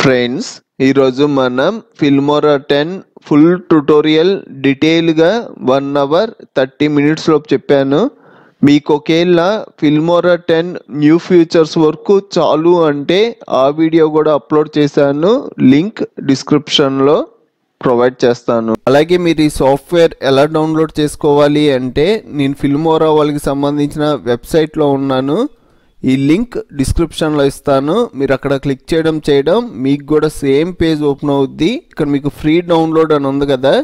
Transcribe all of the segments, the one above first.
Friends, ఈరోజు మనం Filmora 10 full tutorial డీటెయిల్గా 1 అవర్ 30 మినిట్స్ లోపు చెప్పాను. మీకు ఒకేళ ఫిల్మోరా 10 న్యూ ఫీచర్స్ వరకు చాలు అంటే ఆ వీడియో కూడా అప్లోడ్ చేశాను. లింక్ డిస్క్రిప్షన్లో ప్రొవైడ్ చేస్తాను. అలాగే మీరు ఈ సాఫ్ట్వేర్ ఎలా డౌన్లోడ్ చేసుకోవాలి అంటే నేను ఫిల్మోరా వాళ్ళకి సంబంధించిన వెబ్సైట్లో ఉన్నాను. ఈ లింక్ డిస్క్రిప్షన్లో ఇస్తాను. మీరు అక్కడ క్లిక్ చేయడం మీకు కూడా సేమ్ పేజ్ ఓపెన్ అవుద్ది. ఇక్కడ మీకు ఫ్రీ డౌన్లోడ్ అని ఉంది కదా,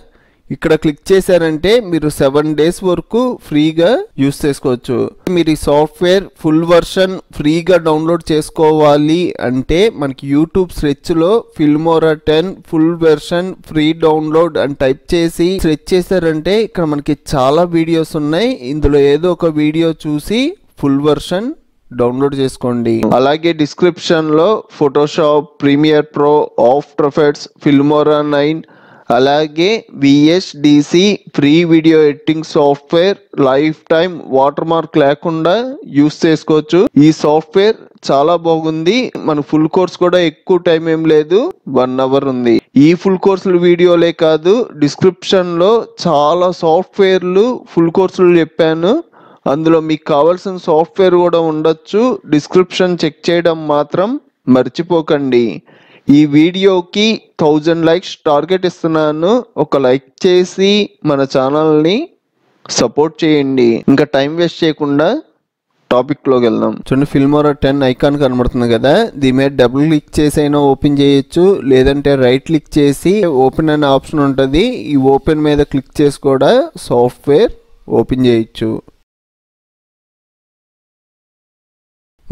ఇక్కడ క్లిక్ చేశారంటే మీరు 7 డేస్ వరకు ఫ్రీగా యూస్ చేసుకోవచ్చు. మీరు ఈ సాఫ్ట్వేర్ ఫుల్ వర్షన్ ఫ్రీగా డౌన్లోడ్ చేసుకోవాలి అంటే మనకి యూట్యూబ్ సెర్చ్లో Filmora 10 full version free download అని టైప్ చేసి సెర్చ్ చేశారంటే ఇక్కడ మనకి చాలా వీడియోస్ ఉన్నాయి. ఇందులో ఏదో ఒక వీడియో చూసి ఫుల్ వెర్షన్ డౌన్లోడ్ చేసుకోండి. అలాగే డిస్క్రిప్షన్ లో Photoshop, Premiere Pro, After Effects, Filmora 9 అలాగే VSDC free video editing software lifetime watermark లేకుండా యూస్ చేసుకోవచ్చు. ఈ సాఫ్ట్వేర్ చాలా బాగుంది. మన ఫుల్ కోర్స్ కూడా ఎక్కువ టైం ఏం లేదు, 1 అవర్ ఉంది. ఈ ఫుల్ కోర్సులు వీడియోలే కాదు, డిస్క్రిప్షన్ లో చాలా సాఫ్ట్వేర్లు ఫుల్ కోర్సులు చెప్పాను. అందులో మీకు కావాల్సిన సాఫ్ట్వేర్ కూడా ఉండొచ్చు. డిస్క్రిప్షన్ చెక్ చేయడం మాత్రం మర్చిపోకండి. ఈ వీడియోకి 1000 లైక్స్ టార్గెట్ ఇస్తున్నాను. ఒక లైక్ చేసి మన ఛానల్ని సపోర్ట్ చేయండి. ఇంకా టైం వేస్ట్ చేయకుండా టాపిక్లోకి వెళ్దాం. చూడండి, ఫిల్మోరా 10 ఐకాన్ కనబడుతుంది కదా, దీని మీద డబుల్ క్లిక్ చేసి అయినా ఓపెన్ చేయొచ్చు, లేదంటే రైట్ క్లిక్ చేసి ఓపెన్ అనే ఆప్షన్ ఉంటుంది. ఈ ఓపెన్ మీద క్లిక్ చేసి కూడా సాఫ్ట్వేర్ ఓపెన్ చేయొచ్చు.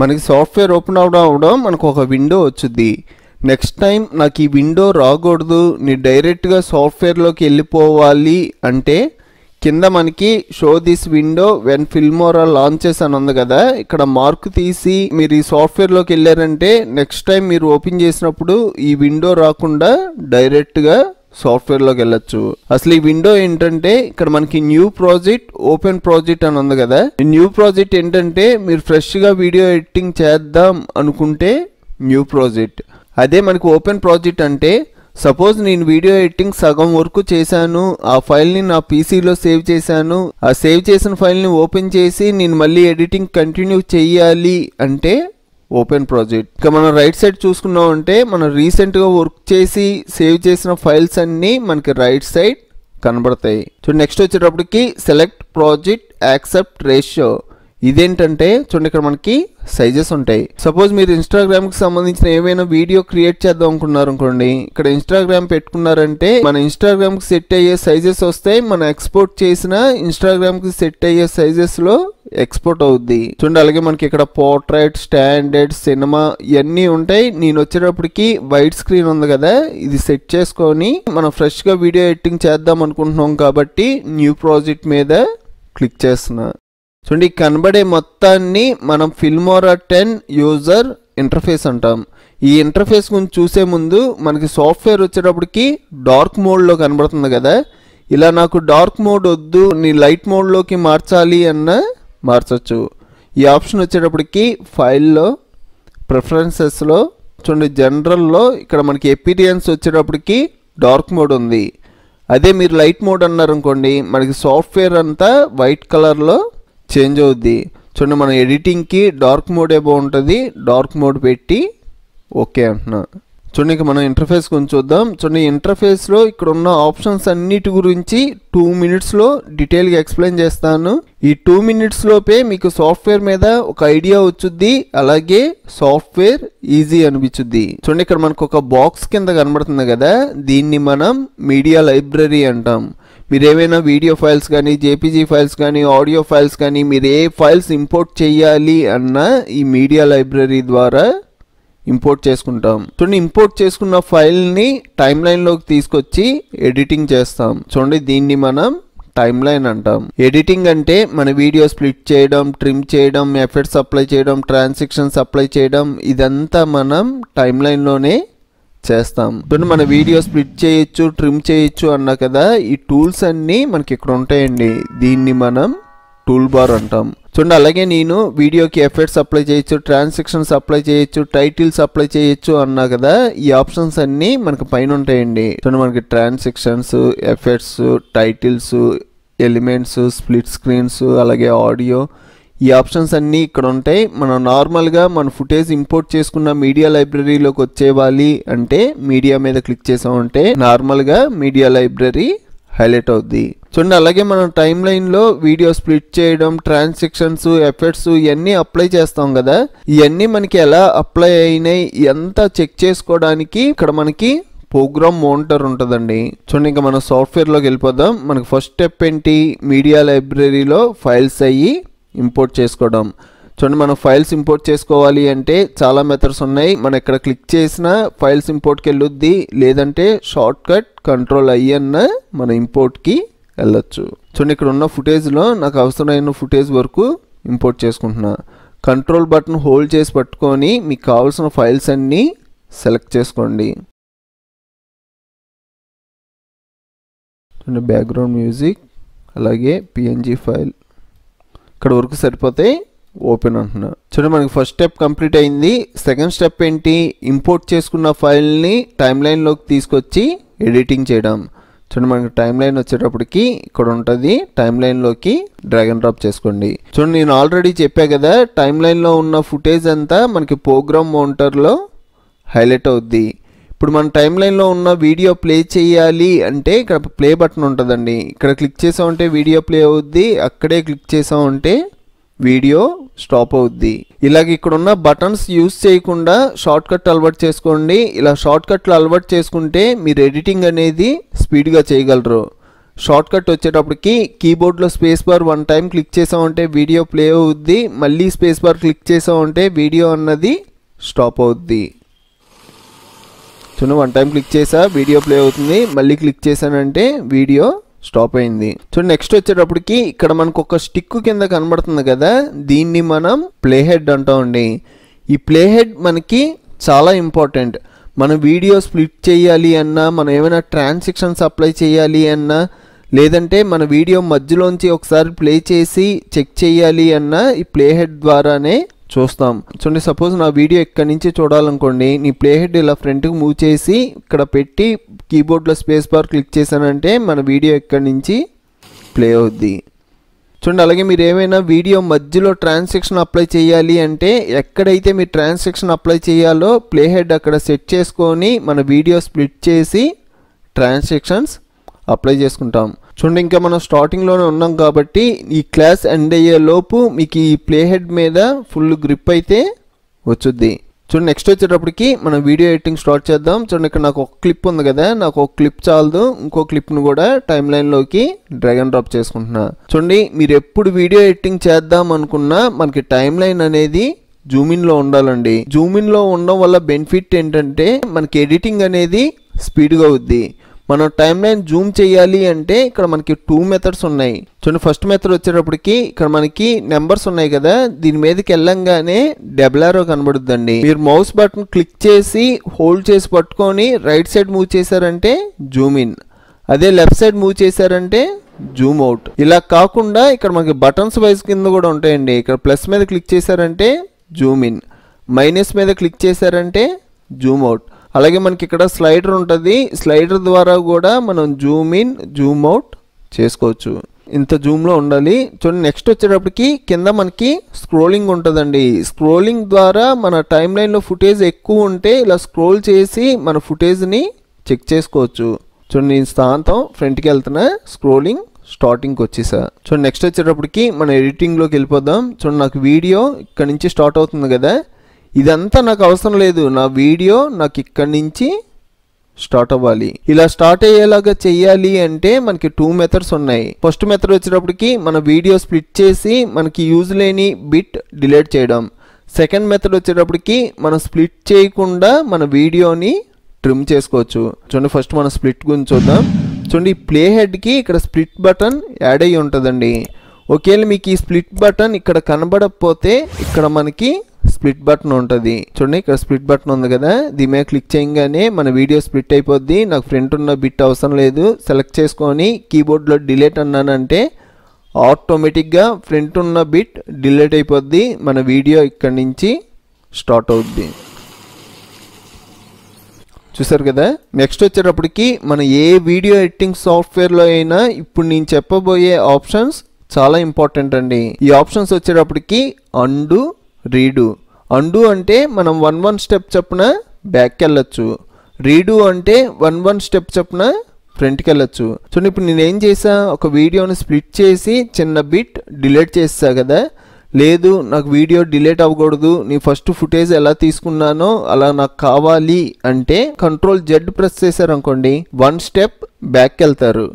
మనకి సాఫ్ట్వేర్ ఓపెన్ అవడం మనకు ఒక విండో వచ్చింది. నెక్స్ట్ టైం నాకు ఈ విండో రాకూడదు, నేను డైరెక్ట్గా సాఫ్ట్వేర్లోకి వెళ్ళిపోవాలి అంటే కింద మనకి show this window when Filmora launches అని ఉంది కదా, ఇక్కడ మార్క్ తీసి మీరు ఈ సాఫ్ట్వేర్లోకి వెళ్ళారంటే నెక్స్ట్ టైం మీరు ఓపెన్ చేసినప్పుడు ఈ విండో రాకుండా డైరెక్ట్గా సాఫ్ట్వేర్లోకి వెళ్ళొచ్చు. అసలు ఈ విండో ఏంటంటే ఇక్కడ మనకి న్యూ ప్రాజెక్ట్, ఓపెన్ ప్రాజెక్ట్ అని ఉంది కదా. న్యూ ప్రాజెక్ట్ ఏంటంటే మీరు ఫ్రెష్గా వీడియో ఎడిటింగ్ చేద్దాం అనుకుంటే న్యూ ప్రాజెక్ట్. అదే మనకి ఓపెన్ ప్రాజెక్ట్ అంటే సపోజ్ నేను వీడియో ఎడిటింగ్ సగం వరకు చేశాను, ఆ ఫైల్ని నా పీసీలో సేవ్ చేశాను, ఆ సేవ్ చేసిన ఫైల్ని ఓపెన్ చేసి నేను మళ్ళీ ఎడిటింగ్ కంటిన్యూ చేయాలి అంటే ఓపెన్ ప్రాజెక్ట్. ఇక మనం రైట్ సైడ్ చూసుకున్నాం అంటే మనం రీసెంట్గా వర్క్ చేసి సేవ్ చేసిన ఫైల్స్ అన్నీ మనకి రైట్ సైడ్ కనబడతాయి. సో నెక్స్ట్ వచ్చేటప్పటికి సెలెక్ట్ ప్రాజెక్ట్ యాక్సెప్ట్ రేషియో. ఇదేంటంటే చూడండి, ఇక్కడ మనకి సైజెస్ ఉంటాయి. సపోజ్ మీరు ఇన్స్టాగ్రామ్కి సంబంధించిన ఏమైనా వీడియో క్రియేట్ చేద్దాం అనుకున్నారు అనుకోండి, ఇక్కడ ఇన్స్టాగ్రామ్ పెట్టుకున్నారంటే మన ఇన్స్టాగ్రామ్కి సెట్ అయ్యే సైజెస్ వస్తాయి. మనం ఎక్స్పోర్ట్ చేసిన ఇన్స్టాగ్రామ్కి సెట్ అయ్యే సైజెస్లో ఎక్స్పోర్ట్ అవుద్ది. చూడండి, అలాగే మనకి ఇక్కడ పోర్ట్రైట్, స్టాండర్డ్, సినిమా ఇవన్నీ ఉంటాయి. నేను వచ్చేటప్పటికి వైట్ స్క్రీన్ ఉంది కదా, ఇది సెట్ చేసుకొని మనం ఫ్రెష్గా వీడియో ఎడిటింగ్ చేద్దాం అనుకుంటున్నాం కాబట్టి న్యూ ప్రాజెక్ట్ మీద క్లిక్ చేస్తున్నా. చూడండి, కనబడే మొత్తాన్ని మనం ఫిల్మోరా 10 యూజర్ ఇంటర్ఫేస్ అంటాం. ఈ ఇంటర్ఫేస్ గురించి చూసే ముందు మనకి సాఫ్ట్వేర్ వచ్చేటప్పటికి డార్క్ మోడ్లో కనబడుతుంది కదా, ఇలా నాకు డార్క్ మోడ్ వద్దు, నీ లైట్ మోడ్లోకి మార్చాలి అన్న మార్చచ్చు. ఈ ఆప్షన్ వచ్చేటప్పటికి ఫైల్లో ప్రిఫరెన్సెస్లో చూడండి, జనరల్లో ఇక్కడ మనకి ఎపీరియన్స్ వచ్చేటప్పటికి డార్క్ మోడ్ ఉంది. అదే మీరు లైట్ మోడ్ అన్నారు అనుకోండి, మనకి సాఫ్ట్వేర్ అంతా వైట్ కలర్లో చేంజ్ అవుద్ది. చూడండి, మన ఎడిటింగ్కి డార్క్ మోడే బాగుంటుంది. డార్క్ మోడ్ పెట్టి ఓకే అంటున్నా. చూడండి, ఇక మనం ఇంటర్ఫేస్ గురించి చూద్దాం. చూడండి, ఇంటర్ఫేస్లో ఇక్కడ ఉన్న ఆప్షన్స్ అన్నిటి గురించి 2 మినిట్స్లో డీటెయిల్గా ఎక్స్ప్లెయిన్ చేస్తాను. ఈ 2 మినిట్స్ లోపే మీకు సాఫ్ట్వేర్ మీద ఒక ఐడియా వచ్చుద్ది, అలాగే సాఫ్ట్వేర్ ఈజీ అనిపించుద్ది. చూడండి, ఇక్కడ మనకు ఒక బాక్స్ కింద కనబడుతుంది కదా, దీన్ని మనం మీడియా లైబ్రరీ అంటాం. మీరు ఏమైనా వీడియో ఫైల్స్ కానీ, జేపీజీ ఫైల్స్ కానీ, ఆడియో ఫైల్స్ కానీ, మీరు ఏ ఫైల్స్ ఇంపోర్ట్ చేయాలి అన్నా ఈ మీడియా లైబ్రరీ ద్వారా ఇంపోర్ట్ చేసుకుంటాం. చూడండి, ఇంపోర్ట్ చేసుకున్న ఫైల్ని టైమ్ లైన్లోకి తీసుకొచ్చి ఎడిటింగ్ చేస్తాం. చూడండి, దీన్ని మనం టైమ్ లైన్ అంటాం. ఎడిటింగ్ అంటే మన వీడియో స్ప్లిట్ చేయడం, ట్రిమ్ చేయడం, ఎఫెక్ట్స్ అప్లై చేయడం, ట్రాన్సిషన్స్ అప్లై చేయడం, ఇదంతా మనం టైమ్ లైన్లోనే చేస్తాం. ఇప్పుడు మన వీడియో స్ప్లిట్ చేయొచ్చు, ట్రిమ్ చేయొచ్చు అన్నా కదా, ఈ టూల్స్ అన్నీ మనకి ఇక్కడ ఉంటాయండి. దీన్ని మనం టూల్ బార్ అంటాం. చూడండి అలాగే నేను వీడియోకి ఎఫెక్ట్స్ అప్లై చేయొచ్చు, ట్రాన్సాక్షన్స్ అప్లై చేయొచ్చు, టైటిల్స్ అప్లై చేయొచ్చు అన్నా కదా. ఈ ఆప్షన్స్ అన్నీ మనకు పైన ఉంటాయండి. చూడండి మనకి transactions, effects, titles, elements, split screens, అలాగే ఆడియో, ఈ ఆప్షన్స్ అన్నీ ఇక్కడ ఉంటాయి. మనం నార్మల్గా మన ఫుటేజ్ ఇంపోర్ట్ చేసుకున్న మీడియా లైబ్రరీలోకి వచ్చేవాలి అంటే మీడియా మీద క్లిక్ చేసామంటే నార్మల్గా మీడియా లైబ్రరీ హైలైట్ అవుద్ది. చూడండి అలాగే మనం టైమ్ లైన్లో వీడియో స్ప్లిట్ చేయడం, ట్రాన్సాక్షన్స్, ఎఫెక్ట్స్ ఇవన్నీ అప్లై చేస్తాం కదా. ఇవన్నీ మనకి ఎలా అప్లై అయినాయి ఎంత చెక్ చేసుకోవడానికి ఇక్కడ మనకి ప్రోగ్రామ్ మోనిటర్ ఉంటుందండి. చూడండి ఇంకా మనం సాఫ్ట్వేర్లోకి వెళ్ళిపోదాం. మనకి ఫస్ట్ స్టెప్ ఏంటి, మీడియా లైబ్రరీలో ఫైల్స్ అయ్యి ఇంపోర్ట్ చేసుకోవడం. చూడండి మనం ఫైల్స్ ఇంపోర్ట్ చేసుకోవాలి అంటే చాలా మెథడ్స్ ఉన్నాయి. మనం ఇక్కడ క్లిక్ చేసిన ఫైల్స్ ఇంపోర్ట్కి వెళ్ళొద్ది, లేదంటే షార్ట్ కట్ Ctrl+I అన్న మన ఇంపోర్ట్కి వెళ్ళొచ్చు. చూడండి ఇక్కడ ఉన్న ఫుటేజ్లో నాకు అవసరమైన ఫుటేజ్ వరకు ఇంపోర్ట్ చేసుకుంటున్నా. కంట్రోల్ బటన్ హోల్డ్ చేసి పట్టుకొని మీకు కావాల్సిన ఫైల్స్ అన్నీ సెలెక్ట్ చేసుకోండి. చూడండి బ్యాక్గ్రౌండ్ మ్యూజిక్, అలాగే PNG ఫైల్ ఇక్కడ వరకు సరిపోతే ఓపెన్ అంటున్నా. చూడండి మనకి ఫస్ట్ స్టెప్ కంప్లీట్ అయింది. సెకండ్ స్టెప్ ఏంటి, ఇంపోర్ట్ చేసుకున్న ఫైల్ని టైమ్ లైన్లోకి తీసుకొచ్చి ఎడిటింగ్ చేయడం. చూడండి మనకి టైమ్ లైన్ వచ్చేటప్పటికి ఇక్కడ ఉంటుంది, టైమ్ లైన్లోకి డ్రాగ్ అండ్ డ్రాప్ చేసుకోండి. చూడండి నేను ఆల్రెడీ చెప్పా కదా, టైమ్ లైన్లో ఉన్న ఫుటేజ్ అంతా మనకి ప్రోగ్రామ్ మోనిటర్లో హైలైట్ అవుద్ది. ఇప్పుడు మన టైమ్ లైన్లో ఉన్న వీడియో ప్లే చేయాలి అంటే ఇక్కడ ప్లే బటన్ ఉంటుందండి. ఇక్కడ క్లిక్ చేసామంటే వీడియో ప్లే అవుద్ది, అక్కడే క్లిక్ చేసామంటే వీడియో స్టాప్ అవుద్ది. ఇలాగ ఇక్కడ ఉన్న బటన్స్ యూజ్ చేయకుండా షార్ట్ కట్ అలవాటు చేసుకోండి. ఇలా షార్ట్ కట్లు అలవాటు చేసుకుంటే మీరు ఎడిటింగ్ అనేది స్పీడ్గా చేయగలరు. షార్ట్ కట్ వచ్చేటప్పటికి కీబోర్డ్లో స్పేస్ బార్ 1 టైం క్లిక్ చేసామంటే వీడియో ప్లే అవుద్ది, మళ్ళీ స్పేస్ బార్ క్లిక్ చేసామంటే వీడియో అన్నది స్టాప్ అవుద్ది. చూడండి 1 టైం క్లిక్ చేసా వీడియో ప్లే అవుతుంది, మళ్ళీ క్లిక్ చేశానంటే వీడియో స్టాప్ అయింది. చూడండి నెక్స్ట్ వచ్చేటప్పటికి ఇక్కడ మనకు ఒక స్టిక్ కింద కనబడుతుంది కదా, దీన్ని మనం ప్లే హెడ్ అంటామండి. ఈ ప్లే హెడ్ మనకి చాలా ఇంపార్టెంట్. మన వీడియో స్ప్లిట్ చేయాలి అన్నా, మనం ఏమైనా ట్రాన్సాక్షన్స్ అప్లై చేయాలి అన్నా, లేదంటే మన వీడియో మధ్యలోంచి ఒకసారి ప్లే చేసి చెక్ చేయాలి అన్నా ఈ ప్లే హెడ్ ద్వారానే చూస్తాం. చూడండి సపోజ్ నా వీడియో ఇక్కడి నుంచి చూడాలనుకోండి, నీ ప్లే హెడ్ ఇలా ఫ్రంట్కి మూవ్ చేసి ఇక్కడ పెట్టి కీబోర్డ్లో స్పేస్ బార్ క్లిక్ చేశానంటే మన వీడియో ఇక్కడి నుంచి ప్లే అవుద్ది. చూడండి అలాగే మీరు ఏమైనా వీడియో మధ్యలో ట్రాన్సాక్షన్ అప్లై చేయాలి అంటే ఎక్కడైతే మీరు ట్రాన్సాక్షన్ అప్లై చేయాలో ప్లే హెడ్ అక్కడ సెట్ చేసుకొని మన వీడియో స్ప్లిట్ చేసి ట్రాన్సాక్షన్స్ అప్లై చేసుకుంటాం. చూడండి ఇంకా మనం స్టార్టింగ్లోనే ఉన్నాం కాబట్టి ఈ క్లాస్ ఎండ్ అయ్యే లోపు మీకు ఈ ప్లే హెడ్ మీద ఫుల్ గ్రిప్ అయితే వచ్చుద్ది. చూడండి నెక్స్ట్ వచ్చేటప్పటికి మనం వీడియో ఎడిటింగ్ స్టార్ట్ చేద్దాం. చూడండి ఇక్కడ నాకు ఒక క్లిప్ ఉంది కదా, నాకు ఒక క్లిప్ చాలదు, ఇంకో క్లిప్ను కూడా టైమ్ లైన్లోకి డ్రాగ్ అండ్ డ్రాప్ చేసుకుంటున్నా. చూడండి మీరు ఎప్పుడు వీడియో ఎడిటింగ్ చేద్దాం అనుకున్నా మనకి టైమ్ లైన్ అనేది జూమిన్లో ఉండాలండి. జూమిన్లో ఉండడం వల్ల బెనిఫిట్ ఏంటంటే మనకి ఎడిటింగ్ అనేది స్పీడ్గా అవుద్ది. మనం టైమ్ లైన్ జూమ్ చేయాలి అంటే ఇక్కడ మనకి 2 మెథడ్స్ ఉన్నాయి. చూడండి ఫస్ట్ మెథడ్ వచ్చేటప్పటికి ఇక్కడ మనకి నెంబర్స్ ఉన్నాయి కదా, దీని మీదకి వెళ్ళంగానే డబుల్ ఆరో కనబడుద్దండి. మీరు మౌస్ బటన్ క్లిక్ చేసి హోల్డ్ చేసి పట్టుకొని రైట్ సైడ్ మూవ్ చేశారంటే జూమ్ ఇన్, అదే లెఫ్ట్ సైడ్ మూవ్ చేశారంటే జూమ్ అవుట్. ఇలా కాకుండా ఇక్కడ మనకి బటన్స్ వైజ్ కింద కూడా ఉంటాయండి. ఇక్కడ ప్లస్ మీద క్లిక్ చేశారంటే జూమ్ ఇన్, మైనస్ మీద క్లిక్ చేశారంటే జూమ్ అవుట్. అలాగే మనకి ఇక్కడ స్లైడర్ ఉంటుంది, స్లైడర్ ద్వారా కూడా మనం జూమ్ ఇన్ జూమ్ అవుట్ చేసుకోవచ్చు. ఇంత జూమ్లో ఉండాలి. చూడండి నెక్స్ట్ వచ్చేటప్పటికి కింద మనకి స్క్రోలింగ్ ఉంటుందండి. స్క్రోలింగ్ ద్వారా మన టైమ్ లైన్లో ఫుటేజ్ ఎక్కువ ఉంటే ఇలా స్క్రోల్ చేసి మన ఫుటేజ్ని చెక్ చేసుకోవచ్చు. చూడండి నేను స్థానం ఫ్రంట్కి వెళ్తున్నా, స్క్రోలింగ్ స్టార్టింగ్కి వచ్చేసా. చూడండి నెక్స్ట్ వచ్చేటప్పటికి మన ఎడిటింగ్లోకి వెళ్ళిపోదాం. చూడండి నాకు వీడియో ఇక్కడ నుంచి స్టార్ట్ అవుతుంది కదా, ఇదంతా నాకు అవసరం లేదు, నా వీడియో నాకు ఇక్కడి నుంచి స్టార్ట్ అవ్వాలి. ఇలా స్టార్ట్ అయ్యేలాగా చెయ్యాలి అంటే మనకి 2 మెథడ్స్ ఉన్నాయి. ఫస్ట్ మెథడ్ వచ్చేటప్పటికి మన వీడియో స్ప్లిట్ చేసి మనకి యూజ్ లేని బిట్ డిలీట్ చేయడం. సెకండ్ మెథడ్ వచ్చేటప్పటికి మనం స్ప్లిట్ చేయకుండా మన వీడియోని ట్రిమ్ చేసుకోవచ్చు. చూడండి ఫస్ట్ మనం స్ప్లిట్ గురించి చూద్దాం. చూడండి ఈ ప్లే హెడ్కి ఇక్కడ స్ప్లిట్ బటన్ యాడ్ అయ్యి ఉంటుందండి. ఒకవేళ మీకు ఈ స్ప్లిట్ బటన్ ఇక్కడ కనబడకపోతే ఇక్కడ మనకి స్ప్లిట్ బటన్ ఉంటుంది. చూడండి ఇక్కడ స్ప్లిట్ బటన్ ఉంది కదా, దీని మీద క్లిక్ చేయగానే మన వీడియో స్ప్లిట్ అయిపోద్ది. నాకు ఫ్రంట్ ఉన్న బిట్ అవసరం లేదు, సెలెక్ట్ చేసుకొని కీబోర్డ్లో డిలీట్ అన్నానంటే ఆటోమేటిక్గా ఫ్రంట్ ఉన్న బిట్ డిలీట్ అయిపోద్ది. మన వీడియో ఇక్కడి నుంచి స్టార్ట్ అవుద్ది. చూసారు కదా. నెక్స్ట్ వచ్చేటప్పటికి మన ఏ వీడియో ఎడిటింగ్ సాఫ్ట్వేర్లో అయినా ఇప్పుడు నేను చెప్పబోయే ఆప్షన్స్ చాలా ఇంపార్టెంట్ అండి. ఈ ఆప్షన్స్ వచ్చేటప్పటికి అండు, రీడు. అండు అంటే మనం 1 స్టెప్ చొప్పున బ్యాక్కి వెళ్ళొచ్చు. రీడు అంటే 1 స్టెప్ చొప్పున ఫ్రంట్కి వెళ్ళొచ్చు. చూడండి, ఇప్పుడు నేను ఏం చేసా, ఒక వీడియోని స్ప్లిట్ చేసి చిన్న బిట్ డిలీట్ చేసా కదా. లేదు, నాకు వీడియో డిలీట్ అవ్వకూడదు, నీ ఫస్ట్ ఫుటేజ్ ఎలా తీసుకున్నానో అలా నాకు కావాలి అంటే Ctrl+Z ప్రెస్ చేశారనుకోండి 1 స్టెప్ బ్యాక్కి వెళ్తారు.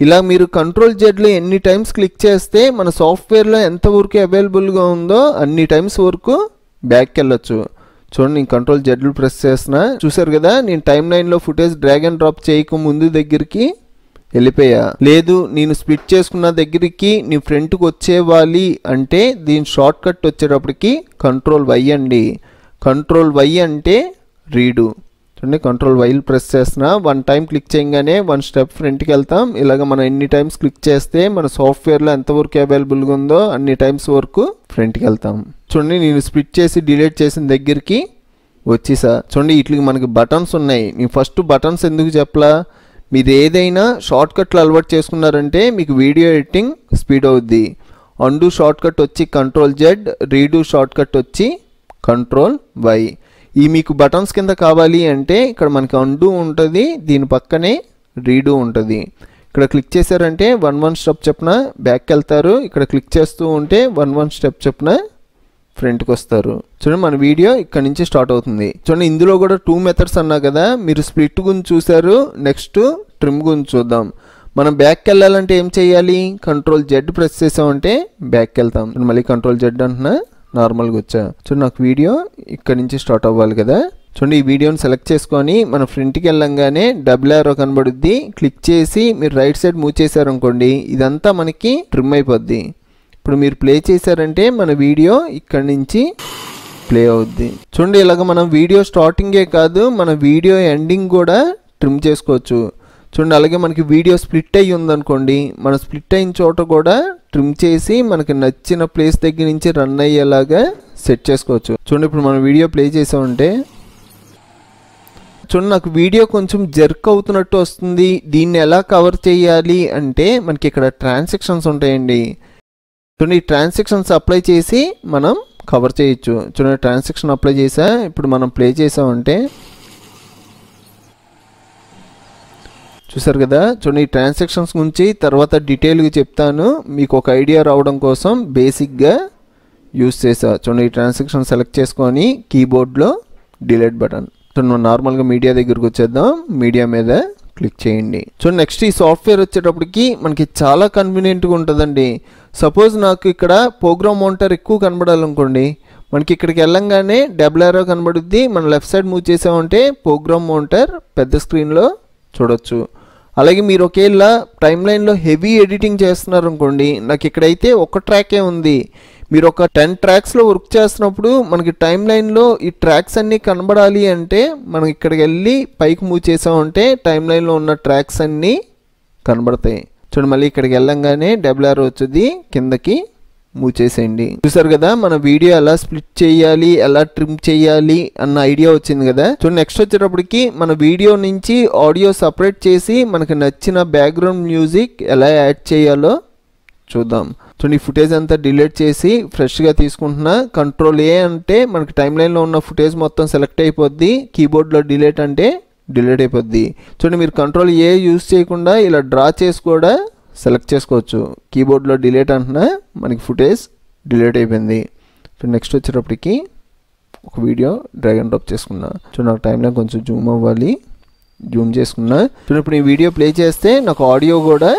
ఇలా మీరు Ctrl+Zలో ఎన్ని టైమ్స్ క్లిక్ చేస్తే మన సాఫ్ట్వేర్లో ఎంతవరకు అవైలబుల్గా ఉందో అన్ని టైమ్స్ వరకు బ్యాక్కి వెళ్ళొచ్చు. చూడండి, నేను Ctrl+Z ప్రెస్ చేస్తున్నా. చూసారు కదా, నేను టైమ్ లైన్లో ఫుటేజ్ డ్రాగ్ అండ్ డ్రాప్ చేయక ముందు దగ్గరికి వెళ్ళిపోయా. లేదు, నేను స్ప్లిట్ చేసుకున్న దగ్గరికి నీ ఫ్రంట్కి వచ్చేవాలి అంటే దీని షార్ట్ కట్ వచ్చేటప్పటికి Ctrl+Y అండి. Ctrl+Y అంటే రీడు. చూడండి, Ctrl+Y ప్రెస్ చేస్తున్నా. 1 టైం క్లిక్ చేయగానే 1 స్టెప్ ఫ్రంట్కి వెళ్తాం. ఇలాగ మనం ఎన్ని టైమ్స్ క్లిక్ చేస్తే మన సాఫ్ట్వేర్లో ఎంతవరకు అవైలబుల్గా ఉందో అన్ని టైమ్స్ వరకు ఫ్రంట్కి వెళ్తాం. చూడండి, నేను స్ప్లిట్ చేసి డిలీట్ చేసిన దగ్గరికి వచ్చేసా. చూడండి, వీటికి మనకి బటన్స్ ఉన్నాయి. నేను ఫస్ట్ బటన్స్ ఎందుకు చెప్పలా, మీరు ఏదైనా షార్ట్ కట్లు అలవాటు చేసుకున్నారంటే మీకు వీడియో ఎడిటింగ్ స్పీడ్ అవుద్ది. అండు షార్ట్ కట్ వచ్చి Ctrl+Z, రీడు షార్ట్ కట్ వచ్చి Ctrl+Y. ఈ మీకు బటన్స్ కింద కావాలి అంటే ఇక్కడ మనకి అండు ఉంటుంది, దీని పక్కనే రీడు ఉంటుంది. ఇక్కడ క్లిక్ చేశారంటే 1 స్టెప్ చొప్పున బ్యాక్కి వెళ్తారు. ఇక్కడ క్లిక్ చేస్తూ ఉంటే 1 స్టెప్ చొప్పున ఫ్రంట్కి వస్తారు. చూడండి, మన వీడియో ఇక్కడ నుంచి స్టార్ట్ అవుతుంది. చూడండి, ఇందులో కూడా 2 మెథడ్స్ అన్నా కదా. మీరు స్ప్లిట్ గురించి చూసారు, నెక్స్ట్ ట్రిమ్ గురించి చూద్దాం. మనం బ్యాక్కి వెళ్ళాలంటే ఏం చేయాలి, Ctrl+Z ప్రెస్ చేసామంటే బ్యాక్కి వెళ్తాం. మళ్ళీ Ctrl+Z అంటున్నా, నార్మల్గా వచ్చా. చూడండి, నాకు వీడియో ఇక్కడ నుంచి స్టార్ట్ అవ్వాలి కదా. చూడండి, ఈ వీడియోని సెలెక్ట్ చేసుకొని మన ఫ్రంట్కి వెళ్ళంగానే డబుల్ యారో కనబడుద్ది. క్లిక్ చేసి మీరు రైట్ సైడ్ మూవ్ చేశారనుకోండి ఇదంతా మనకి ట్రిమ్ అయిపోద్ది. ఇప్పుడు మీరు ప్లే చేశారంటే మన వీడియో ఇక్కడి నుంచి ప్లే అవుద్ది. చూడండి, ఇలాగ మనం వీడియో స్టార్టింగే కాదు మన వీడియో ఎండింగ్ కూడా ట్రిమ్ చేసుకోవచ్చు. చూడండి, అలాగే మనకి వీడియో స్ప్లిట్ అయ్యి ఉందనుకోండి, మన స్ప్లిట్ అయిన చోట కూడా ట్రిమ్ చేసి మనకి నచ్చిన ప్లేస్ దగ్గర నుంచి రన్ అయ్యేలాగా సెట్ చేసుకోవచ్చు. చూడండి, ఇప్పుడు మనం వీడియో ప్లే చేసామంటే చూడండి, నాకు వీడియో కొంచెం జర్క్ అవుతున్నట్టు వస్తుంది. దీన్ని ఎలా కవర్ చేయాలి అంటే మనకి ఇక్కడ ట్రాన్సాక్షన్స్ ఉంటాయండి. చూడండి, ఈ ట్రాన్సాక్షన్స్ అప్లై చేసి మనం కవర్ చేయొచ్చు. చూడండి, ట్రాన్సాక్షన్ అప్లై చేసా. ఇప్పుడు మనం ప్లే చేసామంటే చూసారు కదా. చూడండి, ఈ ట్రాన్సాక్షన్స్ గురించి తర్వాత డీటెయిల్గా చెప్తాను, మీకు ఒక ఐడియా రావడం కోసం బేసిక్గా యూస్ చేసా. చూడండి, ఈ ట్రాన్సాక్షన్ సెలెక్ట్ చేసుకొని కీబోర్డ్లో డిలీట్ బటన్. చూడండి, నార్మల్గా మీడియా దగ్గరకు వచ్చేద్దాం. మీడియా మీద క్లిక్ చేయండి. చూడండి, నెక్స్ట్ ఈ సాఫ్ట్వేర్ వచ్చేటప్పటికి మనకి చాలా కన్వీనియంట్గా ఉంటుందండి. సపోజ్ నాకు ఇక్కడ ప్రోగ్రామ్ మౌంటర్ ఎక్కువ కనబడాలనుకోండి, మనకి ఇక్కడికి వెళ్ళంగానే డబుల్ యారో కనబడుద్ది. మనం లెఫ్ట్ సైడ్ మూవ్ చేసామంటే ప్రోగ్రామ్ మౌంటర్ పెద్ద స్క్రీన్లో చూడొచ్చు. అలాగే మీరు ఒకేలా టైమ్ లైన్లో హెవీ ఎడిటింగ్ చేస్తున్నారు అనుకోండి, నాకు ఇక్కడైతే ఒక ట్రాకే ఉంది. మీరు ఒక 10 ట్రాక్స్లో వర్క్ చేస్తున్నప్పుడు మనకి టైమ్ లైన్లో ఈ ట్రాక్స్ అన్నీ కనబడాలి అంటే మనం ఇక్కడికి వెళ్ళి పైకి మూవ్ చేసామంటే టైమ్ లైన్లో ఉన్న ట్రాక్స్ అన్నీ కనబడతాయి. చూడండి, మళ్ళీ ఇక్కడికి వెళ్ళంగానే డబుల్ యారో వచ్చేది, కిందకి మూవ్ చేసేయండి. చూసారు కదా, మన వీడియో ఎలా స్ప్లిట్ చేయాలి, ఎలా ట్రిమ్ చేయాలి అన్న ఐడియా వచ్చింది కదా. చూడండి, నెక్స్ట్ వచ్చేటప్పటికి మన వీడియో నుంచి ఆడియో సపరేట్ చేసి మనకు నచ్చిన బ్యాక్గ్రౌండ్ మ్యూజిక్ ఎలా యాడ్ చేయాలో చూద్దాం. చూడండి, ఈ ఫుటేజ్ అంతా డిలీట్ చేసి ఫ్రెష్గా తీసుకుంటున్నా. Ctrl+A అంటే మనకి టైమ్ లైన్లో ఉన్న ఫుటేజ్ మొత్తం సెలెక్ట్ అయిపోద్ది. కీబోర్డ్లో డిలీట్ అంటే డిలీట్ అయిపోద్ది. చూడండి, మీరు Ctrl+A యూస్ చేయకుండా ఇలా డ్రా చేసి కూడా సెలెక్ట్ చేసుకోవచ్చు. కీబోర్డ్లో డిలీట్ అంటున్నా, మనకి ఫుటేజ్ డిలీట్ అయిపోయింది. నెక్స్ట్ వచ్చేటప్పటికి ఒక వీడియో డ్రాగ్ అండ్ డ్రాప్ చేసుకున్నా. చూడండి, నాకు టైం లైన్ కొంచెం జూమ్ అవ్వాలి, జూమ్ చేసుకున్నా. చూడండి, ఇప్పుడు ఈ వీడియో ప్లే చేస్తే నాకు ఆడియో కూడా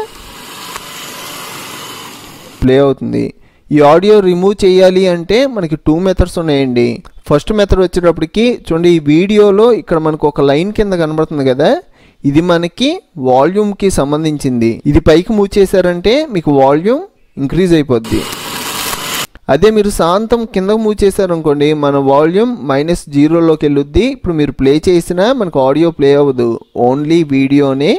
ప్లే అవుతుంది. ఈ ఆడియో రిమూవ్ చేయాలి అంటే మనకి 2 మెథడ్స్ ఉన్నాయండి. ఫస్ట్ మెథడ్ వచ్చేటప్పటికి చూడండి, ఈ వీడియోలో ఇక్కడ మనకు ఒక లైన్ కింద కనబడుతుంది కదా, ఇది మనకి వాల్యూమ్కి సంబంధించింది. ఇది పైకి మూవ్ చేశారంటే మీకు వాల్యూమ్ ఇంక్రీజ్ అయిపోద్ది. అదే మీరు శాంతం కిందకు మూవ్ చేశారనుకోండి మన వాల్యూమ్ -0లోకి వెళ్ళుద్ది. ఇప్పుడు మీరు ప్లే చేసినా మనకు ఆడియో ప్లే అవ్వదు, ఓన్లీ వీడియోనే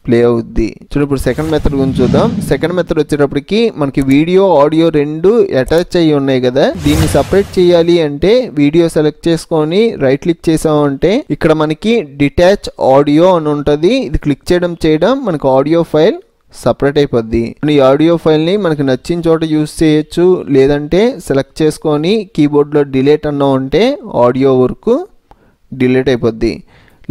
ప్లే అవుద్ది. చూడండి ఇప్పుడు సెకండ్ మెథడ్ గురించి చూద్దాం. సెకండ్ మెథడ్ వచ్చేటప్పటికి మనకి వీడియో ఆడియో రెండు అటాచ్ అయ్యి ఉన్నాయి కదా, దీన్ని సపరేట్ చేయాలి అంటే వీడియో సెలెక్ట్ చేసుకొని రైట్ క్లిక్ చేసామంటే ఇక్కడ మనకి డిటాచ్ ఆడియో అని ఉంటుంది. ఇది క్లిక్ చేయడం మనకి ఆడియో ఫైల్ సపరేట్ అయిపోద్ది. ఈ ఆడియో ఫైల్ని మనకి నచ్చిన చోట యూస్ చేయొచ్చు, లేదంటే సెలెక్ట్ చేసుకొని కీబోర్డ్లో డిలీట్ అన్నాం అంటే ఆడియో వరకు డిలీట్ అయిపోద్ది.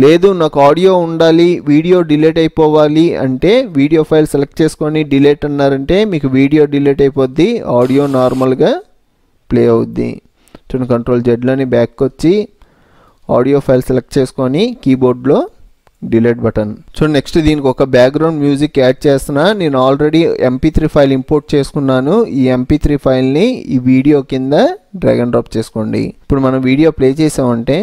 లేదు నాకు ఆడియో ఉండాలి వీడియో డిలీట్ అయిపోవాలి అంటే వీడియో ఫైల్ సెలెక్ట్ చేసుకొని డిలీట్ అన్నారంటే మీకు వీడియో డిలీట్ అయిపోద్ది, ఆడియో నార్మల్గా ప్లే అవుద్ది. చూడండి కంట్రోల్ జెడ్లోని బ్యాక్ వచ్చి ఆడియో ఫైల్ సెలెక్ట్ చేసుకొని కీబోర్డ్లో డిలీట్ బటన్. చూడండి నెక్స్ట్ దీనికి ఒక బ్యాక్గ్రౌండ్ మ్యూజిక్ యాడ్ చేస్తున్నా. నేను ఆల్రెడీ MP3 ఫైల్ ఇంపోర్ట్ చేసుకున్నాను. ఈ MP3 ఫైల్ని ఈ వీడియో కింద డ్రాగ్ అండ్ డ్రాప్ చేసుకోండి. ఇప్పుడు మనం వీడియో ప్లే చేసామంటే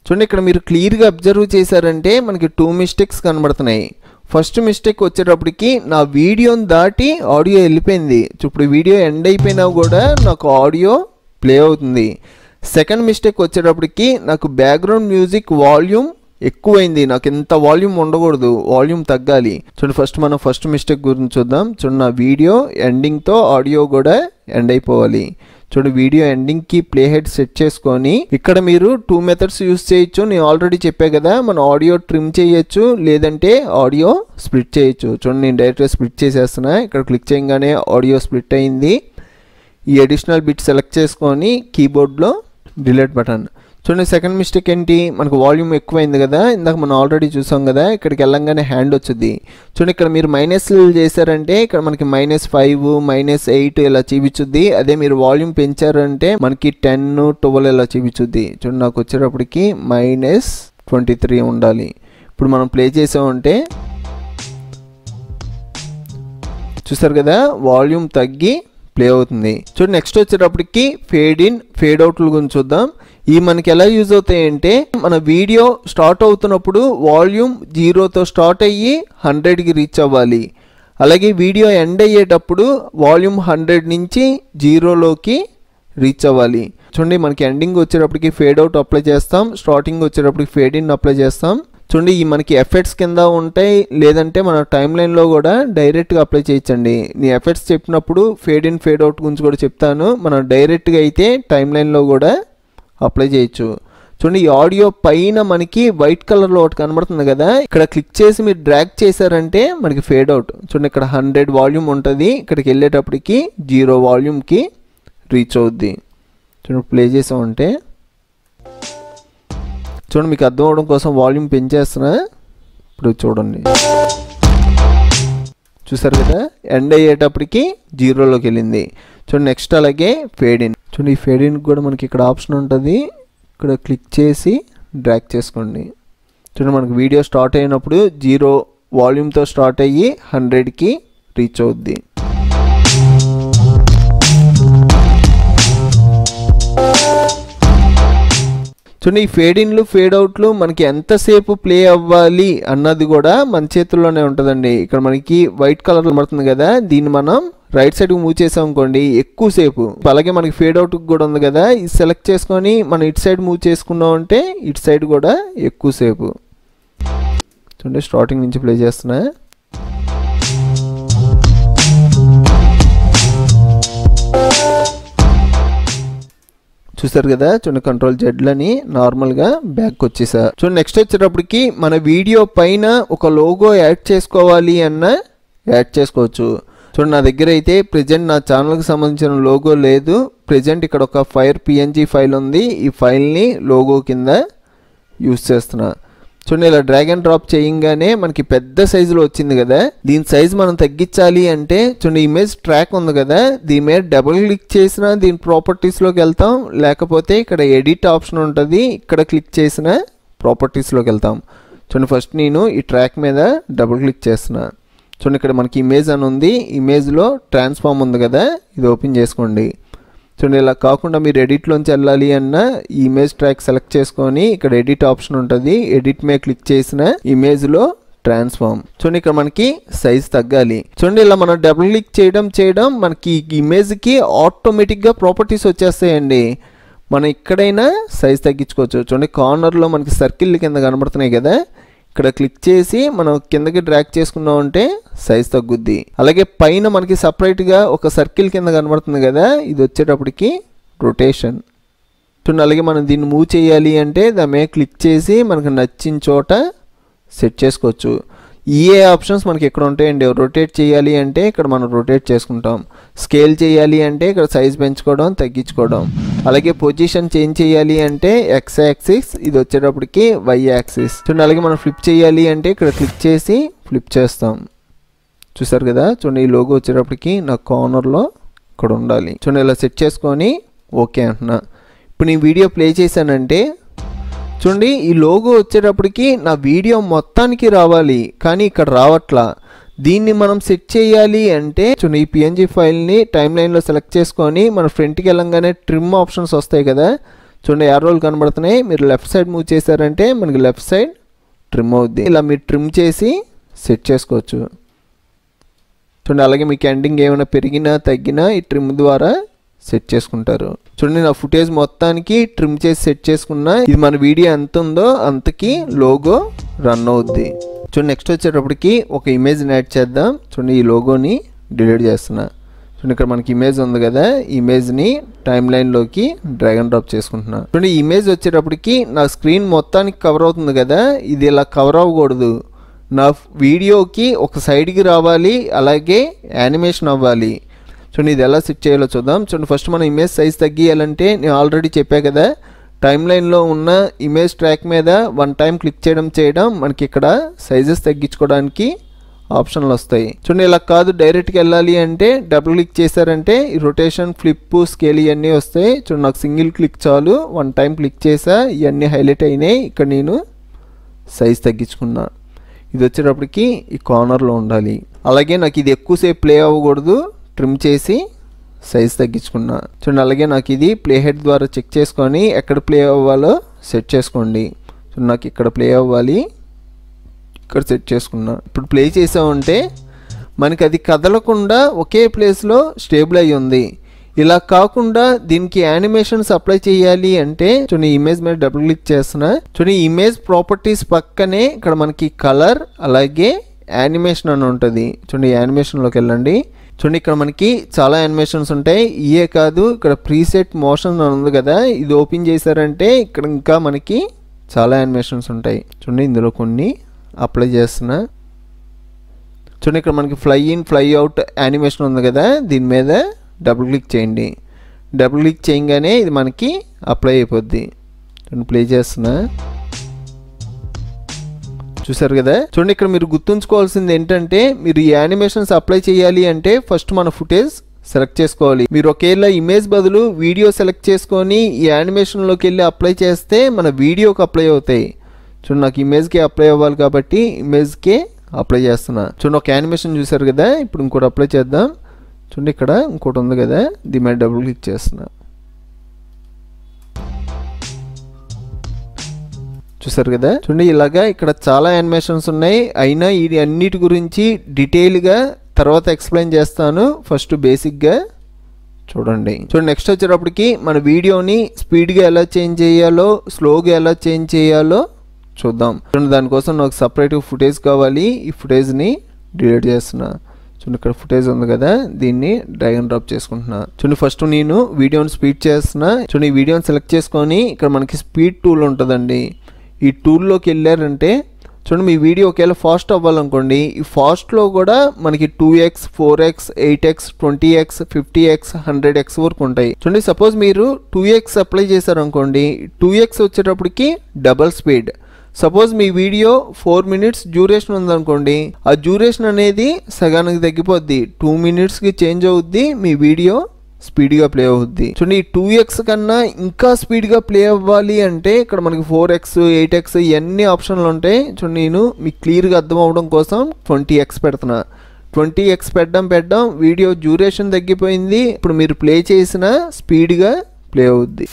చూడండి ఇక్కడ మీరు క్లియర్గా అబ్జర్వ్ చేశారంటే మనకి 2 మిస్టేక్స్ కనబడుతున్నాయి. ఫస్ట్ మిస్టేక్ వచ్చేటప్పటికి నా వీడియోని దాటి ఆడియో వెళ్ళిపోయింది. ఇప్పుడు వీడియో ఎండ్ అయిపోయినా కూడా నాకు ఆడియో ప్లే అవుతుంది. సెకండ్ మిస్టేక్ వచ్చేటప్పటికి నాకు బ్యాక్గ్రౌండ్ మ్యూజిక్ వాల్యూమ్ ఎక్కువైంది, నాకు ఎంత వాల్యూమ్ ఉండకూడదు, వాల్యూమ్ తగ్గాలి. చూడండి ఫస్ట్ మనం ఫస్ట్ మిస్టేక్ గురించి చూద్దాం. చూడండి నా వీడియో ఎండింగ్తో ఆడియో కూడా ఎండ్ అయిపోవాలి. చూడండి వీడియో ఎండింగ్కి ప్లే హెడ్ సెట్ చేసుకొని ఇక్కడ మీరు 2 మెథడ్స్ యూస్ చేయొచ్చు. నేను ఆల్రెడీ చెప్పా కదా, మన ఆడియో ట్రిమ్ చేయొచ్చు, లేదంటే ఆడియో స్ప్లిట్ చేయొచ్చు. చూడండి నేను డైరెక్ట్గా స్ప్లిట్ చేసేస్తున్నా. ఇక్కడ క్లిక్ చేయగానే ఆడియో స్ప్లిట్ అయింది. ఈ అడిషనల్ బిట్ సెలెక్ట్ చేసుకొని కీబోర్డ్లో డిలీట్ బటన్. చూడండి సెకండ్ మిస్టేక్ ఏంటి, మనకు వాల్యూమ్ ఎక్కువైంది కదా, ఇందాక మనం ఆల్రెడీ చూసాం కదా, ఇక్కడికి వెళ్ళంగానే హ్యాండ్ వచ్చింది. చూడండి ఇక్కడ మీరు మైనస్ చేశారంటే ఇక్కడ మనకి -5 -8 ఇలా చూపించుద్ది. అదే మీరు వాల్యూమ్ పెంచారంటే మనకి 10 12 ఇలా చూపించుద్ది. చూడండి నాకు వచ్చేటప్పటికి -23 ఉండాలి. ఇప్పుడు మనం ప్లే చేసామంటే చూసారు కదా వాల్యూమ్ తగ్గి ప్లే అవుతుంది. చూడండి నెక్స్ట్ వచ్చేటప్పటికి ఫేడ్ ఇన్ ఫేడ్ అవుట్ల గురించి చూద్దాం. ఈ మనకి ఎలా యూజ్ అవుతాయంటే మన వీడియో స్టార్ట్ అవుతున్నప్పుడు వాల్యూమ్ 0తో స్టార్ట్ అయ్యి 100కి రీచ్ అవ్వాలి. అలాగే వీడియో ఎండ్ అయ్యేటప్పుడు వాల్యూమ్ 100 నుంచి 0లోకి రీచ్ అవ్వాలి. చూడండి మనకి ఎండింగ్ వచ్చేటప్పటికి ఫేడ్ అవుట్ అప్లై చేస్తాం, స్టార్టింగ్ వచ్చేటప్పటికి ఫేడ్ ఇన్ అప్లై చేస్తాం. చూడండి ఈ మనకి ఎఫెక్ట్స్ కింద ఉంటాయి, లేదంటే మన టైం లైన్లో కూడా డైరెక్ట్గా అప్లై చేయొచ్చండి. నీ ఎఫెక్ట్స్ చెప్పినప్పుడు ఫేడ్ ఇన్ ఫేడ్ అవుట్ గురించి కూడా చెప్తాను. మనం డైరెక్ట్గా అయితే టైం లైన్లో కూడా అప్లై చేయొచ్చు. చూడండి ఈ ఆడియో పైన మనకి వైట్ కలర్లో ఒకటి కనబడుతుంది కదా, ఇక్కడ క్లిక్ చేసి మీరు డ్రాగ్ చేశారంటే మనకి ఫేడ్ అవుట్. చూడండి ఇక్కడ 100 వాల్యూమ్ ఉంటుంది, ఇక్కడికి వెళ్ళేటప్పటికి 0 వాల్యూమ్కి రీచ్ అవుద్ది. చూడండి ప్లే చేసామంటే చూడండి మీకు అర్థం అవడం కోసం వాల్యూమ్ పెంచేస్తున్నా. ఇప్పుడు చూడండి చూసారు కదా ఎండ్ అయ్యేటప్పటికి 0లోకి వెళ్ళింది. చూడండి నెక్స్ట్ అలాగే ఫేడ్ ఇన్. చూడండి ఈ ఫేడ్ ఇన్ కూడా మనకి ఇక్కడ ఆప్షన్ ఉంటుంది, ఇక్కడ క్లిక్ చేసి డ్రాగ్ చేసుకోండి. చూడండి మనకి వీడియో స్టార్ట్ అయినప్పుడు 0 వాల్యూమ్తో స్టార్ట్ అయ్యి 100కి రీచ్ అవుద్ది. చూడండి ఈ ఫేడ్ ఇన్లు ఫేడ్ అవుట్లు మనకి ఎంతసేపు ప్లే అవ్వాలి అన్నది కూడా మన చేతుల్లోనే ఉంటుందండి. ఇక్కడ మనకి వైట్ కలర్ పడుతుంది కదా, దీన్ని మనం రైట్ సైడ్కి మూవ్ చేసాం అనుకోండి ఎక్కువసేపు. అలాగే మనకి ఫేడ్ అవుట్ కూడా ఉంది కదా, ఇది సెలెక్ట్ చేసుకొని మనం ఇటు సైడ్ మూవ్ చేసుకున్నాం అంటే ఇటు సైడ్ కూడా ఎక్కువసేపు. చూడండి స్టార్టింగ్ నుంచి ప్లే చేస్తున్నా. చూసారు కదా చూడండి కంట్రోల్ జెడ్లని నార్మల్గా బ్యాక్ వచ్చేసా. చూడండి నెక్స్ట్ వచ్చేటప్పటికి మన వీడియో పైన ఒక లోగో యాడ్ చేసుకోవాలి అన్న యాడ్ చేసుకోవచ్చు. చూడండి నా దగ్గర అయితే ప్రెజెంట్ నా ఛానల్కి సంబంధించిన లోగో లేదు. ప్రెజెంట్ ఇక్కడ ఒక ఫైర్ PNG ఫైల్ ఉంది, ఈ ఫైల్ని లోగో కింద యూస్ చేస్తున్నా. చూడండి ఇలా డ్రాగ్ అండ్ డ్రాప్ చేయగానే మనకి పెద్ద సైజులో వచ్చింది కదా, దీని సైజ్ మనం తగ్గించాలి అంటే చూడండి ఇమేజ్ ట్రాక్ ఉంది కదా, దీని మీద డబుల్ క్లిక్ చేసినా దీని ప్రాపర్టీస్లోకి వెళ్తాం, లేకపోతే ఇక్కడ ఎడిట్ ఆప్షన్ ఉంటుంది, ఇక్కడ క్లిక్ చేసిన ప్రాపర్టీస్లోకి వెళ్తాం. చూడండి ఫస్ట్ నేను ఈ ట్రాక్ మీద డబుల్ క్లిక్ చేస్తున్నా. చూడండి ఇక్కడ మనకి ఇమేజ్ అని ఉంది, ఇమేజ్లో ట్రాన్స్ఫార్మ్ ఉంది కదా, ఇది ఓపెన్ చేసుకోండి. చూడండి ఇలా కాకుండా మీరు ఎడిట్లోంచి వెళ్ళాలి అన్న ఈ ఇమేజ్ ట్రాక్ సెలెక్ట్ చేసుకొని ఇక్కడ ఎడిట్ ఆప్షన్ ఉంటుంది, ఎడిట్ మీద క్లిక్ చేసిన ఇమేజ్లో ట్రాన్స్ఫార్మ్. చూడండి ఇక్కడ మనకి సైజ్ తగ్గాలి. చూడండి ఇలా మనం డబుల్ క్లిక్ చేయడం మనకి ఇమేజ్కి ఆటోమేటిక్గా ప్రాపర్టీస్ వచ్చేస్తాయండి. మనం ఇక్కడైనా సైజ్ తగ్గించుకోవచ్చు. చూడండి కార్నర్లో మనకి సర్కిల్ కింద కనబడుతున్నాయి కదా, ఇక్కడ క్లిక్ చేసి మనం కిందకి డ్రాగ్ చేసుకున్నామంటే సైజ్ తగ్గుద్ది. అలాగే పైన మనకి సపరేట్గా ఒక సర్కిల్ కింద కనబడుతుంది కదా, ఇది వచ్చేటప్పటికి రొటేషన్. అలాగే మనం దీన్ని మూవ్ చేయాలి అంటే దాని మీద క్లిక్ చేసి మనకు నచ్చిన చోట సెట్ చేసుకోవచ్చు. ఏ ఆప్షన్స్ మనకి ఇక్కడ ఉంటాయండి. రొటేట్ చేయాలి అంటే ఇక్కడ మనం రొటేట్ చేసుకుంటాం. స్కేల్ చేయాలి అంటే ఇక్కడ సైజ్ పెంచుకోవడం తగ్గించుకోవడం. అలాగే పొజిషన్ చేంజ్ చేయాలి అంటే ఎక్స్ యాక్సిస్, ఇది వచ్చేటప్పటికి వై యాక్సిస్. చూడండి అలాగే మనం ఫ్లిప్ చేయాలి అంటే ఇక్కడ క్లిక్ చేసి ఫ్లిప్ చేస్తాం. చూసారు కదా, చూడండి ఈ లోగో వచ్చేటప్పటికి నా కార్నర్లో ఇక్కడ ఉండాలి. చూడండి ఇలా సెట్ చేసుకొని ఓకే అంటున్నా. ఇప్పుడు నేను వీడియో ప్లే చేశానంటే చూడండి ఈ లోగో వచ్చేటప్పటికి నా వీడియో మొత్తానికి రావాలి, కానీ ఇక్కడ రావట్లా. దీన్ని మనం సెట్ చేయాలి అంటే చూడండి ఈ పిఎన్జీ ఫైల్ని టైమ్ లైన్లో సెలెక్ట్ చేసుకొని మన ఫ్రంట్కి వెళ్ళంగానే ట్రిమ్ ఆప్షన్స్ వస్తాయి కదా, చూడండి యారోలు కనబడుతున్నాయి. మీరు లెఫ్ట్ సైడ్ మూవ్ చేశారంటే మనకి లెఫ్ట్ సైడ్ ట్రిమ్ అవుద్ది. ఇలా మీరు ట్రిమ్ చేసి సెట్ చేసుకోవచ్చు. చూడండి అలాగే మీకు ఎండింగ్ ఏమైనా పెరిగినా తగ్గినా ఈ ట్రిమ్ ద్వారా సెట్ చేసుకుంటారు. చూడండి నా ఫుటేజ్ మొత్తానికి ట్రిమ్ చేసి సెట్ చేసుకున్నా. ఇది మన వీడియో ఎంత ఉందో అంతకి లోగో రన్ అవుద్ది. చూడండి నెక్స్ట్ వచ్చేటప్పటికి ఒక ఇమేజ్ని యాడ్ చేద్దాం. చూడండి ఈ లోగోని డిలీట్ చేస్తున్నా. చూడండి ఇక్కడ మనకి ఇమేజ్ ఉంది కదా, ఈ ఇమేజ్ని టైమ్ లైన్లోకి డ్రాగ్ అండ్ డ్రాప్ చేసుకుంటున్నా. చూడండి ఈ ఇమేజ్ వచ్చేటప్పటికి నా స్క్రీన్ మొత్తానికి కవర్ అవుతుంది కదా, ఇది ఇలా కవర్ అవ్వకూడదు. నా వీడియోకి ఒక సైడ్కి రావాలి, అలాగే యానిమేషన్ అవ్వాలి. చూడండి ఇది ఎలా సెట్ చేయాలో చూద్దాం. చూడండి ఫస్ట్ మనం ఇమేజ్ సైజ్ తగ్గియాలంటే నేను ఆల్రెడీ చెప్పా కదా, టైమ్ లైన్లో ఉన్న ఇమేజ్ ట్రాక్ మీద వన్ టైం క్లిక్ చేయడం మనకి ఇక్కడ సైజెస్ తగ్గించుకోవడానికి ఆప్షన్లు వస్తాయి. చూడండి ఇలా కాదు, డైరెక్ట్గా వెళ్ళాలి అంటే డబుల్ క్లిక్ చేశారంటే ఈ రొటేషన్, ఫ్లిప్, స్కేల్ ఇవన్నీ వస్తాయి. చూడండి నాకు సింగిల్ క్లిక్ చాలు, వన్ టైం క్లిక్ చేసా, ఇవన్నీ హైలైట్ అయినాయి. ఇక్కడ నేను సైజ్ తగ్గించుకున్నా. ఇది వచ్చేటప్పటికి ఈ కార్నర్లో ఉండాలి. అలాగే నాకు ఇది ఎక్కువసేపు ప్లే అవ్వకూడదు, ట్రిమ్ చేసి సైజ్ తగ్గించుకున్నా. చూడండి అలాగే నాకు ఇది ప్లే హెడ్ ద్వారా చెక్ చేసుకొని ఎక్కడ ప్లే అవ్వాలో సెట్ చేసుకోండి. చూడండి నాకు ఇక్కడ ప్లే అవ్వాలి, ఇక్కడ సెట్ చేసుకున్నా. ఇప్పుడు ప్లే చేసామంటే మనకి అది కదలకుండా ఒకే ప్లేస్లో స్టేబుల్ అయ్యి ఉంది. ఇలా కాకుండా దీనికి యానిమేషన్స్ అప్లై చేయాలి అంటే చూడండి ఇమేజ్ మీద డబుల్ క్లిక్ చేస్తున్నా. చూడండి ఇమేజ్ ప్రాపర్టీస్ పక్కనే ఇక్కడ మనకి కలర్ అలాగే యానిమేషన్ అని ఉంటుంది. చూడండి యానిమేషన్లోకి వెళ్ళండి. చూడండి ఇక్కడ మనకి చాలా యానిమేషన్స్ ఉంటాయి. ఇయే కాదు, ఇక్కడ ప్రీసెట్ మోషన్ అని ఉంది కదా, ఇది ఓపెన్ చేశారంటే ఇక్కడ ఇంకా మనకి చాలా యానిమేషన్స్ ఉంటాయి. చూడండి ఇందులో కొన్ని అప్లై చేస్తున్నా. చూడండి ఇక్కడ మనకి fly in fly out animation ఉంది కదా, దీని మీద డబుల్ క్లిక్ చేయండి. డబుల్ క్లిక్ చేయగానే ఇది మనకి అప్లై అయిపోద్ది. చూడండి ప్లే చేస్తున్నా. చూసారు కదా, చూడండి ఇక్కడ మీరు గుర్తుంచుకోవాల్సింది ఏంటంటే మీరు ఈ యానిమేషన్స్ అప్లై చేయాలి అంటే ఫస్ట్ మన ఫుటేజ్ సెలెక్ట్ చేసుకోవాలి. మీరు ఒకేలా ఇమేజ్ బదులు వీడియో సెలెక్ట్ చేసుకొని ఈ యానిమేషన్లోకి వెళ్ళి అప్లై చేస్తే మన వీడియోకి అప్లై అవుతాయి. చూడండి నాకు ఇమేజ్కే అప్లై అవ్వాలి కాబట్టి ఇమేజ్కే అప్లై చేస్తున్నా. చూడండి ఒక యానిమేషన్ చూసారు కదా, ఇప్పుడు ఇంకోటి అప్లై చేద్దాం. చూడండి ఇక్కడ ఇంకోటి ఉంది కదా, దీని మీద డబుల్ క్లిక్ చేస్తున్నా. చూసారు కదా, చూడండి ఇలాగా ఇక్కడ చాలా యానిమేషన్స్ ఉన్నాయి. అయినా ఇది అన్నిటి గురించి డీటెయిల్గా తర్వాత ఎక్స్ప్లెయిన్ చేస్తాను. ఫస్ట్ బేసిక్గా చూడండి. చూడండి నెక్స్ట్ వచ్చేటప్పటికి మన వీడియోని స్పీడ్గా ఎలా చేంజ్ చేయాలో, స్లోగా ఎలా చేంజ్ చేయాలో చూద్దాం. చూడండి దానికోసం నాకు సపరేట్ ఫుటేజ్ కావాలి. ఈ ఫుటేజ్ని డిలీట్ చేస్తున్నా. చూడండి ఇక్కడ ఫుటేజ్ ఉంది కదా, దీన్ని డ్రాగ్ అండ్ డ్రాప్ చేసుకుంటున్నా. చూడండి ఫస్ట్ నేను వీడియోని స్పీడ్ చేస్తున్నా. చూడండి ఈ వీడియోని సెలెక్ట్ చేసుకొని ఇక్కడ మనకి స్పీడ్ టూల్ ఉంటుందండి. ఈ టూల్లోకి వెళ్ళారంటే చూడండి మీ వీడియో ఒకవేళ ఫాస్ట్ అవ్వాలనుకోండి, ఈ ఫాస్ట్లో కూడా మనకి 2x, 4x, 8x, 20x, 50x, 100x వరకు ఉంటాయి. చూడండి సపోజ్ మీరు 2x అప్లై చేశారనుకోండి, 2x వచ్చేటప్పటికి డబల్ స్పీడ్. సపోజ్ మీ వీడియో 4 minutes డ్యూరేషన్ ఉందనుకోండి, ఆ డ్యూరేషన్ అనేది సగానికి తగ్గిపోద్ది, 2 minutesకి చేంజ్ అవుద్ది, మీ వీడియో స్పీడ్గా ప్లే అవుద్ది. చూడండి ఈ 2x కన్నా ఇంకా స్పీడ్గా ప్లే అవ్వాలి అంటే ఇక్కడ మనకి 4x, 8x ఇవన్నీ ఆప్షన్లు ఉంటాయి. చూడండి నేను మీకు క్లియర్గా అర్థం అవడం కోసం 20x పెడుతున్నా. 20x పెట్టడం వీడియో డ్యూరేషన్ తగ్గిపోయింది. ఇప్పుడు మీరు ప్లే చేసిన స్పీడ్గా ప్లే అవుద్ది.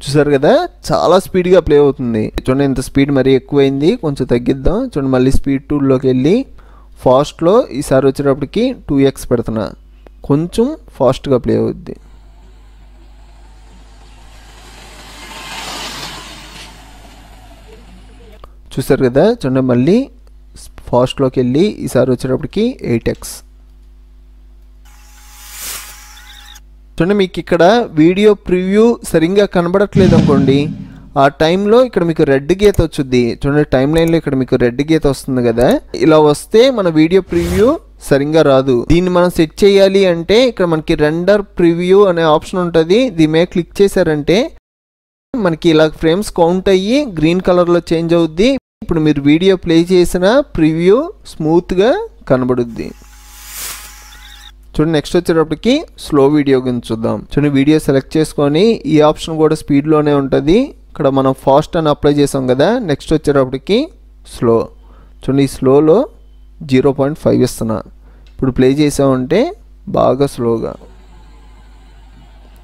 చూసారు కదా, చాలా స్పీడ్గా ప్లే అవుతుంది. చూడండి ఇంత స్పీడ్ మరీ ఎక్కువైంది, కొంచెం తగ్గిద్దాం. చూడండి మళ్ళీ స్పీడ్ టూల్లోకి వెళ్ళి ఫాస్ట్లో ఈసారి వచ్చేటప్పటికి 2x పెడుతున్నా, కొంచెం ఫాస్ట్గా ప్లే అవుద్ది. చూసారు కదా, చూడండి మళ్ళీ ఫాస్ట్లోకి వెళ్ళి ఈసారి వచ్చేటప్పటికి 8x. చూడండి మీకు ఇక్కడ వీడియో ప్రివ్యూ సరిగ్గా కనబడట్లేదు అనుకోండి, ఆ టైంలో ఇక్కడ మీకు రెడ్ గీత వచ్చుద్ది. చూడండి టైం లైన్లో ఇక్కడ మీకు రెడ్ గీత వస్తుంది కదా, ఇలా వస్తే మన వీడియో ప్రివ్యూ సరిగ్గా రాదు. దీన్ని మనం సెట్ చేయాలి అంటే ఇక్కడ మనకి రెండర్ ప్రివ్యూ అనే ఆప్షన్ ఉంటుంది. దీని మీద క్లిక్ చేశారంటే మనకి ఇలా ఫ్రేమ్స్ కౌంట్ అయ్యి గ్రీన్ కలర్లో చేంజ్ అవుద్ది. ఇప్పుడు మీరు వీడియో ప్లే చేసిన ప్రివ్యూ స్మూత్గా కనబడుద్ది. చూడండి నెక్స్ట్ వచ్చేటప్పటికి స్లో వీడియో గురించి చూద్దాం. చూడండి వీడియో సెలెక్ట్ చేసుకొని ఈ ఆప్షన్ కూడా స్పీడ్లోనే ఉంటుంది. ఇక్కడ మనం ఫాస్ట్ అని అప్లై చేసాం కదా, నెక్స్ట్ వచ్చేటప్పటికి స్లో. చూడండి ఈ స్లోలో 0.5 ఇస్తున్నా. ఇప్పుడు ప్లే చేసామంటే బాగా స్లోగా.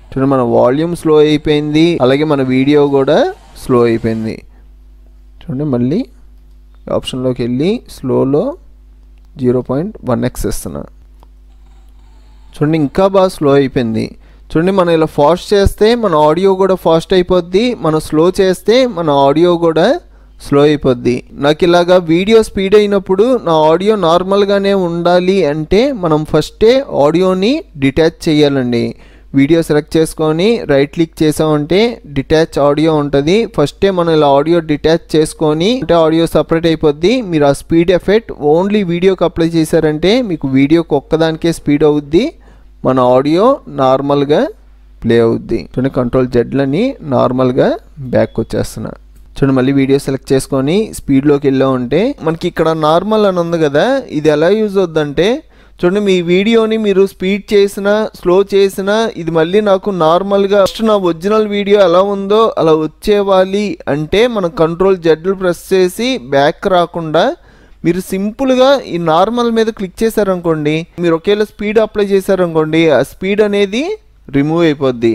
చూడండి మన వాల్యూమ్ స్లో అయిపోయింది, అలాగే మన వీడియో కూడా స్లో అయిపోయింది. చూడండి మళ్ళీ ఆప్షన్లోకి వెళ్ళి స్లోలో 0.1x ఇస్తున్నా. చూడండి ఇంకా బాగా స్లో అయిపోయింది. చూడండి మనం ఇలా ఫాస్ట్ చేస్తే మన ఆడియో కూడా ఫాస్ట్ అయిపోద్ది, మనం స్లో చేస్తే మన ఆడియో కూడా స్లో అయిపోద్ది. నాకు ఇలాగా వీడియో స్పీడ్ అయినప్పుడు నా ఆడియో నార్మల్గానే ఉండాలి అంటే మనం ఫస్టే ఆడియోని డిటాచ్ చేయాలండి. వీడియో సెలెక్ట్ చేసుకొని రైట్ క్లిక్ చేసామంటే డిటాచ్ ఆడియో ఉంటుంది. ఫస్టే మనం ఇలా ఆడియో డిటాచ్ చేసుకొని అంటే ఆడియో సపరేట్ అయిపోద్ది. మీరు ఆ స్పీడ్ ఎఫెక్ట్ ఓన్లీ వీడియోకి అప్లై చేశారంటే మీకు వీడియోకి ఒక్కదానికే స్పీడ్ అవుద్ది, మన ఆడియో నార్మల్గా ప్లే అవుద్ది. చూడండి కంట్రోల్ జెడ్లని నార్మల్గా బ్యాక్ వచ్చేస్తున్నా. చూడండి మళ్ళీ వీడియో సెలెక్ట్ చేసుకొని స్పీడ్లోకి వెళ్ళామంటే మనకి ఇక్కడ నార్మల్ అని ఉంది కదా, ఇది ఎలా యూజ్ అవుద్దంటే చూడండి మీ వీడియోని మీరు స్పీడ్ చేసినా స్లో చేసినా ఇది మళ్ళీ నాకు నార్మల్గా ఫస్ట్ నా ఒరిజినల్ వీడియో ఎలా ఉందో అలా వచ్చేవాలి అంటే మనం కంట్రోల్ జెడ్లు ప్రెస్ చేసి బ్యాక్ రాకుండా మీరు సింపుల్గా ఈ నార్మల్ మీద క్లిక్ చేశారనుకోండి, మీరు ఒకేలా స్పీడ్ అప్లై చేశారనుకోండి ఆ స్పీడ్ అనేది రిమూవ్ అయిపోద్ది.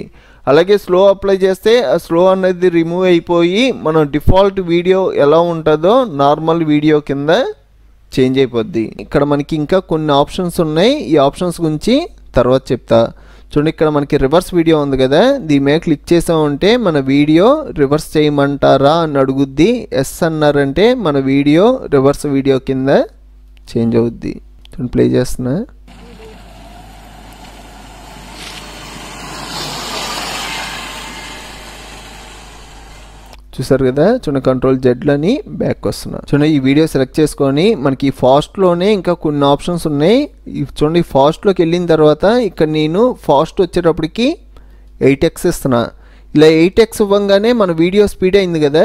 అలాగే స్లో అప్లై చేస్తే ఆ స్లో అనేది రిమూవ్ అయిపోయి మన డిఫాల్ట్ వీడియో ఎలా ఉంటుందో నార్మల్ వీడియో కింద చేంజ్ అయిపోద్ది. ఇక్కడ మనకి ఇంకా కొన్ని ఆప్షన్స్ ఉన్నాయి, ఈ ఆప్షన్స్ గురించి తర్వాత చెప్తా. చూడండి ఇక్కడ మనకి రివర్స్ వీడియో ఉంది కదా, దీని మీద క్లిక్ చేసామంటే మన వీడియో రివర్స్ చేయమంటారా అని అడుగుద్ది. ఎస్ అన్నారంటే మన వీడియో రివర్స్ వీడియో కింద చేంజ్ అవుద్ది. చూడండి ప్లే చేస్తున్నా. చూసారు కదా, చూడండి కంట్రోల్ జెడ్లని బ్యాక్ వస్తున్నా. చూడండి ఈ వీడియో సెలెక్ట్ చేసుకొని మనకి ఫాస్ట్లోనే ఇంకా కొన్ని ఆప్షన్స్ ఉన్నాయి. చూడండి ఫాస్ట్లోకి వెళ్ళిన తర్వాత ఇక్కడ నేను ఫాస్ట్ వచ్చేటప్పటికి 8x ఇస్తున్నా. ఇలా 8x ఇవ్వగానే మన వీడియో స్పీడ్ అయింది కదా.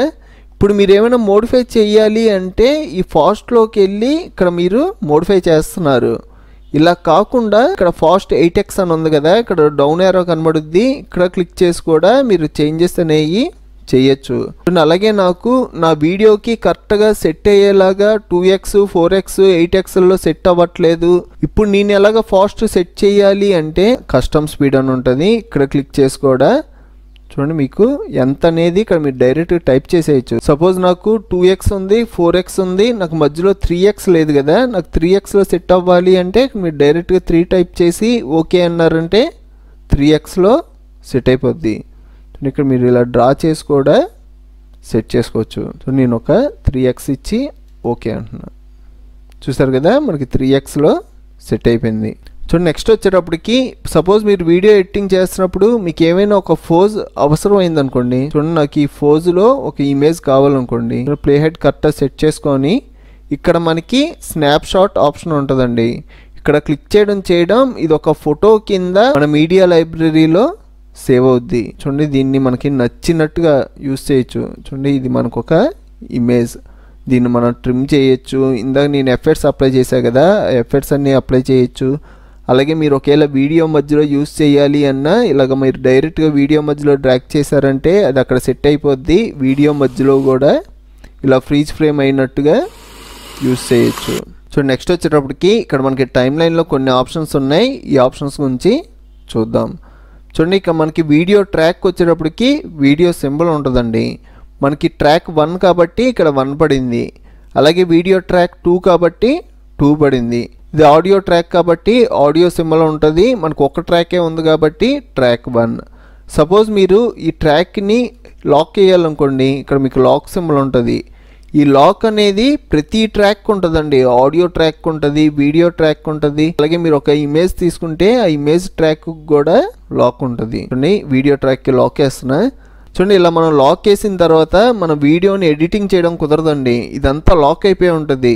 ఇప్పుడు మీరు ఏమైనా మోడిఫై చేయాలి అంటే ఈ ఫాస్ట్లోకి వెళ్ళి ఇక్కడ మీరు మోడిఫై చేస్తున్నారు. ఇలా కాకుండా ఇక్కడ ఫాస్ట్ 8x అని ఉంది కదా, ఇక్కడ డౌన్ యారో కనబడుద్ది, ఇక్కడ క్లిక్ చేసి కూడా మీరు చేంజెస్ అనేవి చేయొచ్చు. అలాగే నాకు నా వీడియోకి కరెక్ట్గా సెట్ అయ్యేలాగా 2x 4x 8xలో సెట్ అవ్వట్లేదు. ఇప్పుడు నేను ఎలాగ ఫాస్ట్ సెట్ చేయాలి అంటే కస్టమ్ స్పీడ్ అని ఉంటుంది, ఇక్కడ క్లిక్ చేసి కూడా చూడండి మీకు ఎంత అనేది ఇక్కడ మీరు డైరెక్ట్ టైప్ చేసేయచ్చు. సపోజ్ నాకు 2x ఉంది 4x ఉంది, నాకు మధ్యలో 3x లేదు కదా, నాకు 3xలో సెట్ అవ్వాలి అంటే మీరు డైరెక్ట్గా 3 టైప్ చేసి ఓకే అన్నారంటే 3xలో సెట్ అయిపోద్ది. ఇక్కడ మీరు ఇలా డ్రా చేసి కూడా సెట్ చేసుకోవచ్చు. సో నేను ఒక 3x ఇచ్చి ఓకే అంటున్నా. చూసారు కదా మనకి 3xలో సెట్ అయిపోయింది. చూడండి నెక్స్ట్ వచ్చేటప్పటికి సపోజ్ మీరు వీడియో ఎడిటింగ్ చేస్తున్నప్పుడు మీకు ఏమైనా ఒక ఫోజ్ అవసరం అయింది అనుకోండి. చూడండి నాకు ఈ ఫోజ్లో ఒక ఇమేజ్ కావాలనుకోండి, ప్లే హెడ్ కరెక్ట్గా సెట్ చేసుకొని ఇక్కడ మనకి స్నాప్ షాట్ ఆప్షన్ ఉంటుందండి. ఇక్కడ క్లిక్ చేయడం ఇది ఒక ఫోటో కింద మన మీడియా లైబ్రరీలో సేవ్ అవుద్ది. చూడండి దీన్ని మనకి నచ్చినట్టుగా యూస్ చేయొచ్చు. చూడండి ఇది మనకు ఒక ఇమేజ్, దీన్ని మనం ట్రిమ్ చేయొచ్చు. ఇందాక నేను ఎఫెక్ట్స్ అప్లై చేశా కదా, ఎఫెక్ట్స్ అన్నీ అప్లై చేయొచ్చు. అలాగే మీరు ఒకవేళ వీడియో మధ్యలో యూస్ చేయాలి అన్నా ఇలాగ మీరు డైరెక్ట్గా వీడియో మధ్యలో డ్రాగ్ చేశారంటే అది అక్కడ సెట్ అయిపోద్ది. వీడియో మధ్యలో కూడా ఇలా ఫ్రీజ్ ఫ్రేమ్ అయినట్టుగా యూస్ చేయొచ్చు. చూడండి నెక్స్ట్ వచ్చేటప్పటికి ఇక్కడ మనకి టైమ్ లైన్లో కొన్ని ఆప్షన్స్ ఉన్నాయి, ఈ ఆప్షన్స్ గురించి చూద్దాం. చూడండి ఇక మనకి వీడియో ట్రాక్ వచ్చేటప్పటికి వీడియో సింబల్ ఉంటుందండి. మనకి ట్రాక్ 1 కాబట్టి ఇక్కడ 1 పడింది, అలాగే వీడియో ట్రాక్ 2 కాబట్టి 2 పడింది. ఇది ఆడియో ట్రాక్ కాబట్టి ఆడియో సింబల్ ఉంటుంది, మనకు ఒక ట్రాకే ఉంది కాబట్టి ట్రాక్ 1. సపోజ్ మీరు ఈ ట్రాక్ని లాక్ చేయాలనుకోండి, ఇక్కడ మీకు లాక్ సింబల్ ఉంటుంది. ఈ లాక్ అనేది ప్రతి ట్రాక్ ఉంటుందండి. ఆడియో ట్రాక్ ఉంటుంది, వీడియో ట్రాక్ ఉంటుంది, అలాగే మీరు ఒక ఇమేజ్ తీసుకుంటే ఆ ఇమేజ్ ట్రాక్ కూడా లాక్ ఉంటుంది. చూడండి వీడియో ట్రాక్కి లాక్ వేస్తున్నా. చూడండి ఇలా మనం లాక్ వేసిన తర్వాత మన వీడియోని ఎడిటింగ్ చేయడం కుదరదండి. ఇదంతా లాక్ అయిపోయి ఉంటుంది.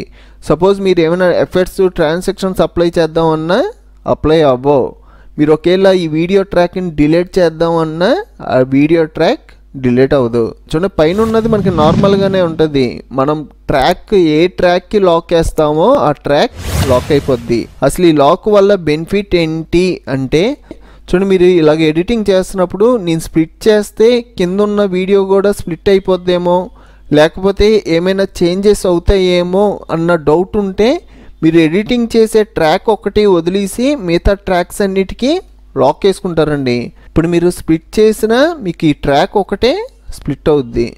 సపోజ్ మీరు ఏమైనా ఎఫెక్ట్స్ ట్రాన్సాక్షన్స్ అప్లై చేద్దామన్నా అప్లై అవ్వవు. మీరు ఒకవేళ ఈ వీడియో ట్రాక్ని డిలీట్ చేద్దామన్నా ఆ వీడియో ట్రాక్ డిలీట్ అవ్వదు. చూడండి పైన ఉన్నది మనకి నార్మల్గానే ఉంటుంది. మనం ట్రాక్ ఏ ట్రాక్కి లాక్ వేస్తామో ఆ ట్రాక్ లాక్ అయిపోద్ది. అసలు ఈ లాక్ వల్ల బెనిఫిట్ ఏంటి అంటే చూడండి మీరు ఇలాగ ఎడిటింగ్ చేస్తున్నప్పుడు నేను స్ప్లిట్ చేస్తే కింద ఉన్న వీడియో కూడా స్ప్లిట్ అయిపోద్దేమో, లేకపోతే ఏమైనా చేంజెస్ అవుతాయేమో అన్న డౌట్ ఉంటే మీరు ఎడిటింగ్ చేసే ట్రాక్ ఒకటి వదిలేసి మిగతా ట్రాక్స్ అన్నిటికీ లాక్ వేసుకుంటారండి. ఇప్పుడు మీరు స్ప్లిట్ చేసినా మీకు ఈ ట్రాక్ ఒకటే స్ప్లిట్ అవుద్ది.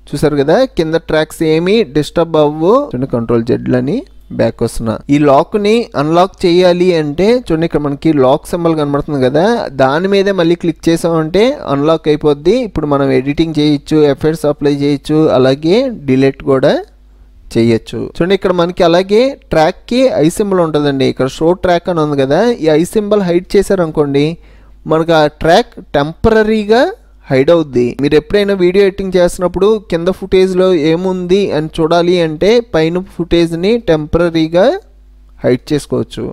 చూసారు కదా, కింద ట్రాక్స్ ఏమీ డిస్టర్బ్ అవ్వు. చూడండి కంట్రోల్ జెడ్లని బ్యాక్ వస్తున్నా. ఈ లాక్ని అన్లాక్ చేయాలి అంటే చూడండి ఇక్కడ మనకి లాక్ సింబల్ కనబడుతుంది కదా, దాని మీదే మళ్ళీ క్లిక్ చేసామంటే అన్లాక్ అయిపోద్ది. ఇప్పుడు మనం ఎడిటింగ్ చేయొచ్చు, ఎఫెక్ట్స్ అప్లై చేయొచ్చు, అలాగే డిలీట్ కూడా చేయొచ్చు. చూడండి ఇక్కడ మనకి అలాగే ట్రాక్కి ఐ సింబల్ ఉంటుందండి. ఇక్కడ షో ట్రాక్ అని ఉంది కదా, ఈ ఐ సింబల్ హైడ్ చేశారనుకోండి మనకు ఆ ట్రాక్ టెంపరీగా హైడ్ అవుద్ది. మీరు ఎప్పుడైనా వీడియో ఎడిటింగ్ చేస్తున్నప్పుడు కింద ఫుటేజ్లో ఏముంది అని చూడాలి అంటే పైన ఫుటేజ్ని టెంపరీగా హైడ్ చేసుకోవచ్చు.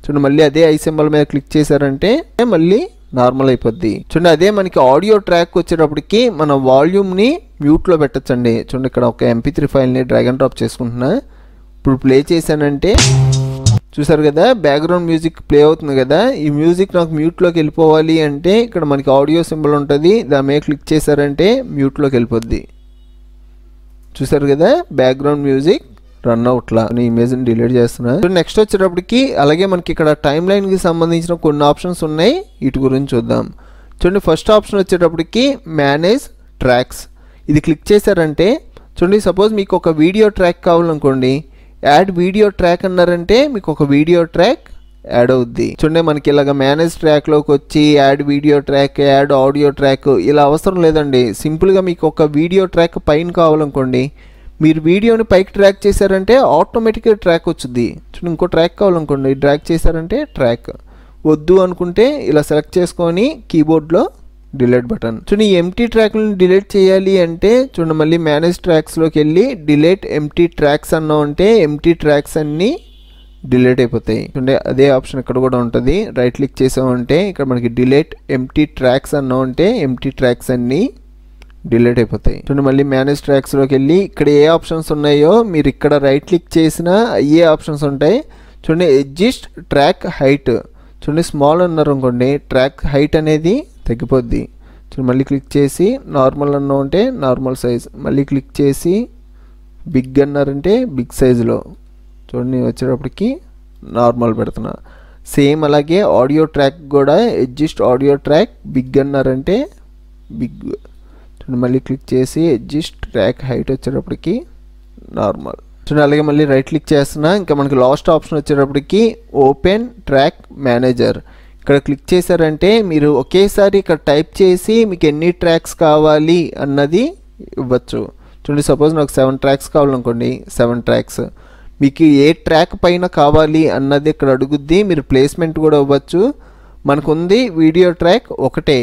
చూడండి మళ్ళీ అదే ఐ సింబల్ మీద క్లిక్ చేశారంటే మళ్ళీ నార్మల్ అయిపోద్ది. చూడండి అదే మనకి ఆడియో ట్రాక్ వచ్చేటప్పటికి మన వాల్యూమ్ని మ్యూట్లో పెట్టచ్చండి. చూడండి ఇక్కడ ఒక MP3 ఫైల్ని డ్రాగ్ అండ్ డ్రాప్ చేసుకుంటున్నా. ఇప్పుడు ప్లే చేశానంటే చూసారు కదా బ్యాక్గ్రౌండ్ మ్యూజిక్ ప్లే అవుతుంది కదా, ఈ మ్యూజిక్ నాకు మ్యూట్లోకి వెళ్ళిపోవాలి అంటే ఇక్కడ మనకి ఆడియో సింబల్ ఉంటుంది, దాని మీద క్లిక్ చేశారంటే మ్యూట్లోకి వెళ్ళిపోద్ది. చూసారు కదా బ్యాక్గ్రౌండ్ మ్యూజిక్ రన్ అవుట్లా. నేను ఇమేజ్ని డిలీట్ చేస్తున్నా. నెక్స్ట్ వచ్చేటప్పటికి అలాగే మనకి ఇక్కడ టైమ్ లైన్కి సంబంధించిన కొన్ని ఆప్షన్స్ ఉన్నాయి, వీటి గురించి చూద్దాం. చూడండి ఫస్ట్ ఆప్షన్ వచ్చేటప్పటికి మేనేజ్ ట్రాక్స్. ఇది క్లిక్ చేశారంటే చూడండి సపోజ్ మీకు ఒక వీడియో ట్రాక్ కావాలనుకోండి, యాడ్ వీడియో ట్రాక్ అన్నారంటే మీకు ఒక వీడియో ట్రాక్ యాడ్ అవుద్ది. చూడండి మనకి ఇలాగ మేనేజ్ ట్రాక్లోకి వచ్చి add video track, add audio track ఇలా అవసరం లేదండి. సింపుల్గా మీకు ఒక వీడియో ట్రాక్ పైన కావాలనుకోండి, మీరు వీడియోని పైకి ట్రాక్ చేశారంటే ఆటోమేటిక్గా ట్రాక్ వచ్చింది. చూడండి ఇంకో ట్రాక్ కావాలనుకోండి, డ్రాగ్ చేశారంటే ట్రాక్. వద్దు అనుకుంటే ఇలా సెలెక్ట్ చేసుకొని కీబోర్డ్లో డిలీట్ బటన్. చూడండి ఈ ఎంటీ ట్రాక్లను డిలీట్ చేయాలి అంటే చూడండి మళ్ళీ మేనేజ్ ట్రాక్స్లోకి వెళ్ళి డిలీట్ ఎంటీ ట్రాక్స్ అన్నా ఉంటే ఎంటీ ట్రాక్స్ అన్నీ డిలీట్ అయిపోతాయి. చూడండి అదే ఆప్షన్ ఇక్కడ కూడా ఉంటుంది. రైట్ క్లిక్ చేసామంటే ఇక్కడ మనకి డిలీట్ ఎంటీ ట్రాక్స్ అన్నా ఉంటే ఎంటీ ట్రాక్స్ అన్నీ డిలీట్ అయిపోతాయి. చూడండి మళ్ళీ మేనేజ్ ట్రాక్స్లోకి వెళ్ళి ఇక్కడ ఏ ఆప్షన్స్ ఉన్నాయో మీరు ఇక్కడ రైట్ క్లిక్ చేసినా అయ్యే ఆప్షన్స్ ఉంటాయి. చూడండి అడ్జస్ట్ ట్రాక్ హైట్. చూడండి స్మాల్ అన్నారు అనుకోండి ట్రాక్ హైట్ అనేది తగ్గిపోద్ది. చూడండి మళ్ళీ క్లిక్ చేసి నార్మల్ అన్నా ఉంటే నార్మల్ సైజ్, మళ్ళీ క్లిక్ చేసి బిగ్ అన్నారంటే బిగ్ సైజులో. చూడండి వచ్చేటప్పటికి నార్మల్ పెడుతున్నా. సేమ్ అలాగే ఆడియో ట్రాక్ కూడా అడ్జస్ట్ ఆడియో ట్రాక్ బిగ్ అన్నారంటే బిగ్. చూడండి మళ్ళీ క్లిక్ చేసి అడ్జస్ట్ ట్రాక్ హైట్ వచ్చేటప్పటికి నార్మల్. చూడండి అలాగే మళ్ళీ రైట్ క్లిక్ చేస్తున్నా. ఇంకా మనకి లాస్ట్ ఆప్షన్ వచ్చేటప్పటికి ఓపెన్ ట్రాక్ మేనేజర్. ఇక్కడ క్లిక్ చేశారంటే మీరు ఒకేసారి ఇక్కడ టైప్ చేసి మీకు ఎన్ని ట్రాక్స్ కావాలి అన్నది ఇవ్వచ్చు. చూడండి సపోజ్ నాకు 7 ట్రాక్స్ కావాలనుకోండి, 7 ట్రాక్స్. మీకు ఏ ట్రాక్ పైన కావాలి అన్నది ఇక్కడ అడుగుద్ది. మీరు ప్లేస్మెంట్ కూడా ఇవ్వచ్చు. మనకుంది వీడియో ట్రాక్ ఒకటే.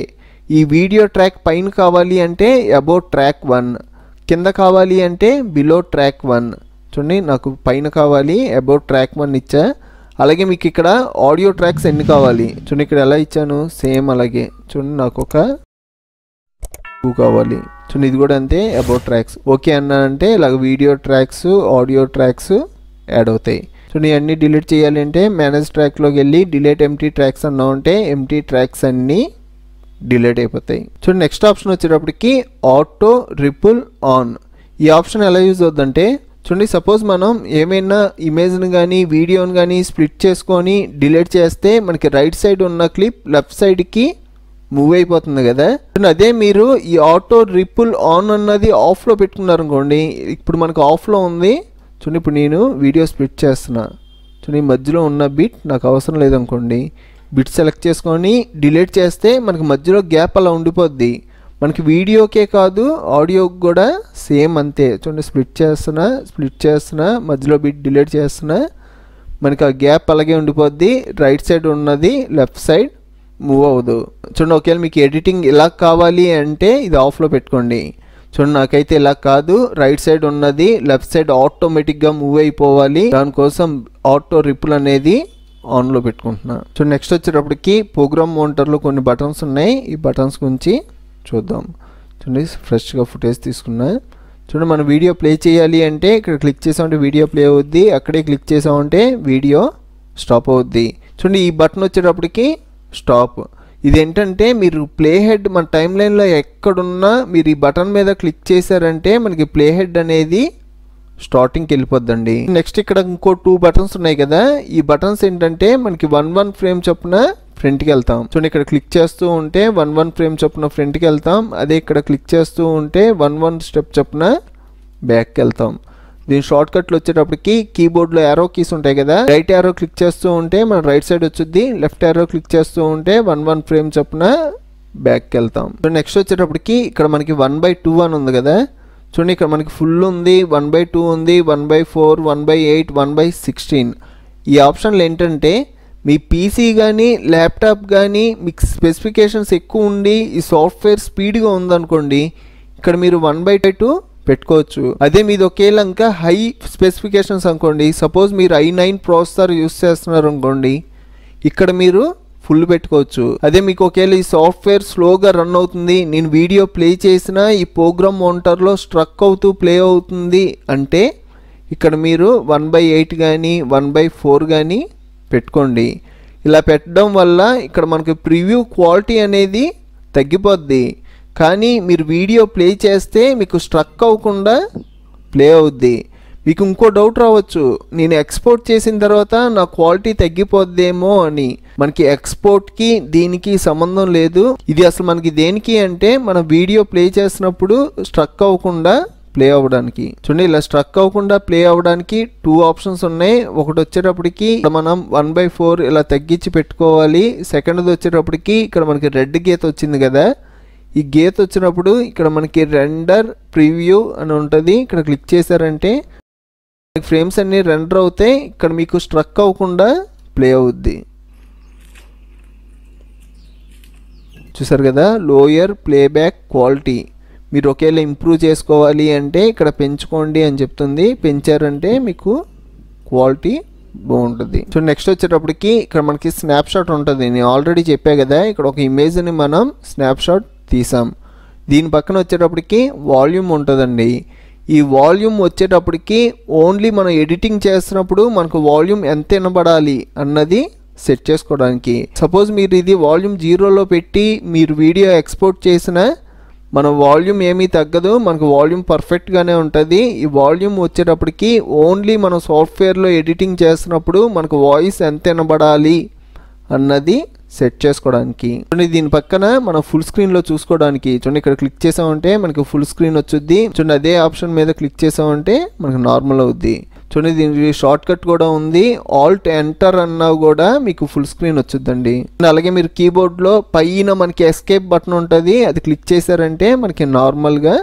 ఈ వీడియో ట్రాక్ పైన కావాలి అంటే అబౌట్ ట్రాక్ 1, కింద కావాలి అంటే బిలో ట్రాక్ 1. చూడండి నాకు పైన కావాలి అబౌట్ ట్రాక్ 1 ఇచ్చా. అలాగే మీకు ఇక్కడ ఆడియో ట్రాక్స్ ఎన్ని కావాలి చూడండి ఇక్కడ ఎలా ఇచ్చాను సేమ్ అలాగే. చూడండి నాకు ఒక 2 కావాలి. చూడండి ఇది కూడా అంతే అబౌట్ ట్రాక్స్. ఓకే అన్నానంటే ఇలాగ video tracks audio tracks add అవుతాయి. చూడండి అన్నీ డిలీట్ చేయాలి అంటే మేనేజ్ ట్రాక్లోకి వెళ్ళి డిలీట్ ఎంటీ ట్రాక్స్ అన్నా ఉంటే ఎంటీ ట్రాక్స్ అన్నీ డిలీట్ అయిపోతాయి. చూడండి నెక్స్ట్ ఆప్షన్ వచ్చేటప్పటికి ఆటో రిపుల్ ఆన్. ఈ ఆప్షన్ ఎలా యూజ్ అవుతుందంటే చూడండి సపోజ్ మనం ఏమైనా ఇమేజ్ని కానీ వీడియోని కానీ స్ప్లిట్ చేసుకొని డిలీట్ చేస్తే మనకి రైట్ సైడ్ ఉన్న క్లిప్ లెఫ్ట్ సైడ్కి మూవ్ అయిపోతుంది కదా. అదే మీరు ఈ ఆటో రిపుల్ ఆన్ అన్నది ఆఫ్లో పెట్టుకున్నారు అనుకోండి, ఇప్పుడు మనకు ఆఫ్లో ఉంది. చూడండి ఇప్పుడు నేను వీడియో స్ప్లిట్ చేస్తున్నా. చూడండి మధ్యలో ఉన్న బిట్ నాకు అవసరం లేదనుకోండి, బిట్ సెలెక్ట్ చేసుకొని డిలీట్ చేస్తే మనకి మధ్యలో గ్యాప్ అలా ఉండిపోద్ది. మనకి వీడియోకే కాదు ఆడియోకి కూడా సేమ్ అంతే. చూడండి స్ప్లిట్ చేస్తున్నా మధ్యలో బిట్ డిలీట్ చేస్తున్నా, మనకి ఆ గ్యాప్ అలాగే ఉండిపోద్ది. రైట్ సైడ్ ఉన్నది లెఫ్ట్ సైడ్ మూవ్ అవ్వదు. చూడండి ఒకవేళ మీకు ఎడిటింగ్ ఇలా కావాలి అంటే ఇది ఆఫ్లో పెట్టుకోండి. చూడండి నాకైతే ఇలా కాదు, రైట్ సైడ్ ఉన్నది లెఫ్ట్ సైడ్ ఆటోమేటిక్గా మూవ్ అయిపోవాలి. దానికోసం ఆటో రిపుల్ అనేది ఆన్లో పెట్టుకుంటున్నా. చూడండి నెక్స్ట్ వచ్చేటప్పటికి ప్రోగ్రామ్ మోనిటర్లో కొన్ని బటన్స్ ఉన్నాయి. ఈ బటన్స్ గురించి చూద్దాం. చూడండి ఫ్రెష్గా ఫుటేజ్ తీసుకున్నా. చూడండి మనం వీడియో ప్లే చేయాలి అంటే ఇక్కడ క్లిక్ చేసామంటే వీడియో ప్లే అవుద్ది, అక్కడే క్లిక్ చేసామంటే వీడియో స్టాప్ అవుద్ది. చూడండి ఈ బటన్ వచ్చేటప్పటికి స్టాప్. ఇదేంటంటే మీరు ప్లే హెడ్ మన టైం లైన్లో ఎక్కడున్నా మీరు ఈ బటన్ మీద క్లిక్ చేశారంటే మనకి ప్లే హెడ్ అనేది స్టార్టింగ్కి వెళ్ళిపోద్దండి. నెక్స్ట్ ఇక్కడ ఇంకో 2 బటన్స్ ఉన్నాయి కదా, ఈ బటన్స్ ఏంటంటే మనకి 1 ఫ్రేమ్ చొప్పున ఫ్రంట్కి వెళ్తాం. చూడండి ఇక్కడ క్లిక్ చేస్తూ ఉంటే 1 ఫ్రేమ్ చొప్పున ఫ్రంట్కి వెళ్తాం. అదే ఇక్కడ క్లిక్ చేస్తూ ఉంటే 1 స్టెప్ చొప్పున బ్యాక్కి వెళ్తాం. దీని షార్ట్ కట్లు వచ్చేటప్పటికి కీబోర్డ్లో యారో కీస్ ఉంటాయి కదా, రైట్ యారో క్లిక్ చేస్తూ ఉంటే మన రైట్ సైడ్ వచ్చుద్ది, లెఫ్ట్ యారో క్లిక్ చేస్తూ ఉంటే 1 ఫ్రేమ్ చొప్పున బ్యాక్కి వెళ్తాం. నెక్స్ట్ వచ్చేటప్పటికి ఇక్కడ మనకి 1/2 అని ఉంది కదా, చూడండి ఇక్కడ మనకి ఫుల్ ఉంది, 1/2 ఉంది, 1/4, 1/8, 1/16. ఈ ఆప్షన్లు ఏంటంటే మీ పీసీ కానీ ల్యాప్టాప్ కానీ మీకు స్పెసిఫికేషన్స్ ఎక్కువ ఉండి ఈ సాఫ్ట్వేర్ స్పీడ్గా ఉందనుకోండి, ఇక్కడ మీరు 1/2 పెట్టుకోవచ్చు. అదే మీది ఒకేలా ఇంకా హై స్పెసిఫికేషన్స్ అనుకోండి, సపోజ్ మీరు i9 ప్రాసెసర్ యూస్ చేస్తున్నారు అనుకోండి, ఇక్కడ మీరు ఫుల్ పెట్టుకోవచ్చు. అదే మీకు ఒకేలా ఈ సాఫ్ట్వేర్ స్లోగా రన్ అవుతుంది, నేను వీడియో ప్లే చేసినా ఈ ప్రోగ్రామ్ మోనిటర్లో స్ట్రక్ అవుతూ ప్లే అవుతుంది అంటే ఇక్కడ మీరు 1/8 కానీ 1/4 కానీ పెట్టుకోండి. ఇలా పెట్టడం వల్ల ఇక్కడ మనకి ప్రివ్యూ క్వాలిటీ అనేది తగ్గిపోద్ది, కానీ మీరు వీడియో ప్లే చేస్తే మీకు స్ట్రక్ అవ్వకుండా ప్లే అవుద్ది. మీకు ఇంకో డౌట్ రావచ్చు, నేను ఎక్స్పోర్ట్ చేసిన తర్వాత నా క్వాలిటీ తగ్గిపోద్దేమో అని. మనకి ఎక్స్పోర్ట్కి దీనికి సంబంధం లేదు. ఇది అసలు మనకి దేనికి అంటే మన వీడియో ప్లే చేసినప్పుడు స్ట్రక్ అవ్వకుండా ప్లే అవ్వడానికి. చూడండి ఇలా స్ట్రక్ అవ్వకుండా ప్లే అవ్వడానికి 2 ఆప్షన్స్ ఉన్నాయి. ఒకటి వచ్చేటప్పటికి మనం 1/4 ఇలా తగ్గించి పెట్టుకోవాలి. సెకండ్ది వచ్చేటప్పటికి ఇక్కడ మనకి రెడ్ గీత వచ్చింది కదా, ఈ గీత వచ్చినప్పుడు ఇక్కడ మనకి రెండర్ ప్రివ్యూ అని ఉంటుంది, ఇక్కడ క్లిక్ చేశారంటే ఫ్రేమ్స్ అన్ని రెండర్ అవుతాయి, ఇక్కడ మీకు స్ట్రక్ అవ్వకుండా ప్లే అవుద్ది. చూసారు కదా, లోయర్ ప్లేబ్యాక్ క్వాలిటీ. మీరు ఒకేలా ఇంప్రూవ్ చేసుకోవాలి అంటే ఇక్కడ పెంచుకోండి అని చెప్తుంది, పెంచారంటే మీకు క్వాలిటీ బాగుంటుంది. సో నెక్స్ట్ వచ్చేటప్పటికి ఇక్కడ మనకి స్నాప్షాట్ ఉంటుంది. నేను ఆల్రెడీ చెప్పా కదా, ఇక్కడ ఒక ఇమేజ్ని మనం స్నాప్షాట్ తీసాం. దీని పక్కన వచ్చేటప్పటికి వాల్యూమ్ ఉంటుందండి. ఈ వాల్యూమ్ వచ్చేటప్పటికి ఓన్లీ మనం ఎడిటింగ్ చేస్తున్నప్పుడు మనకు వాల్యూమ్ ఎంత వినబడాలి అన్నది సెట్ చేసుకోవడానికి. సపోజ్ మీరు ఇది వాల్యూమ్ 0లో పెట్టి మీరు వీడియో ఎక్స్పోర్ట్ చేసిన మన వాల్యూమ్ ఏమీ తగ్గదు, మనకు వాల్యూమ్ పర్ఫెక్ట్గానే ఉంటుంది. ఈ వాల్యూమ్ వచ్చేటప్పటికి ఓన్లీ మనం సాఫ్ట్వేర్లో ఎడిటింగ్ చేస్తున్నప్పుడు మనకు వాయిస్ ఎంత వినబడాలి అన్నది సెట్ చేసుకోవడానికి. చూడండి దీని పక్కన మనం ఫుల్ స్క్రీన్లో చూసుకోవడానికి, చూడండి ఇక్కడ క్లిక్ చేసామంటే మనకి ఫుల్ స్క్రీన్ వచ్చుద్ది. చూడండి అదే ఆప్షన్ మీద క్లిక్ చేసామంటే మనకు నార్మల్ అవుద్ది. చూడండి దీనికి షార్ట్ కట్ కూడా ఉంది, ఆల్ట్ ఎంటర్ అన్నా కూడా మీకు ఫుల్ స్క్రీన్ వచ్చుద్దండి. అలాగే మీరు కీబోర్డ్లో పైన మనకి ఎస్కేప్ బటన్ ఉంటుంది, అది క్లిక్ చేశారంటే మనకి నార్మల్గా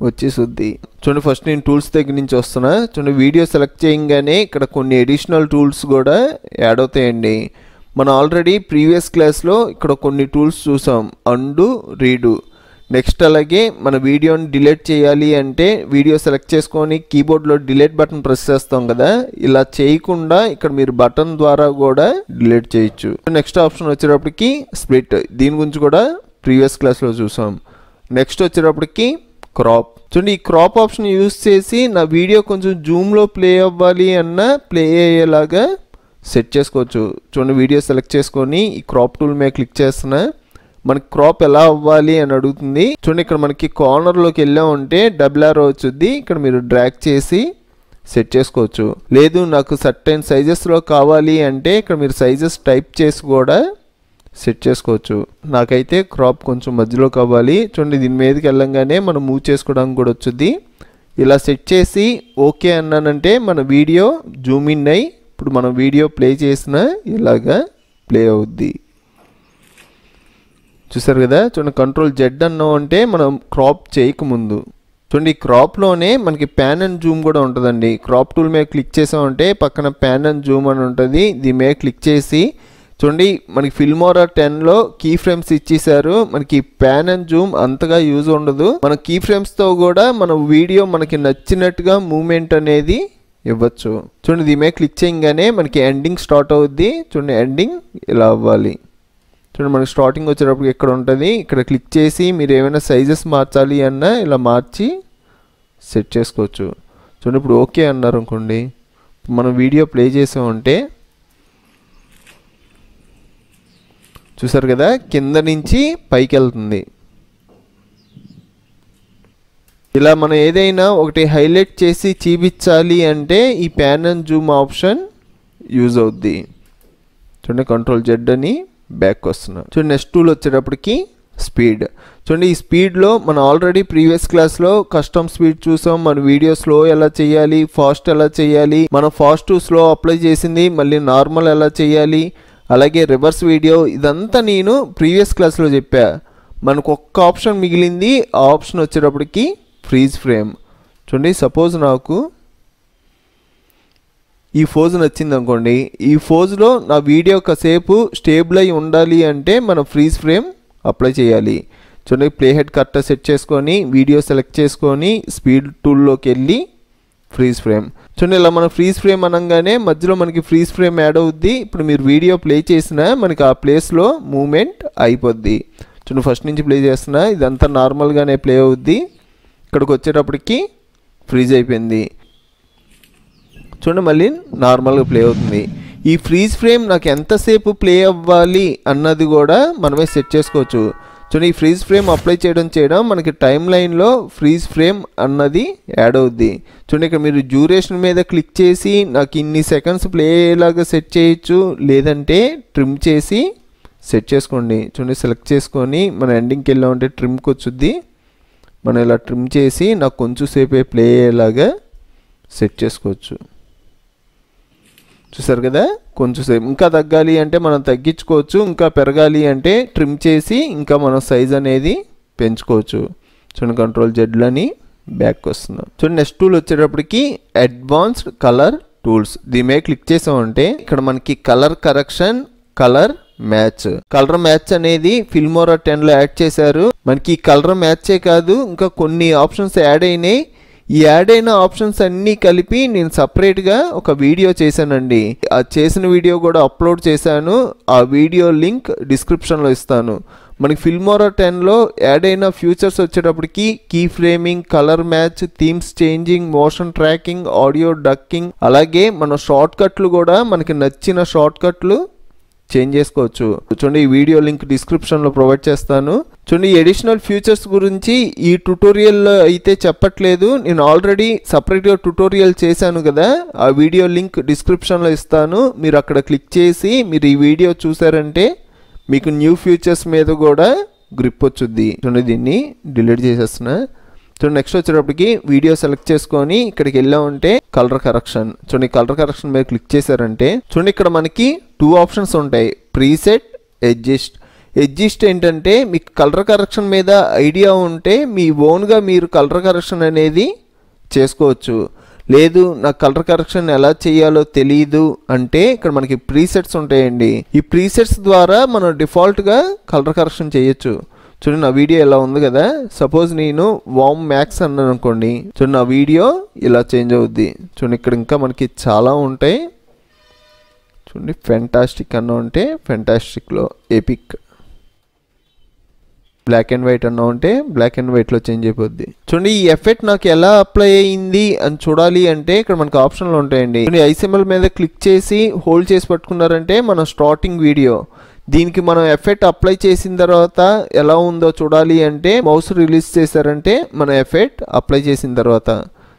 వచ్చేసుద్ది. చూడండి ఫస్ట్ నేను టూల్స్ దగ్గర నుంచి వస్తున్నా. చూడండి వీడియో సెలెక్ట్ చేయగానే ఇక్కడ కొన్ని అడిషనల్ టూల్స్ కూడా యాడ్ అవుతాయండి. మనం ఆల్రెడీ ప్రీవియస్ క్లాస్లో ఇక్కడ కొన్ని టూల్స్ చూసాం, అండు, రీడు. నెక్స్ట్ అలాగే మన వీడియోని డిలీట్ చేయాలి అంటే వీడియో సెలెక్ట్ చేసుకొని కీబోర్డ్లో డిలీట్ బటన్ ప్రెస్ చేస్తాం కదా, ఇలా చేయకుండా ఇక్కడ మీరు బటన్ ద్వారా కూడా డిలీట్ చేయొచ్చు. నెక్స్ట్ ఆప్షన్ వచ్చేటప్పటికి స్ప్లిట్, దీని గురించి కూడా ప్రీవియస్ క్లాస్లో చూసాం. నెక్స్ట్ వచ్చేటప్పటికి క్రాప్. చూడండి ఈ క్రాప్ ఆప్షన్ యూజ్ చేసి నా వీడియో కొంచెం జూమ్లో ప్లే అవ్వాలి అన్న ప్లే అయ్యేలాగా సెట్ చేసుకోవచ్చు. చూడండి వీడియో సెలెక్ట్ చేసుకొని ఈ క్రాప్ టూల్ మీద క్లిక్ చేస్తున్నా, మనకి క్రాప్ ఎలా అవ్వాలి అని అడుగుతుంది. చూడండి ఇక్కడ మనకి కార్నర్లోకి వెళ్ళామంటే డబుల్ ఆరో వచ్చుద్ది, ఇక్కడ మీరు డ్రాగ్ చేసి సెట్ చేసుకోవచ్చు. లేదు నాకు సర్టెన్ సైజెస్లో కావాలి అంటే ఇక్కడ మీరు సైజెస్ టైప్ చేసి కూడా సెట్ చేసుకోవచ్చు. నాకైతే క్రాప్ కొంచెం మధ్యలో కావాలి. చూడండి దీని మీదకి వెళ్ళంగానే మనం మూవ్ చేసుకోవడానికి కూడా వచ్చుద్ది. ఇలా సెట్ చేసి ఓకే అన్నానంటే మన వీడియో జూమ్ ఇన్ అయ్యి ఇప్పుడు మనం వీడియో ప్లే చేసిన ఇలాగా ప్లే అవుద్ది. చూసారు కదా, చూడండి కంట్రోల్ జెడ్ అన్నాం అంటే మనం క్రాప్ చేయకముందు. చూడండి ఈ క్రాప్లోనే మనకి ప్యాన్ అండ్ జూమ్ కూడా ఉంటుందండి. క్రాప్ టూల్ మీద క్లిక్ చేసామంటే పక్కన ప్యాన్ అండ్ జూమ్ అని ఉంటుంది. దీని మీద క్లిక్ చేసి చూడండి మనకి ఫిల్మోరా 10లో కీ ఫ్రేమ్స్ ఇచ్చేసారు. మనకి ప్యాన్ అండ్ జూమ్ అంతగా యూజ్ ఉండదు. మన కీ ఫ్రేమ్స్తో కూడా మన వీడియో మనకి నచ్చినట్టుగా మూమెంట్ అనేది ఇవ్వచ్చు. చూడండి దీని మీద క్లిక్ చేయగానే మనకి ఎండింగ్ స్టార్ట్ అవుద్ది. చూడండి ఎండింగ్ ఇలా అవ్వాలి. చూడండి మనకి స్టార్టింగ్ వచ్చేటప్పుడు ఇక్కడ ఉంటుంది. ఇక్కడ క్లిక్ చేసి మీరు ఏమైనా సైజెస్ మార్చాలి అన్నా ఇలా మార్చి సెట్ చేసుకోవచ్చు. చూడండి ఇప్పుడు ఓకే అన్నారు అనుకోండి, మనం వీడియో ప్లే చేసామంటే చూసారు కదా కింద నుంచి పైకి వెళ్తుంది. ఇలా మనం ఏదైనా ఒకటి హైలైట్ చేసి చూపించాలి అంటే ఈ pan and Zoom option use అవుద్ది. చూడండి కంట్రోల్ జెడ్ అని బ్యాక్ వస్తున్నా. చూడండి నెక్స్ట్ టూల్ వచ్చేటప్పటికి స్పీడ్. చూడండి ఈ స్పీడ్లో మనం ఆల్రెడీ ప్రీవియస్ క్లాస్లో కస్టమ్ స్పీడ్ చూసాం. మన వీడియో స్లో ఎలా చేయాలి, ఫాస్ట్ ఎలా చేయాలి, మనం ఫాస్ట్ టు స్లో అప్లై చేసింది, మళ్ళీ నార్మల్ ఎలా చేయాలి, అలాగే రివర్స్ వీడియో, ఇదంతా నేను ప్రీవియస్ క్లాస్లో చెప్పా. మనకు ఒక్క ఆప్షన్ మిగిలింది. ఆ ఆప్షన్ వచ్చేటప్పటికి ఫ్రీజ్ ఫ్రేమ్. చూడండి సపోజ్ నాకు ఈ ఫోజ్ నచ్చింది అనుకోండి, ఈ ఫోజ్లో నా వీడియో కాసేపు స్టేబుల్ అయి ఉండాలి అంటే మనం ఫ్రీజ్ ఫ్రేమ్ అప్లై చేయాలి. చూడండి ప్లే హెడ్ కరెక్ట్గా సెట్ చేసుకొని వీడియో సెలెక్ట్ చేసుకొని స్పీడ్ టూల్లోకి వెళ్ళి ఫ్రీజ్ ఫ్రేమ్. చూడండి ఇలా మనం ఫ్రీజ్ ఫ్రేమ్ అనగానే మధ్యలో మనకి ఫ్రీజ్ ఫ్రేమ్ యాడ్ అవుద్ది. ఇప్పుడు మీరు వీడియో ప్లే చేసినా మనకి ఆ ప్లేస్లో మూమెంట్ అయిపోద్ది. చూడండి ఫస్ట్ నుంచి ప్లే చేస్తున్నా, ఇదంతా నార్మల్గానే ప్లే అవుద్ది. ఇక్కడికి వచ్చేటప్పటికి ఫ్రీజ్ అయిపోయింది. చూడండి మళ్ళీ నార్మల్గా ప్లే అవుతుంది. ఈ ఫ్రీజ్ ఫ్రేమ్ నాకు ఎంతసేపు ప్లే అవ్వాలి అన్నది కూడా మనమే సెట్ చేసుకోవచ్చు. చూడండి ఈ ఫ్రీజ్ ఫ్రేమ్ అప్లై చేయడం మనకి టైం లైన్లో ఫ్రీజ్ ఫ్రేమ్ అన్నది యాడ్ అవుద్ది. చూడండి ఇక్కడ మీరు డ్యూరేషన్ మీద క్లిక్ చేసి నాకు ఇన్ని సెకండ్స్ ప్లే అయ్యేలాగా సెట్ చేయొచ్చు, లేదంటే ట్రిమ్ చేసి సెట్ చేసుకోండి. చూడండి సెలెక్ట్ చేసుకొని మన ఎండింగ్కి వెళ్ళామంటే ట్రిమ్కి వచ్చుద్ది. మనం ఇలా ట్రిమ్ చేసి నాకు కొంచెం సేపే ప్లే అయ్యేలాగా సెట్ చేసుకోవచ్చు. చూసారు కదా కొంచెం సేపు. ఇంకా తగ్గాలి అంటే మనం తగ్గించుకోవచ్చు, ఇంకా పెరగాలి అంటే ట్రిమ్ చేసి ఇంకా మనం సైజ్ అనేది పెంచుకోవచ్చు. చూడండి కంట్రోల్ జెడ్లని బ్యాక్ వస్తున్నాం. చూడండి నెక్స్ట్ టూల్ వచ్చేటప్పటికి అడ్వాన్స్డ్ కలర్ టూల్స్. దీని మీద క్లిక్ చేసామంటే ఇక్కడ మనకి colour correction, colour match. Colour match అనేది ఫిల్మోరా 10లో యాడ్ చేశారు. మనకి కలర్ మ్యాచే కాదు ఇంకా కొన్ని ఆప్షన్స్ యాడ్ అయినాయి. ఈ యాడ్ అయిన ఆప్షన్స్ అన్నీ కలిపి నేను సపరేట్గా ఒక వీడియో చేశానండి. ఆ చేసిన వీడియో కూడా అప్లోడ్ చేశాను. ఆ వీడియో లింక్ డిస్క్రిప్షన్లో ఇస్తాను. మనకి ఫిల్మోరా 10లో యాడ్ అయిన ఫ్యూచర్స్ వచ్చేటప్పటికి key framing, colour match, themes changing, motion tracking, audio ducking, అలాగే మన షార్ట్ కట్లు కూడా మనకి నచ్చిన షార్ట్ కట్లు చేంజ్ చేసుకోవచ్చు. చూడండి ఈ వీడియో లింక్ డిస్క్రిప్షన్లో ప్రొవైడ్ చేస్తాను. చూడండి ఈ అడిషనల్ ఫీచర్స్ గురించి ఈ ట్యుటోరియల్లో అయితే చెప్పట్లేదు. నేను ఆల్రెడీ సపరేట్గా ట్యుటోరియల్ చేశాను కదా, ఆ వీడియో లింక్ డిస్క్రిప్షన్లో ఇస్తాను. మీరు అక్కడ క్లిక్ చేసి మీరు ఈ వీడియో చూసారంటే మీకు న్యూ ఫీచర్స్ మీద కూడా గ్రిప్ వచ్చుద్ది. చూడండి దీన్ని డిలీట్ చేసేస్తున్నా. చూడండి నెక్స్ట్ వచ్చేటప్పటికి వీడియో సెలెక్ట్ చేసుకొని ఇక్కడికి వెళ్ళామంటే కలర్ కరెక్షన్. చూడండి కలర్ కరెక్షన్ మీద క్లిక్ చేశారంటే చూడండి ఇక్కడ మనకి 2 ఆప్షన్స్ ఉంటాయి, ప్రీసెట్, అడ్జస్ట్. అడ్జస్ట్ ఏంటంటే మీకు కలర్ కరెక్షన్ మీద ఐడియా ఉంటే మీ ఓన్గా మీరు కలర్ కరెక్షన్ అనేది చేసుకోవచ్చు. లేదు నాకు కలర్ కరెక్షన్ ఎలా చేయాలో తెలియదు అంటే ఇక్కడ మనకి ప్రీసెట్స్ ఉంటాయండి. ఈ ప్రీసెట్స్ ద్వారా మనం డిఫాల్ట్గా కలర్ కరెక్షన్ చేయొచ్చు. చూడండి నా వీడియో ఇలా ఉంది కదా, సపోజ్ నేను వామ్ మ్యాక్స్ అన్నాను అనుకోండి, చూడండి నా వీడియో ఇలా చేంజ్ అవుద్ది. చూడండి ఇక్కడ ఇంకా మనకి చాలా ఉంటాయి. చూడండి ఫెంటాస్టిక్ అన్నా ఉంటే ఫెంటాస్టిక్లో ఎపిక్, బ్లాక్ అండ్ వైట్ అన్నా ఉంటే బ్లాక్ అండ్ వైట్లో చేంజ్ అయిపోద్ది. చూడండి ఈ ఎఫెక్ట్ నాకు ఎలా అప్లై అయ్యింది అని చూడాలి అంటే ఇక్కడ మనకు ఆప్షన్లు ఉంటాయండి. ఐసిఎంఎల్ మీద క్లిక్ చేసి హోల్డ్ చేసి పట్టుకున్నారంటే మన స్టార్టింగ్ వీడియో. దీనికి మనం ఎఫెక్ట్ అప్లై చేసిన తర్వాత ఎలా ఉందో చూడాలి అంటే మౌస్ రిలీజ్ చేశారంటే మన ఎఫెక్ట్ అప్లై చేసిన తర్వాత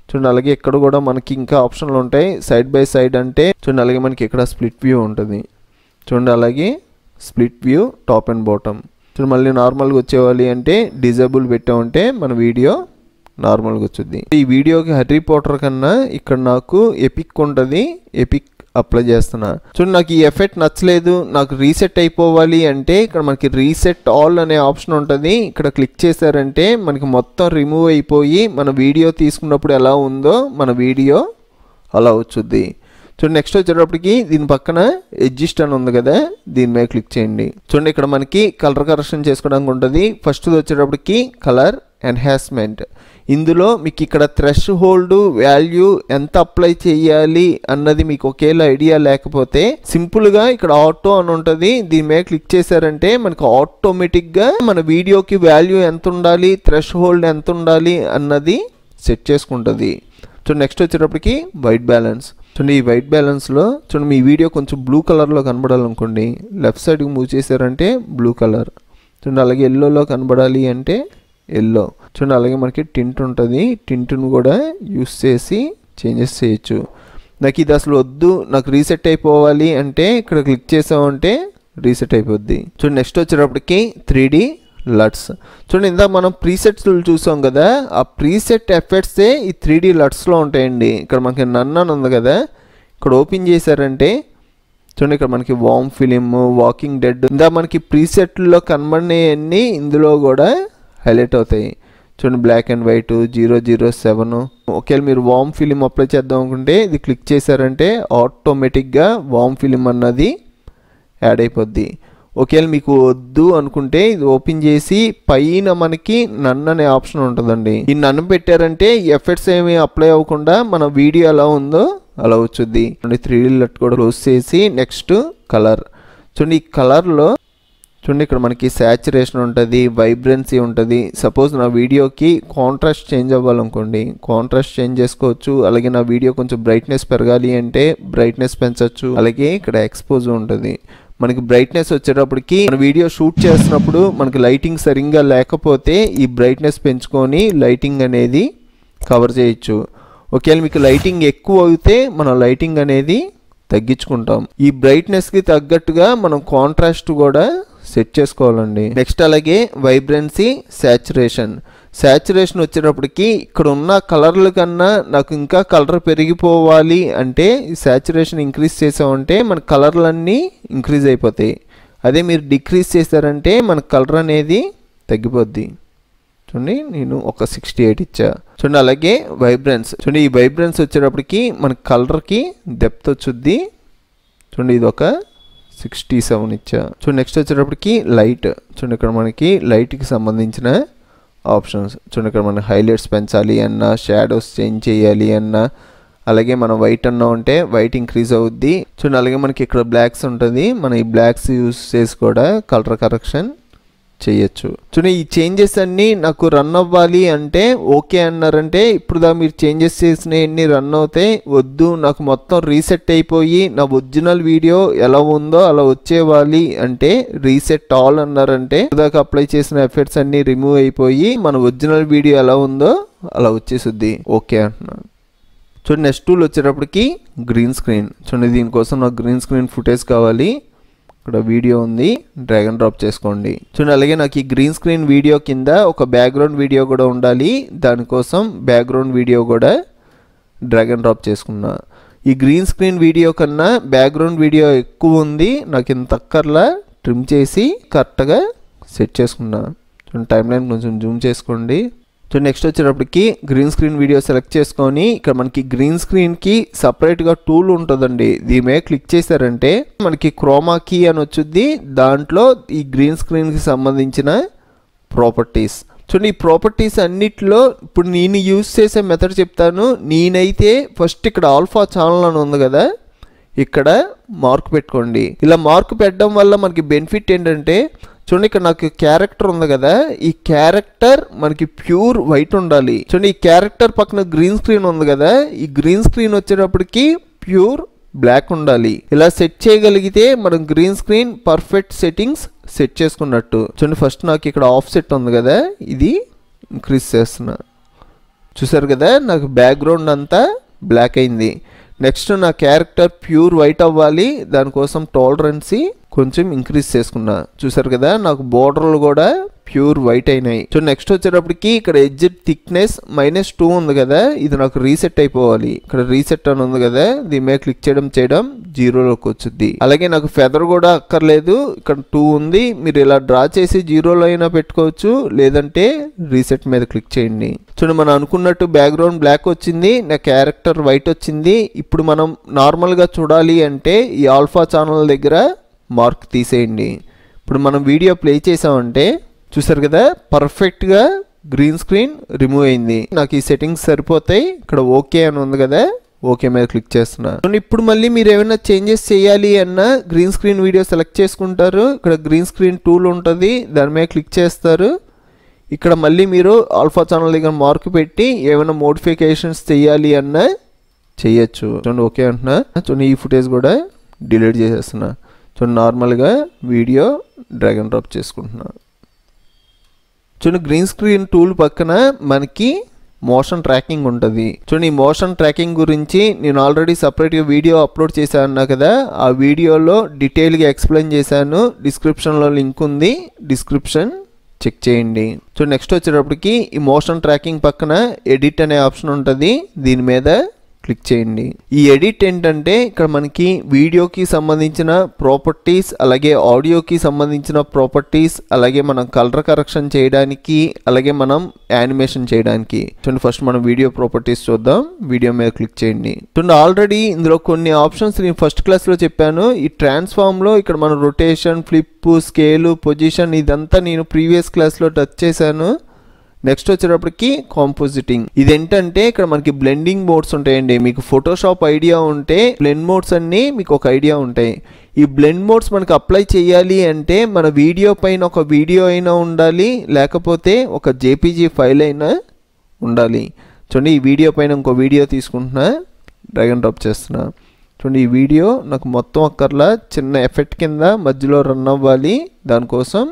చూడండి. అలాగే ఇక్కడ కూడా మనకి ఇంకా ఆప్షన్లు ఉంటాయి. సైడ్ బై సైడ్ అంటే చూడండి, అలాగే మనకి ఇక్కడ స్ప్లిట్ వ్యూ ఉంటుంది చూడండి, అలాగే split view top and bottom. చూడండి మళ్ళీ నార్మల్గా వచ్చేవాలి అంటే డిజేబుల్ పెట్టామంటే మన వీడియో నార్మల్గా వచ్చుద్ది. ఈ వీడియోకి హ్యారీ పాటర్ కన్నా ఇక్కడ నాకు ఎపిక్ ఉంటుంది. ఎపిక్ అప్లై చేస్తున్నా. చూడండి నాకు ఈ ఎఫెక్ట్ నచ్చలేదు, నాకు రీసెట్ అయిపోవాలి అంటే ఇక్కడ మనకి రీసెట్ ఆల్ అనే ఆప్షన్ ఉంటుంది. ఇక్కడ క్లిక్ చేశారంటే మనకి మొత్తం రిమూవ్ అయిపోయి మన వీడియో తీసుకున్నప్పుడు ఎలా ఉందో మన వీడియో అలా వచ్చుద్ది. చూడండి నెక్స్ట్ వచ్చేటప్పటికి దీని పక్కన అడ్జస్ట్ అని ఉంది కదా, దీని మీద క్లిక్ చేయండి. చూడండి ఇక్కడ మనకి కలర్ కరెక్షన్ చేసుకోవడానికి ఉంటుంది. ఫస్ట్ వచ్చేటప్పటికి కలర్ ఎన్హాన్స్మెంట్. ఇందులో మీకు ఇక్కడ థ్రెష్ హోల్డ్ వాల్యూ ఎంత అప్లై చేయాలి అన్నది మీకు ఒకేలా ఐడియా లేకపోతే సింపుల్గా ఇక్కడ ఆటో అని ఉంటుంది, దీని మీద క్లిక్ చేశారంటే మనకు ఆటోమేటిక్గా మన వీడియోకి వాల్యూ ఎంత ఉండాలి, థ్రెష్ హోల్డ్ ఎంత ఉండాలి అన్నది సెట్ చేసుకుంటుంది. చూడండి నెక్స్ట్ వచ్చేటప్పటికి వైట్ బ్యాలెన్స్. చూడండి ఈ వైట్ బ్యాలెన్స్లో చూడండి మీ వీడియో కొంచెం బ్లూ కలర్లో కనబడాలనుకోండి, లెఫ్ట్ సైడ్కి మూవ్ చేశారంటే బ్లూ కలర్. చూడండి అలాగే ఎల్లోలో కనబడాలి అంటే ఎల్లో. చూడండి అలాగే మనకి టింట్ ఉంటుంది, టింట్ను కూడా యూస్ చేసి చేంజెస్ చేయొచ్చు. నాకు ఇది అసలు వద్దు, నాకు రీసెట్ అయిపోవాలి అంటే ఇక్కడ క్లిక్ చేసామంటే రీసెట్ అయిపోద్ది. చూడండి నెక్స్ట్ వచ్చేటప్పటికి 3D లట్స్. చూడండి ఇందాక మనం ప్రీసెట్స్ చూసాం కదా, ఆ ప్రీసెట్ ఎఫెక్ట్సే ఈ 3D లట్స్లో ఉంటాయండి. ఇక్కడ మనకి నన్ అని ఉంది కదా, ఇక్కడ ఓపెన్ చేశారంటే చూడండి ఇక్కడ మనకి వామ్ ఫిలిం, వాకింగ్ డెడ్ ఇందాక మనకి ప్రీసెట్లో కనబడినవన్నీ ఇందులో కూడా హైలైట్ అవుతాయి. చూడండి బ్లాక్ అండ్ వైట్ 007. ఒకవేళ మీరు వామ్ ఫిలిం అప్లై చేద్దాం అనుకుంటే ఇది క్లిక్ చేశారంటే ఆటోమేటిక్గా వామ్ ఫిలిం అన్నది యాడ్ అయిపోద్ది. ఒకవేళ మీకు వద్దు అనుకుంటే ఇది ఓపెన్ చేసి పైన మనకి నన్ అనే ఆప్షన్ ఉంటుందండి, ఈ నన్ను పెట్టారంటే ఎఫెక్ట్స్ ఏమి అప్లై అవ్వకుండా మన వీడియో ఎలా ఉందో అలా వచ్చుద్ది. 3D లట్ కూడా క్లోజ్ చేసి నెక్స్ట్ కలర్. చూడండి ఈ కలర్లో చూడండి ఇక్కడ మనకి సాచురేషన్ ఉంటుంది, వైబ్రెన్సీ ఉంటుంది. సపోజ్ నా వీడియోకి కాంట్రాస్ట్ చేంజ్ అవ్వాలనుకోండి, కాంట్రాస్ట్ చేంజ్ చేసుకోవచ్చు. అలాగే నా వీడియో కొంచెం బ్రైట్నెస్ పెరగాలి అంటే బ్రైట్నెస్ పెంచవచ్చు. అలాగే ఇక్కడ ఎక్స్పోజ్ ఉంటుంది. మనకి బ్రైట్నెస్ వచ్చేటప్పటికి మన వీడియో షూట్ చేస్తున్నప్పుడు మనకి లైటింగ్ సరిగ్గా లేకపోతే ఈ బ్రైట్నెస్ పెంచుకొని లైటింగ్ అనేది కవర్ చేయొచ్చు. ఒకవేళ మీకు లైటింగ్ ఎక్కువ అయితే మనం లైటింగ్ అనేది తగ్గించుకుంటాం. ఈ బ్రైట్నెస్కి తగ్గట్టుగా మనం కాంట్రాస్ట్ కూడా సెట్ చేసుకోవాలండి. నెక్స్ట్ అలాగే వైబ్రెన్సీ, సాచురేషన్. సాచురేషన్ వచ్చేటప్పటికి ఇక్కడ ఉన్న కలర్ల కన్నా నాకు ఇంకా కలర్ పెరిగిపోవాలి అంటే ఈ సాచురేషన్ ఇంక్రీజ్ చేసామంటే మన కలర్లన్నీ ఇంక్రీజ్ అయిపోతాయి. అదే మీరు డిక్రీజ్ చేశారంటే మన కలర్ అనేది తగ్గిపోద్ది. చూడండి నేను ఒక 68 ఇచ్చా. చూడండి అలాగే వైబ్రెన్స్. చూడండి ఈ వైబ్రెన్స్ వచ్చేటప్పటికి మన కలర్కి డెప్త్ వచ్చుద్ది. చూడండి ఇది ఒక 67 ఇచ్చా. చూడండి నెక్స్ట్ వచ్చేటప్పటికి లైట్. చూడండి ఇక్కడ మనకి లైట్కి సంబంధించిన ఆప్షన్స్. చూడండి ఇక్కడ మనం హైలైట్స్ పెంచాలి అన్నా, షాడోస్ చేంజ్ చేయాలి అన్నా, అలాగే మనం వైట్ అన్నా ఉంటే వైట్ ఇంక్రీజ్ అవుద్ది. చూడండి అలాగే మనకి ఇక్కడ బ్లాక్స్ ఉంటుంది, మనం ఈ బ్లాక్స్ యూస్ చేసి కూడా కలర్ కరెక్షన్ చేయొచ్చు. చూడండి ఈ చేంజెస్ అన్నీ నాకు రన్ అవ్వాలి అంటే ఓకే అన్నారంటే ఇప్పుడు మీరు చేంజెస్ చేసినవన్నీ రన్ అవుతాయి. వద్దు నాకు మొత్తం రీసెట్ అయిపోయి నా ఒరిజినల్ వీడియో ఎలా ఉందో అలా వచ్చేవాలి అంటే రీసెట్ ఆల్ అన్నారంటే దాకా అప్లై చేసిన ఎఫెక్ట్స్ అన్నీ రిమూవ్ అయిపోయి మన ఒరిజినల్ వీడియో ఎలా ఉందో అలా వచ్చేసుద్ది. ఓకే అంటున్నాను. చూడండి నెక్స్ట్ టూల్ వచ్చేటప్పటికి గ్రీన్ స్క్రీన్. చూడండి దీనికోసం నాకు గ్రీన్ స్క్రీన్ ఫుటేజ్ కావాలి. ఇక్కడ వీడియో ఉంది, డ్రాగ్ అండ్ డ్రాప్ చేసుకోండి. చూడండి అలాగే నాకు ఈ గ్రీన్ స్క్రీన్ వీడియో కింద ఒక బ్యాక్గ్రౌండ్ వీడియో కూడా ఉండాలి, దానికోసం బ్యాక్గ్రౌండ్ వీడియో కూడా డ్రాగ్ అండ్ డ్రాప్ చేసుకున్నా. ఈ గ్రీన్ స్క్రీన్ వీడియో కన్నా బ్యాక్గ్రౌండ్ వీడియో ఎక్కువ ఉంది, నాకు ఇంత అక్కర్లా ట్రిమ్ చేసి కరెక్ట్గా సెట్ చేసుకున్నా. చూడండి టైం లైన్ కొంచెం జూమ్ చేసుకోండి. సో నెక్స్ట్ వచ్చేటప్పటికి గ్రీన్ స్క్రీన్ వీడియో సెలెక్ట్ చేసుకొని ఇక్కడ మనకి గ్రీన్ స్క్రీన్కి సపరేట్గా టూల్ ఉంటుందండి, దీని మీద క్లిక్ చేశారంటే మనకి క్రోమా కీ అని వచ్చుద్ది. దాంట్లో ఈ గ్రీన్ స్క్రీన్కి సంబంధించిన ప్రాపర్టీస్. చూడండి ఈ ప్రాపర్టీస్ అన్నిట్లో ఇప్పుడు నేను యూజ్ చేసే మెథడ్ చెప్తాను. నేనైతే ఫస్ట్ ఇక్కడ ఆల్ఫా ఛానల్ అని ఉంది కదా, ఇక్కడ మార్క్ పెట్టుకోండి. ఇలా మార్క్ పెట్టడం వల్ల మనకి బెనిఫిట్ ఏంటంటే చూడండి ఇక్కడ నాకు క్యారెక్టర్ ఉంది కదా, ఈ క్యారెక్టర్ మనకి ప్యూర్ వైట్ ఉండాలి. చూడండి ఈ క్యారెక్టర్ పక్కన గ్రీన్ స్క్రీన్ ఉంది కదా, ఈ గ్రీన్ స్క్రీన్ వచ్చేటప్పటికి ప్యూర్ బ్లాక్ ఉండాలి. ఇలా సెట్ చేయగలిగితే మనం green screen perfect settings set చేసుకున్నట్టు. చూడండి ఫస్ట్ నాకు ఇక్కడ ఆఫ్ సెట్ ఉంది కదా, ఇది ఇంక్రీజ్ చేస్తున్నా. చూసారు కదా నాకు బ్యాక్గ్రౌండ్ అంతా బ్లాక్ అయింది. నెక్స్ట్ నా క్యారెక్టర్ ప్యూర్ వైట్ అవ్వాలి, దానికోసం టాలరెన్సీ కొంచెం ఇంక్రీజ్ చేసుకున్నా. చూసారు కదా నాకు బోర్డర్లు కూడా ప్యూర్ వైట్ అయినాయి. సో నెక్స్ట్ వచ్చేటప్పటికి ఇక్కడ ఎడ్జ్ థిక్నెస్ -2 ఉంది కదా, ఇది నాకు రీసెట్ అయిపోవాలి. ఇక్కడ రీసెట్ అని ఉంది కదా, దీని మీద క్లిక్ చేయడం 0లోకి వచ్చింది. అలాగే నాకు ఫెదర్ కూడా అక్కర్లేదు, ఇక్కడ 2 ఉంది. మీరు ఇలా డ్రా చేసి 0లో అయినా పెట్టుకోవచ్చు, లేదంటే రీసెట్ మీద క్లిక్ చేయండి. చూడండి మనం అనుకున్నట్టు బ్యాక్గ్రౌండ్ బ్లాక్ వచ్చింది, నా క్యారెక్టర్ వైట్ వచ్చింది. ఇప్పుడు మనం నార్మల్గా చూడాలి అంటే ఈ ఆల్ఫా ఛానల్ దగ్గర మార్క్ తీసేయండి. ఇప్పుడు మనం వీడియో ప్లే చేసామంటే చూసారు కదా పర్ఫెక్ట్గా గ్రీన్ స్క్రీన్ రిమూవ్ అయింది. నాకు ఈ సెట్టింగ్స్ సరిపోతాయి. ఇక్కడ ఓకే అని ఉంది కదా, ఓకే మీద క్లిక్ చేస్తున్నా. ఇప్పుడు మళ్ళీ మీరు ఏమైనా చేంజెస్ చేయాలి అన్న గ్రీన్ స్క్రీన్ వీడియో సెలెక్ట్ చేసుకుంటారు. ఇక్కడ గ్రీన్ స్క్రీన్ టూల్ ఉంటుంది, దాని మీద క్లిక్ చేస్తారు. ఇక్కడ మళ్ళీ మీరు ఆల్ఫా ఛానల్ దగ్గర మార్క్ పెట్టి ఏమైనా మోడిఫికేషన్స్ చేయాలి అన్న చేయొచ్చు. చూడండి ఓకే అంటున్నా. చూడండి ఈ ఫుటేజ్ కూడా డిలీట్ చేసేస్తున్నా. చూడండి నార్మల్గా వీడియో డ్రాగ్ అండ్ డ్రాప్ చేసుకుంటున్నా. చూడండి గ్రీన్ స్క్రీన్ టూల్ పక్కన మనకి మోషన్ ట్రాకింగ్ ఉంటుంది. చూడండి ఈ మోషన్ ట్రాకింగ్ గురించి నేను ఆల్రెడీ సపరేట్గా వీడియో అప్లోడ్ చేశాను కదా, ఆ వీడియోలో డీటెయిల్గా ఎక్స్ప్లెయిన్ చేశాను. డిస్క్రిప్షన్లో లింక్ ఉంది, డిస్క్రిప్షన్ చెక్ చేయండి. చూడండి నెక్స్ట్ వచ్చేటప్పటికి ఈ మోషన్ ట్రాకింగ్ పక్కన ఎడిట్ అనే ఆప్షన్ ఉంటుంది, దీని మీద క్లిక్ చేయండి. ఈ ఎడిట్ ఏంటంటే ఇక్కడ మనకి వీడియోకి సంబంధించిన ప్రాపర్టీస్, అలాగే ఆడియోకి సంబంధించిన ప్రాపర్టీస్, అలాగే మనం కలర్ కరెక్షన్ చేయడానికి, అలాగే మనం యానిమేషన్ చేయడానికి. చూడండి ఫస్ట్ మనం వీడియో ప్రాపర్టీస్ చూద్దాం. వీడియో మీద క్లిక్ చేయండి. చూడండి ఆల్రెడీ ఇందులో కొన్ని ఆప్షన్స్ నేను ఫస్ట్ క్లాస్లో చెప్పాను. ఈ ట్రాన్స్ఫార్మ్లో ఇక్కడ మనం రొటేషన్, ఫ్లిప్, స్కేలు, పొజిషన్ ఇదంతా నేను ప్రీవియస్ క్లాస్లో టచ్ చేశాను. నెక్స్ట్ వచ్చేటప్పటికి కాంపోజిటింగ్. ఇదేంటంటే ఇక్కడ మనకి బ్లెండింగ్ మోడ్స్ ఉంటాయండి. మీకు ఫోటోషాప్ ఐడియా ఉంటే బ్లెండ్ మోడ్స్ అన్నీ మీకు ఒక ఐడియా ఉంటాయి. ఈ బ్లెండ్ మోడ్స్ మనకి అప్లై చేయాలి అంటే మన వీడియో పైన ఒక వీడియో అయినా ఉండాలి, లేకపోతే ఒక జేపీజీ ఫైల్ అయినా ఉండాలి. చూడండి ఈ వీడియో పైన ఇంకో వీడియో తీసుకుంటున్నా, డ్రాగ్ అండ్ డ్రాప్ చేస్తున్నా. చూడండి ఈ వీడియో నాకు మొత్తం అక్కర్లా, చిన్న ఎఫెక్ట్ కింద మధ్యలో రన్ అవ్వాలి, దానికోసం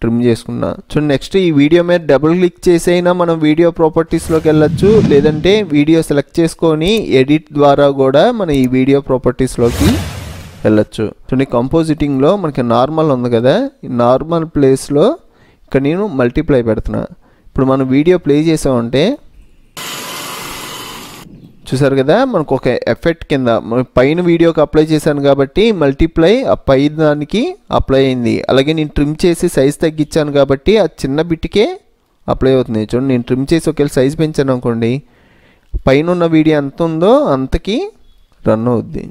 ట్రిమ్ చేసుకున్నా. చూడండి నెక్స్ట్ ఈ వీడియో మీద డబుల్ క్లిక్ చేసైనా మనం వీడియో ప్రాపర్టీస్లోకి వెళ్ళొచ్చు, లేదంటే వీడియో సెలెక్ట్ చేసుకొని ఎడిట్ ద్వారా కూడా మనం ఈ వీడియో ప్రాపర్టీస్లోకి వెళ్ళొచ్చు. చూడండి కంపోజిటింగ్లో మనకి నార్మల్ ఉంది కదా, ఈ నార్మల్ ప్లేస్లో ఇక్కడ నేను మల్టిప్లై పెడుతున్నా. ఇప్పుడు మనం వీడియో ప్లే చేసామంటే చూసారు కదా మనకు ఒక ఎఫెక్ట్ కింద పైన వీడియోకి అప్లై చేశాను కాబట్టి మల్టిప్లై ఆ పై దానికి అప్లై అయింది. అలాగే నేను ట్రిమ్ చేసి సైజ్ తగ్గించాను కాబట్టి ఆ చిన్న బిట్కే అప్లై అవుతుంది. చూడండి నేను ట్రిమ్ చేసి ఒకవేళ సైజ్ పెంచాను అనుకోండి, పైన ఉన్న వీడియో ఎంత ఉందో అంతకి రన్ అవుద్ది.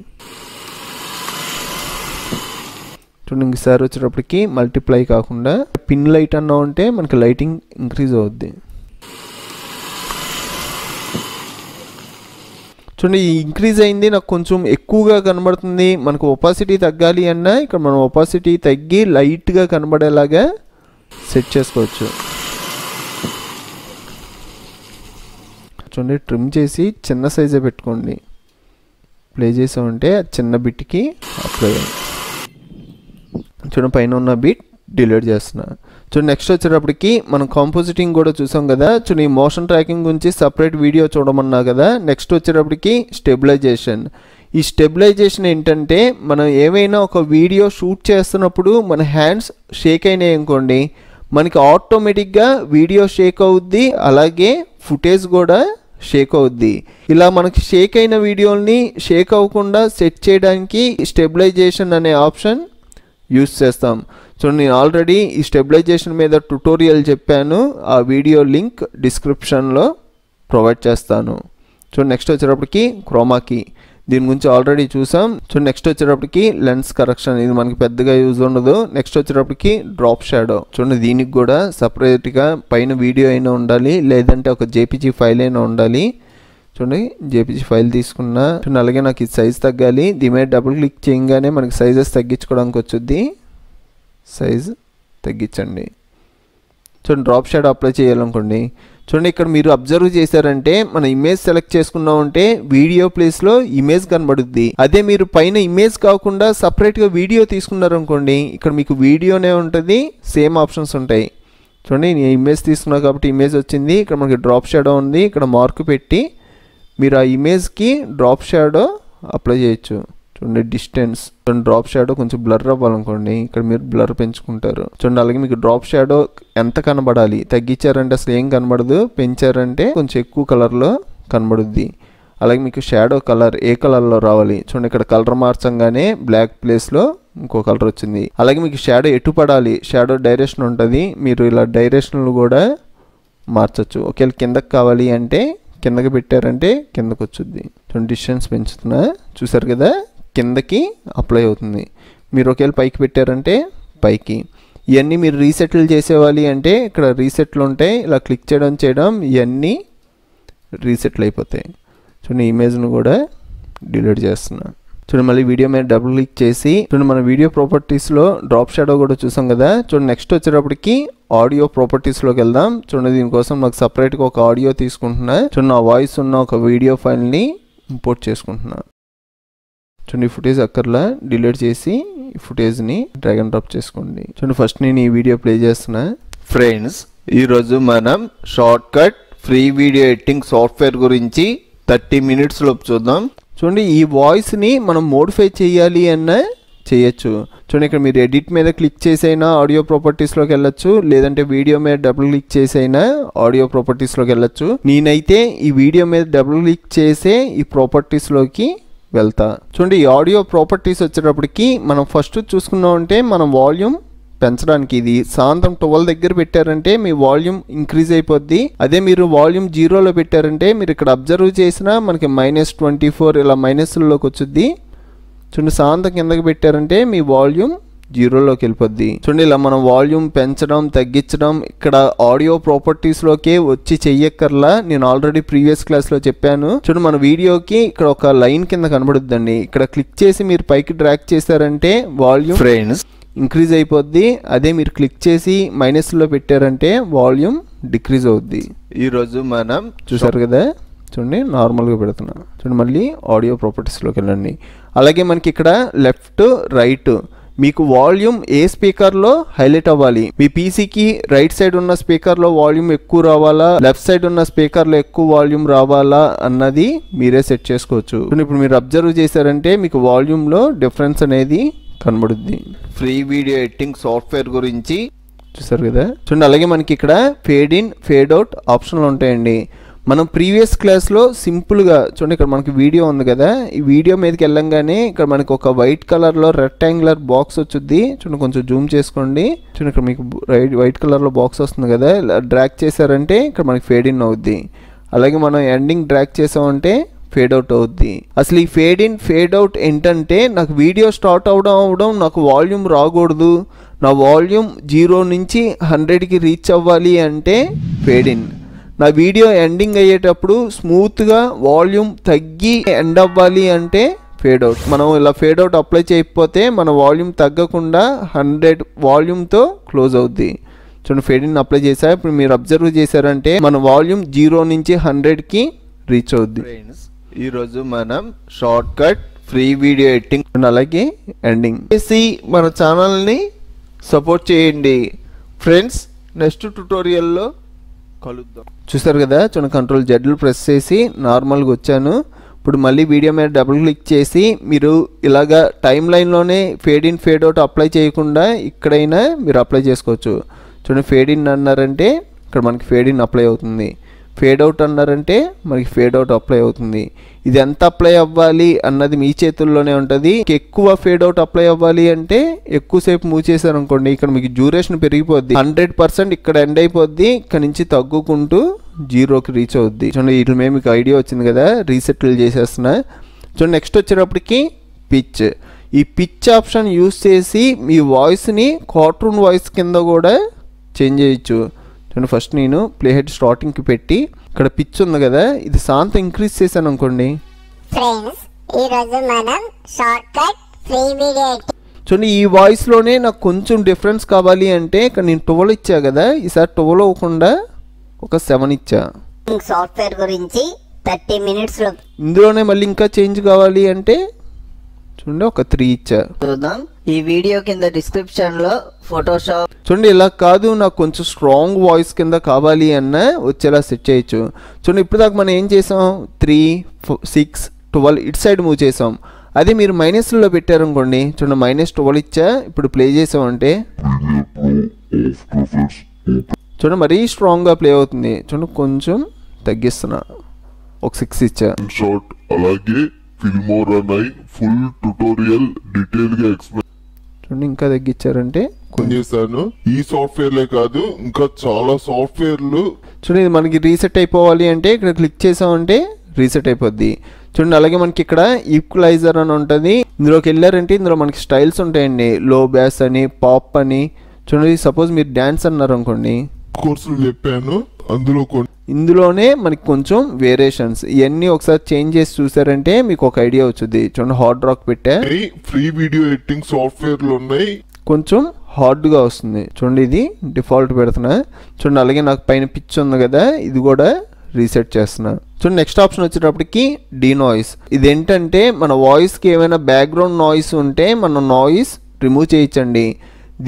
చూడండి ఇంకసారి వచ్చేటప్పటికి మల్టిప్లై కాకుండా పిన్ లైట్ అన్నా ఉంటే మనకి లైటింగ్ ఇంక్రీజ్ అవుద్ది. చూడండి ఇంక్రీజ్ అయింది, నాకు కొంచెం ఎక్కువగా కనబడుతుంది. మనకు ఒపాసిటీ తగ్గాలి అన్నా ఇక్కడ మనం ఒపాసిటీ తగ్గి లైట్గా కనబడేలాగా సెట్ చేసుకోవచ్చు. చూడండి ట్రిమ్ చేసి చిన్న సైజే పెట్టుకోండి. ప్లే చేసామంటే చిన్న బిట్కి అప్లై అయ్యింది. చూడండి పైన ఉన్న బిట్ డిలీట్ చేస్తున్నా. చూడండి నెక్స్ట్ వచ్చేటప్పటికి మనం కాంపోజిటింగ్ కూడా చూసాం కదా. చూడండి ఈ మోషన్ ట్రాకింగ్ గురించి సపరేట్ వీడియో చూడమన్నా కదా. నెక్స్ట్ వచ్చేటప్పటికి స్టెబిలైజేషన్. ఈ స్టెబిలైజేషన్ ఏంటంటే మనం ఏమైనా ఒక వీడియో షూట్ చేస్తున్నప్పుడు మన హ్యాండ్స్ షేక్ అయినాయి అనుకోండి, మనకి ఆటోమేటిక్గా వీడియో షేక్ అవుద్ది, అలాగే ఫుటేజ్ కూడా షేక్ అవుద్ది. ఇలా మనకి షేక్ అయిన వీడియోని షేక్ అవ్వకుండా సెట్ చేయడానికి స్టెబిలైజేషన్ అనే ఆప్షన్ యూస్ చేస్తాం. చూడండి నేను ఆల్రెడీ ఈ స్టెబిలైజేషన్ మీద ట్యుటోరియల్ చెప్పాను, ఆ వీడియో లింక్ డిస్క్రిప్షన్లో ప్రొవైడ్ చేస్తాను. చూడండి నెక్స్ట్ వచ్చేటప్పటికి క్రోమాకి, దీని గురించి ఆల్రెడీ చూసాం. చూడండి నెక్స్ట్ వచ్చేటప్పటికి లెన్స్ కరెక్షన్, ఇది మనకి పెద్దగా యూజ్ ఉండదు. నెక్స్ట్ వచ్చేటప్పటికి డ్రాప్ షాడో. చూడండి దీనికి కూడా సపరేట్గా పైన వీడియో అయినా ఉండాలి, లేదంటే ఒక జేపీజీ ఫైల్ అయినా ఉండాలి. చూడండి జేపీజీ ఫైల్ తీసుకున్నా. చూడండి అలాగే నాకు ఇది సైజ్ తగ్గాలి, దీని మీద డబుల్ క్లిక్ చేయగానే మనకి సైజెస్ తగ్గించుకోవడానికి వచ్చుద్ది. సైజ్ తగ్గించండి. చూడండి డ్రాప్ షాడో అప్లై చేయాలనుకోండి. చూడండి ఇక్కడ మీరు అబ్జర్వ్ చేశారంటే మన ఇమేజ్ సెలెక్ట్ చేసుకున్నామంటే వీడియో ప్లేస్లో ఇమేజ్ కనబడుద్ది. అదే మీరు పైన ఇమేజ్ కాకుండా సపరేట్గా వీడియో తీసుకున్నారనుకోండి, ఇక్కడ మీకు వీడియోనే ఉంటుంది, సేమ్ ఆప్షన్స్ ఉంటాయి. చూడండి నేను ఇమేజ్ తీసుకున్నా కాబట్టి ఇమేజ్ వచ్చింది. ఇక్కడ మనకి డ్రాప్ షాడో ఉంది, ఇక్కడ మార్క్ పెట్టి మీరు ఆ ఇమేజ్కి డ్రాప్ షాడో అప్లై చేయొచ్చు. చూడండి డిస్టెన్స్, చూడండి డ్రాప్ షాడో కొంచెం బ్లర్ అవ్వాలనుకోండి ఇక్కడ మీరు బ్లర్ పెంచుకుంటారు చూడండి. అలాగే మీకు డ్రాప్ షాడో ఎంత కనబడాలి, తగ్గించారంటే అసలు ఏం కనబడదు, పెంచారంటే కొంచెం ఎక్కువ కలర్లో కనబడుద్ది. అలాగే మీకు షాడో కలర్ ఏ కలర్లో రావాలి చూడండి, ఇక్కడ కలర్ మార్చంగానే బ్లాక్ ప్లేస్లో ఇంకో కలర్ వచ్చింది. అలాగే మీకు షాడో ఎటు పడాలి, షాడో డైరెక్షన్ ఉంటుంది, మీరు ఇలా డైరెక్షన్లు కూడా మార్చచ్చు. ఒకవేళ కిందకి కావాలి అంటే కిందకి పెట్టారంటే కిందకి వచ్చుద్ది. చూడండి డిస్టెన్స్ పెంచుతున్నా చూసారు కదా, కిందకి అప్లై అవుతుంది. మీరు ఒకవేళ పైకి పెట్టారంటే పైకి. ఇవన్నీ మీరు రీసెట్లు చేసేవాలి అంటే ఇక్కడ రీసెట్లు ఉంటాయి, ఇలా క్లిక్ చేయడం ఇవన్నీ రీసెట్లు అయిపోతాయి. చూడండి ఇమేజ్ను కూడా డిలీట్ చేస్తున్నా. చూడండి మళ్ళీ వీడియో మీద డబుల్ క్లిక్ చేసి చూడండి మన వీడియో ప్రాపర్టీస్లో డ్రాప్ షాడో కూడా చూసాం కదా. చూడండి నెక్స్ట్ వచ్చేటప్పటికి ఆడియో ప్రాపర్టీస్లోకి వెళ్దాం. చూడండి దీనికోసం నాకు సపరేట్గా ఒక ఆడియో తీసుకుంటున్నా. చూడండి నా వాయిస్ ఉన్న ఒక వీడియో ఫైల్ని ఇంపోర్ట్ చేసుకుంటున్నా. చూడండి ఈ ఫుటేజ్ అక్కర్లా డిలీట్ చేసి ఈ ఫుటేజ్ని డ్రాగ్ అండ్ డ్రాప్ చేసుకోండి. చూడండి ఫస్ట్ నేను ఈ వీడియో ప్లే చేస్తున్నా. ఫ్రెండ్స్ ఈరోజు మనం short cut free video editing software గురించి 30 minutes లోపు చూద్దాం. చూడండి ఈ వాయిస్ని మనం మోడిఫై చేయాలి అన్న చేయొచ్చు. చూడండి ఇక్కడ మీరు ఎడిట్ మీద క్లిక్ చేసైనా ఆడియో ప్రాపర్టీస్లోకి వెళ్ళొచ్చు, లేదంటే వీడియో మీద డబుల్ క్లిక్ చేసైనా ఆడియో ప్రాపర్టీస్లోకి వెళ్ళొచ్చు. నేనైతే ఈ వీడియో మీద డబుల్ క్లిక్ చేసే ఈ ప్రాపర్టీస్లోకి వెళ్తా. చూడండి ఈ ఆడియో ప్రాపర్టీస్ వచ్చేటప్పటికి మనం ఫస్ట్ చూసుకున్నామంటే మనం వాల్యూమ్ పెంచడానికి ఇది సాయంత్రం 12 దగ్గర పెట్టారంటే మీ వాల్యూమ్ ఇంక్రీజ్ అయిపోద్ది. అదే మీరు వాల్యూమ్ 0లో పెట్టారంటే మీరు ఇక్కడ అబ్జర్వ్ చేసినా మనకి -24 ఇలా మైనస్లోకి వచ్చుద్ది. చూడండి సాయంత్రం కిందకి పెట్టారంటే మీ వాల్యూమ్ 0లోకి వెళ్ళిపోద్ది. చూడండి ఇలా మనం వాల్యూమ్ పెంచడం తగ్గించడం ఇక్కడ ఆడియో ప్రాపర్టీస్లోకే వచ్చి చెయ్యక్కర్లా. నేను ఆల్రెడీ ప్రీవియస్ క్లాస్లో చెప్పాను. చూడండి మన వీడియోకి ఇక్కడ ఒక లైన్ కింద కనబడుద్దండి, ఇక్కడ క్లిక్ చేసి మీరు పైకి డ్రాగ్ చేశారంటే వాల్యూమ్ ఫ్రెండ్స్ ఇంక్రీజ్ అయిపోద్ది. అదే మీరు క్లిక్ చేసి మైనస్లో పెట్టారంటే వాల్యూమ్ డిక్రీజ్ అవుద్ది. ఈరోజు మనం చూసారు కదా, చూడండి నార్మల్గా పెడుతున్నా. చూడండి మళ్ళీ ఆడియో ప్రాపర్టీస్లోకి వెళ్ళండి. అలాగే మనకి ఇక్కడ లెఫ్ట్ రైట్ మీకు వాల్యూమ్ ఏ స్పీకర్లో హైలైట్ అవ్వాలి, మీ పీసీకి రైట్ సైడ్ ఉన్న స్పీకర్లో వాల్యూమ్ ఎక్కువ రావాలా, లెఫ్ట్ సైడ్ ఉన్న స్పీకర్లో ఎక్కువ వాల్యూమ్ రావాలా అన్నది మీరే సెట్ చేసుకోవచ్చు. ఇప్పుడు మీరు అబ్జర్వ్ చేశారంటే మీకు వాల్యూమ్లో డిఫరెన్స్ అనేది కనబడుద్ది. ఫ్రీ వీడియో ఎడిటింగ్ సాఫ్ట్వేర్ గురించి చూసారు కదా. చూడండి అలాగే మనకి ఇక్కడ ఫేడ్ ఇన్ ఫేడ్ అవుట్ ఆప్షన్లు ఉంటాయండి. మనం ప్రీవియస్ క్లాస్లో సింపుల్గా చూడండి ఇక్కడ మనకి వీడియో ఉంది కదా, ఈ వీడియో మీదకి వెళ్ళంగానే ఇక్కడ మనకి ఒక వైట్ కలర్లో రెక్టాంగులర్ బాక్స్ వచ్చుద్ది. చూడండి కొంచెం జూమ్ చేసుకోండి. చూడండి ఇక్కడ మీకు వైట్ కలర్లో బాక్స్ వస్తుంది కదా, డ్రాగ్ చేశారంటే ఇక్కడ మనకి ఫేడ్ ఇన్ అవుద్ది. అలాగే మనం ఎండింగ్ డ్రాగ్ చేసామంటే ఫేడ్ అవుట్ అవుద్ది. అసలు ఈ ఫేడ్ ఇన్ ఫేడ్ అవుట్ ఏంటంటే నాకు వీడియో స్టార్ట్ అవడం నాకు వాల్యూమ్ రాకూడదు, నా వాల్యూమ్ 0 నుంచి 100కి రీచ్ అవ్వాలి అంటే ఫేడ్ ఇన్. నా వీడియో ఎండింగ్ అయ్యేటప్పుడు స్మూత్గా వాల్యూమ్ తగ్గి ఎండ్ అవ్వాలి అంటే ఫేడ్ అవుట్. మనం ఇలా ఫేడ్ అవుట్ అప్లై చేయకపోతే మన వాల్యూమ్ తగ్గకుండా 100 వాల్యూమ్తో క్లోజ్ అవుద్ది. చూడండి ఫేడ్ ఇన్ అప్లై చేసా. ఇప్పుడు మీరు అబ్జర్వ్ చేశారంటే మన వాల్యూమ్ 0 నుంచి 100కి రీచ్ అవుద్ది. ఈరోజు మనం short cut free video editing అలాగే ఎండింగ్ చేసి మన ఛానల్ని సపోర్ట్ చేయండి ఫ్రెండ్స్. నెక్స్ట్ ట్యుటోరియల్లో కలుద్దాం. చూసారు కదా, చూడండి Ctrl+Z ప్రెస్ చేసి నార్మల్గా వచ్చాను. ఇప్పుడు మళ్ళీ వీడియో మీద డబుల్ క్లిక్ చేసి మీరు ఇలాగా టైం లైన్లోనే fade in fade out apply చేయకుండా ఇక్కడైనా మీరు అప్లై చేసుకోవచ్చు. చూడండి ఫేడ్ ఇన్ అన్నారంటే ఇక్కడ మనకి ఫేడ్ ఇన్ అప్లై అవుతుంది, ఫేడ్ అవుట్ అన్నారంటే మనకి ఫేడ్ అవుట్ అప్లై అవుతుంది. ఇది ఎంత అప్లై అవ్వాలి అన్నది మీ చేతుల్లోనే ఉంటుంది. ఎక్కువ ఫేడ్ అవుట్ అప్లై అవ్వాలి అంటే ఎక్కువసేపు మూవ్ చేశారు అనుకోండి ఇక్కడ మీకు డ్యూరేషన్ పెరిగిపోద్ది, 100% ఇక్కడ ఎండ్ అయిపోద్ది, ఇక్కడ నుంచి తగ్గుకుంటూ 0కి రీచ్ అవుద్ది. చూడండి వీటి మీద మీకు ఐడియా వచ్చింది కదా, రీసెట్లు చేసేస్తున్నా. చూడండి నెక్స్ట్ వచ్చేటప్పటికి పిచ్. ఈ పిచ్ ఆప్షన్ యూస్ చేసి మీ వాయిస్ని కార్టూన్ వాయిస్ కింద కూడా చేంజ్ చేయొచ్చు. చూడండి ఫస్ట్ నేను ప్లే హెడ్ స్టార్టింగ్కి పెట్టి ఇక్కడ పిచ్ ఉంది కదా, ఇది శాంతం ఇంక్రీజ్ చేశాను అనుకోండి. చూడండి ఈ వాయిస్లోనే నాకు కొంచెం డిఫరెన్స్ కావాలి అంటే ఇక్కడ నేను 12 ఇచ్చా కదా, ఈసారి 12 అవ్వకుండా ఒక 7 ఇచ్చా. సాఫ్ట్వేర్ గురించి 30 minutes లో ఇందులోనే మళ్ళీ ఇంకా చేంజ్ కావాలి అంటే చూడండి ఒక 3 ఇచ్చా. చూద్దాం ఈ వీడియో కింద డిస్క్రిప్షన్ లో ఫోటోషాప్. చూడండి ఇలా కాదు, నాకు కొంచెం స్ట్రాంగ్ వాయిస్ కింద కావాలి అన్న వచ్చేలా సెట్ చేయొచ్చు. చూడండి ఇప్పుడు దాకా మనం ఏం చేసాం, 3, 6, 12 ఇటు సైడ్ మూవ్ చేసాం. అదే మీరు మైనస్లో పెట్టారనుకోండి, చూడండి -12 ఇచ్చా, ఇప్పుడు ప్లే చేసామంటే చూడండి మరీ స్ట్రాంగ్గా ప్లే అవుతుంది. చూడండి కొంచెం తగ్గిస్తున్నా, ఒక 6 ఇచ్చా. షార్ట్ అలాగే ఫిల్మోరా 9 ఫుల్ ట్యుటోరియల్ డీటెయిల్ గా ఎక్స్ప్లెయిన్ చూడండి ఇంకా తగ్గించారంటే చేశాను. ఈ సాఫ్ట్వేర్లే కాదు ఇంకా చాలా సాఫ్ట్వేర్లు. చూడండి ఇది మనకి రీసెట్ అయిపోవాలి అంటే ఇక్కడ క్లిక్ చేసామంటే రీసెట్ అయిపోద్ది. చూడండి అలాగే మనకి ఇక్కడ ఈక్వలైజర్ అని ఉంటుంది, ఇందులోకి వెళ్ళారంటే ఇందులో మనకి స్టైల్స్ ఉంటాయండి, లో బ్యాస్ అని, పాప్ అని. చూడండి సపోజ్ మీరు డ్యాన్స్ అన్నారు అనుకోండి, కోర్సులు చెప్పాను అందులో ఇందులోనే మనకి కొంచెం వేరియేషన్స్ ఇవన్నీ ఒకసారి చేంజ్ చేసి చూసారంటే మీకు ఒక ఐడియా వచ్చింది. చూడండి హార్డ్ రాక్ పెట్టా, ఫ్రీ వీడియో ఎడిటింగ్ సాఫ్ట్వేర్లు ఉన్నాయి, కొంచెం హార్డ్గా వస్తుంది. చూడండి ఇది డిఫాల్ట్ పెడుతున్నా. చూడండి అలాగే నాకు పైన పిచ్ ఉంది కదా, ఇది కూడా రీసెట్ చేస్తున్నా. చూడండి నెక్స్ట్ ఆప్షన్ వచ్చేటప్పటికి డీనాయిస్. ఇదేంటంటే మన వాయిస్కి ఏమైనా బ్యాక్గ్రౌండ్ నాయిస్ ఉంటే మన నాయిస్ రిమూవ్ చేయించండి.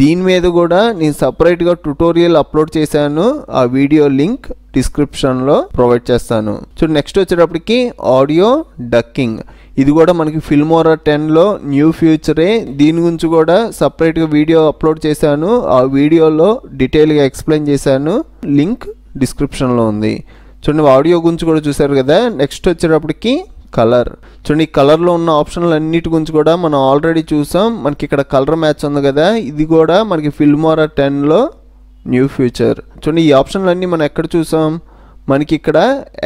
దీని మీద కూడా నేను సపరేట్గా ట్యుటోరియల్ అప్లోడ్ చేశాను, ఆ వీడియో లింక్ డిస్క్రిప్షన్లో ప్రొవైడ్ చేస్తాను. చూడండి నెక్స్ట్ వచ్చేటప్పటికి ఆడియో డక్కింగ్. ఇది కూడా మనకి ఫిల్మోరా 10లో న్యూ ఫ్యూచరే. దీని గురించి కూడా సపరేట్గా వీడియో అప్లోడ్ చేశాను, ఆ వీడియోలో డీటెయిల్గా ఎక్స్ప్లెయిన్ చేశాను, లింక్ డిస్క్రిప్షన్లో ఉంది. చూడండి ఆడియో గురించి కూడా చూసారు కదా. నెక్స్ట్ వచ్చేటప్పటికి కలర్. చూడండి ఈ కలర్లో ఉన్న ఆప్షన్లు అన్నిటి గురించి కూడా మనం ఆల్రెడీ చూసాం. మనకి ఇక్కడ కలర్ మ్యాచ్ ఉంది కదా, ఇది కూడా మనకి ఫిల్మోరా 10లో న్యూ ఫ్యూచర్. చూడండి ఈ ఆప్షన్లు అన్నీ మనం ఎక్కడ చూసాం, మనకి ఇక్కడ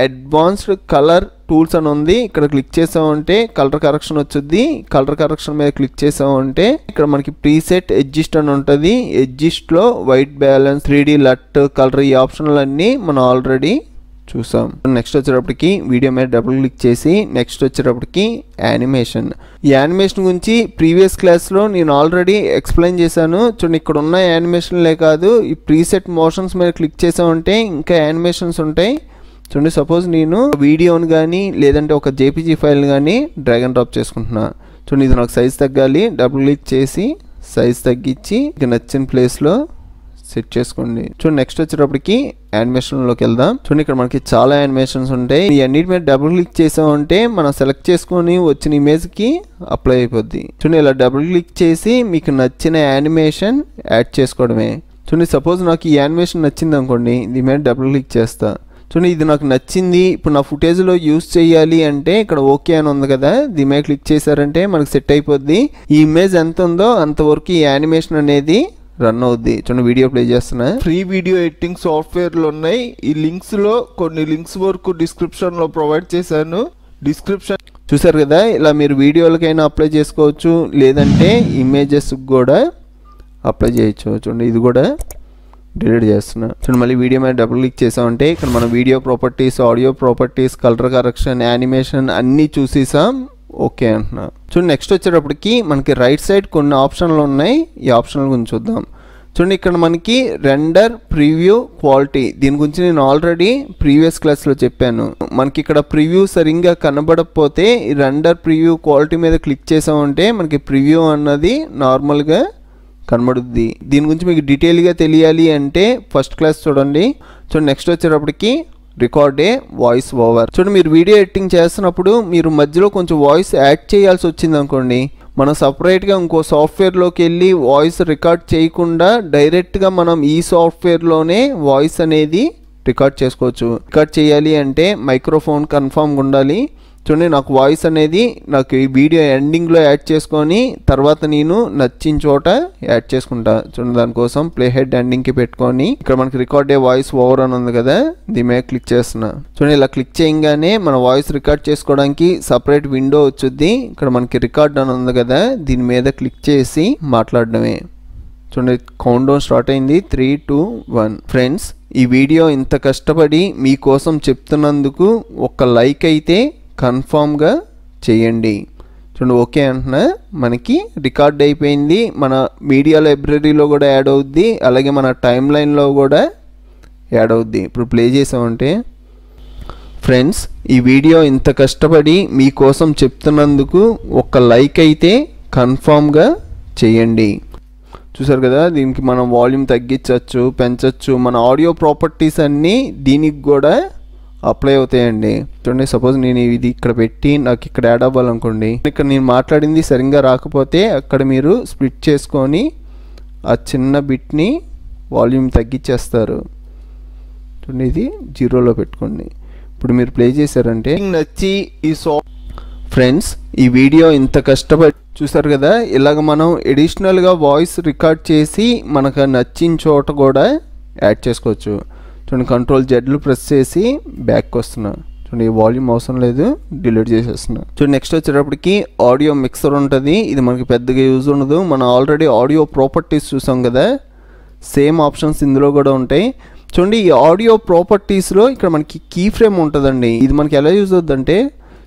అడ్వాన్స్డ్ కలర్ టూల్స్ అని ఉంది, ఇక్కడ క్లిక్ చేసామంటే కలర్ కరెక్షన్ వచ్చింది. కలర్ కరెక్షన్ మీద క్లిక్ చేసామంటే ఇక్కడ మనకి ప్రీసెట్ ఎడ్జిస్ట్ అని ఉంటుంది, ఎడ్జిస్ట్లో వైట్ బ్యాలెన్స్, 3D లట్, కలర్, ఈ ఆప్షన్లు అన్నీ మనం ఆల్రెడీ చూసాం. నెక్స్ట్ వచ్చేటప్పటికి వీడియో మీద డబుల్ క్లిక్ చేసి నెక్స్ట్ వచ్చేటప్పటికి యానిమేషన్. ఈ యానిమేషన్ గురించి ప్రీవియస్ క్లాస్లో నేను ఆల్రెడీ ఎక్స్ప్లెయిన్ చేశాను. చూడండి ఇక్కడ ఉన్న యానిమేషన్లే కాదు, ఈ ప్రీసెట్ మోషన్స్ మీద క్లిక్ చేసామంటే ఇంకా యానిమేషన్స్ ఉంటాయి. చూడండి సపోజ్ నేను వీడియోని కానీ లేదంటే ఒక జేపీజీ ఫైల్ కానీ డ్రాగ్ అండ్ డ్రాప్ చేసుకుంటున్నా. చూడండి ఇది నాకు సైజ్ తగ్గాలి, డబుల్ క్లిక్ చేసి సైజ్ తగ్గించి ఇక నచ్చిన ప్లేస్లో సెట్ చేసుకోండి. చూడండి నెక్స్ట్ వచ్చేటప్పటికి యానిమేషన్లోకి వెళ్దాం. చూడండి ఇక్కడ మనకి చాలా యానిమేషన్స్ ఉంటాయి, ఈ అన్నిటి మీద డబుల్ క్లిక్ చేసామంటే మనం సెలెక్ట్ చేసుకొని వచ్చిన ఇమేజ్కి అప్లై అయిపోద్ది. చూడండి ఇలా డబుల్ క్లిక్ చేసి మీకు నచ్చిన యానిమేషన్ యాడ్ చేసుకోవడమే. చూడండి సపోజ్ నాకు ఈ యానిమేషన్ నచ్చింది అనుకోండి, దీని మీద డబుల్ క్లిక్ చేస్తా. చూడండి ఇది నాకు నచ్చింది, ఇప్పుడు నా ఫుటేజ్లో యూస్ చేయాలి అంటే ఇక్కడ ఓకే అని ఉంది కదా, దీని మీద క్లిక్ చేశారంటే మనకు సెట్ అయిపోద్ది. ఈ ఇమేజ్ ఎంత ఉందో అంతవరకు ఈ యానిమేషన్ అనేది రన్ అవుద్ది. చూడండి వీడియో ప్లే చేస్తున్నా. ఫ్రీ వీడియో ఎడిటింగ్ సాఫ్ట్వేర్లు ఉన్నాయి, ఈ లింక్స్లో కొన్ని లింక్స్ వరకు డిస్క్రిప్షన్లో ప్రొవైడ్ చేశాను. డిస్క్రిప్షన్ చూసారు కదా, ఇలా మీరు వీడియోలకైనా అప్లై చేసుకోవచ్చు, లేదంటే ఇమేజెస్ కూడా అప్లై చేయొచ్చు. చూడండి ఇది కూడా డిలీట్ చేస్తున్నా. చూడండి మళ్ళీ వీడియో మీద డబుల్ క్లిక్ చేసామంటే ఇక్కడ మన video properties, audio properties, colour correction, animation అన్నీ చూసేసాం, ఓకే అంటున్నా. చూడండి నెక్స్ట్ వచ్చేటప్పటికి మనకి రైట్ సైడ్ కొన్ని ఆప్షన్లు ఉన్నాయి, ఈ ఆప్షన్ల గురించి చూద్దాం. చూడండి ఇక్కడ మనకి రెండర్ ప్రివ్యూ క్వాలిటీ, దీని గురించి నేను ఆల్రెడీ ప్రీవియస్ క్లాస్లో చెప్పాను. మనకి ఇక్కడ ప్రివ్యూ సరిగ్గా కనబడకపోతే ఈ రెండర్ ప్రివ్యూ క్వాలిటీ మీద క్లిక్ చేసామంటే మనకి ప్రివ్యూ అన్నది నార్మల్గా కనబడుద్ది. దీని గురించి మీకు డీటెయిల్గా తెలియాలి అంటే ఫస్ట్ క్లాస్ చూడండి. చూడండి నెక్స్ట్ వచ్చేటప్పటికి రికార్డ్ ఏ వాయిస్ ఓవర్. చూడండి మీరు వీడియో ఎడిటింగ్ చేస్తున్నప్పుడు మీరు మధ్యలో కొంచెం వాయిస్ యాడ్ చేయాల్సి వచ్చింది అనుకోండి, మనం సపరేట్గా ఇంకో సాఫ్ట్వేర్లోకి వెళ్ళి వాయిస్ రికార్డ్ చేయకుండా డైరెక్ట్గా మనం ఈ సాఫ్ట్వేర్లోనే వాయిస్ అనేది రికార్డ్ చేసుకోవచ్చు. రికార్డ్ చేయాలి అంటే మైక్రోఫోన్ కన్ఫామ్గా ఉండాలి. చూడండి నాకు వాయిస్ అనేది నాకు ఈ వీడియో ఎండింగ్లో యాడ్ చేసుకొని తర్వాత నేను నచ్చిన చోట యాడ్ చేసుకుంటా. చూడండి దానికోసం ప్లే హెడ్ ఎండింగ్కి పెట్టుకొని ఇక్కడ మనకి రికార్డ్ ఏ వాయిస్ ఓవర్ అని ఉంది కదా, దీని మీద క్లిక్ చేస్తున్నా. చూడండి ఇలా క్లిక్ చేయగానే మన వాయిస్ రికార్డ్ చేసుకోవడానికి సపరేట్ విండో వచ్చుద్ది. ఇక్కడ మనకి రికార్డ్ అని ఉంది కదా, దీని మీద క్లిక్ చేసి మాట్లాడడమే. చూడండి కౌంట్ డౌన్ స్టార్ట్ అయింది, 3, 2, 1. ఫ్రెండ్స్ ఈ వీడియో ఇంత కష్టపడి మీకోసం చెప్తున్నందుకు ఒక లైక్ అయితే కన్ఫామ్గా చేయండి. చూడండి ఓకే అంటున్నా, మనకి రికార్డ్ అయిపోయింది. మన మీడియా లైబ్రరీలో కూడా యాడ్ అవుద్ది, అలాగే మన టైం లైన్లో కూడా యాడ్ అవుద్ది. ఇప్పుడు ప్లే చేసామంటే ఫ్రెండ్స్ ఈ వీడియో ఇంత కష్టపడి మీకోసం చెప్తున్నందుకు ఒక లైక్ అయితే కన్ఫామ్గా చేయండి. చూసారు కదా, దీనికి మనం వాల్యూమ్ తగ్గించవచ్చు, పెంచవచ్చు, మన ఆడియో ప్రాపర్టీస్ అన్నీ దీనికి కూడా అప్లై అవుతాయండి. చూడండి, సపోజ్ నేను ఇది ఇక్కడ పెట్టి నాకు ఇక్కడ యాడ్ అవ్వాలనుకోండి, ఇక్కడ నేను మాట్లాడింది సరిగ్గా రాకపోతే అక్కడ మీరు స్ప్లిట్ చేసుకొని ఆ చిన్న బిట్ని వాల్యూమ్ తగ్గించేస్తారు. చూడండి, ఇది 0లో పెట్టుకోండి. ఇప్పుడు మీరు ప్లే చేశారంటే నచ్చి ఈ ఫ్రెండ్స్ ఈ వీడియో ఇంత కష్టపడి చూసారు కదా, ఇలాగ మనం ఎడిషనల్గా వాయిస్ రికార్డ్ చేసి మనకు నచ్చిన చోట కూడా యాడ్ చేసుకోవచ్చు. చూడండి, కంట్రోల్ జెడ్లు ప్రెస్ చేసి బ్యాక్ వస్తున్నా. చూడండి, ఈ వాల్యూమ్ అవసరం లేదు, డిలీట్ చేసేస్తున్నా. చూడండి, నెక్స్ట్ వచ్చేటప్పటికి ఆడియో మిక్సర్ ఉంటుంది. ఇది మనకి పెద్దగా యూజ్ ఉండదు. మనం ఆల్రెడీ ఆడియో ప్రాపర్టీస్ చూసాం కదా, సేమ్ ఆప్షన్స్ ఇందులో కూడా ఉంటాయి. చూడండి, ఈ ఆడియో ప్రాపర్టీస్లో ఇక్కడ మనకి కీ ఫ్రేమ్ ఉంటుందండి. ఇది మనకి ఎలా యూజ్ అవుతుందంటే,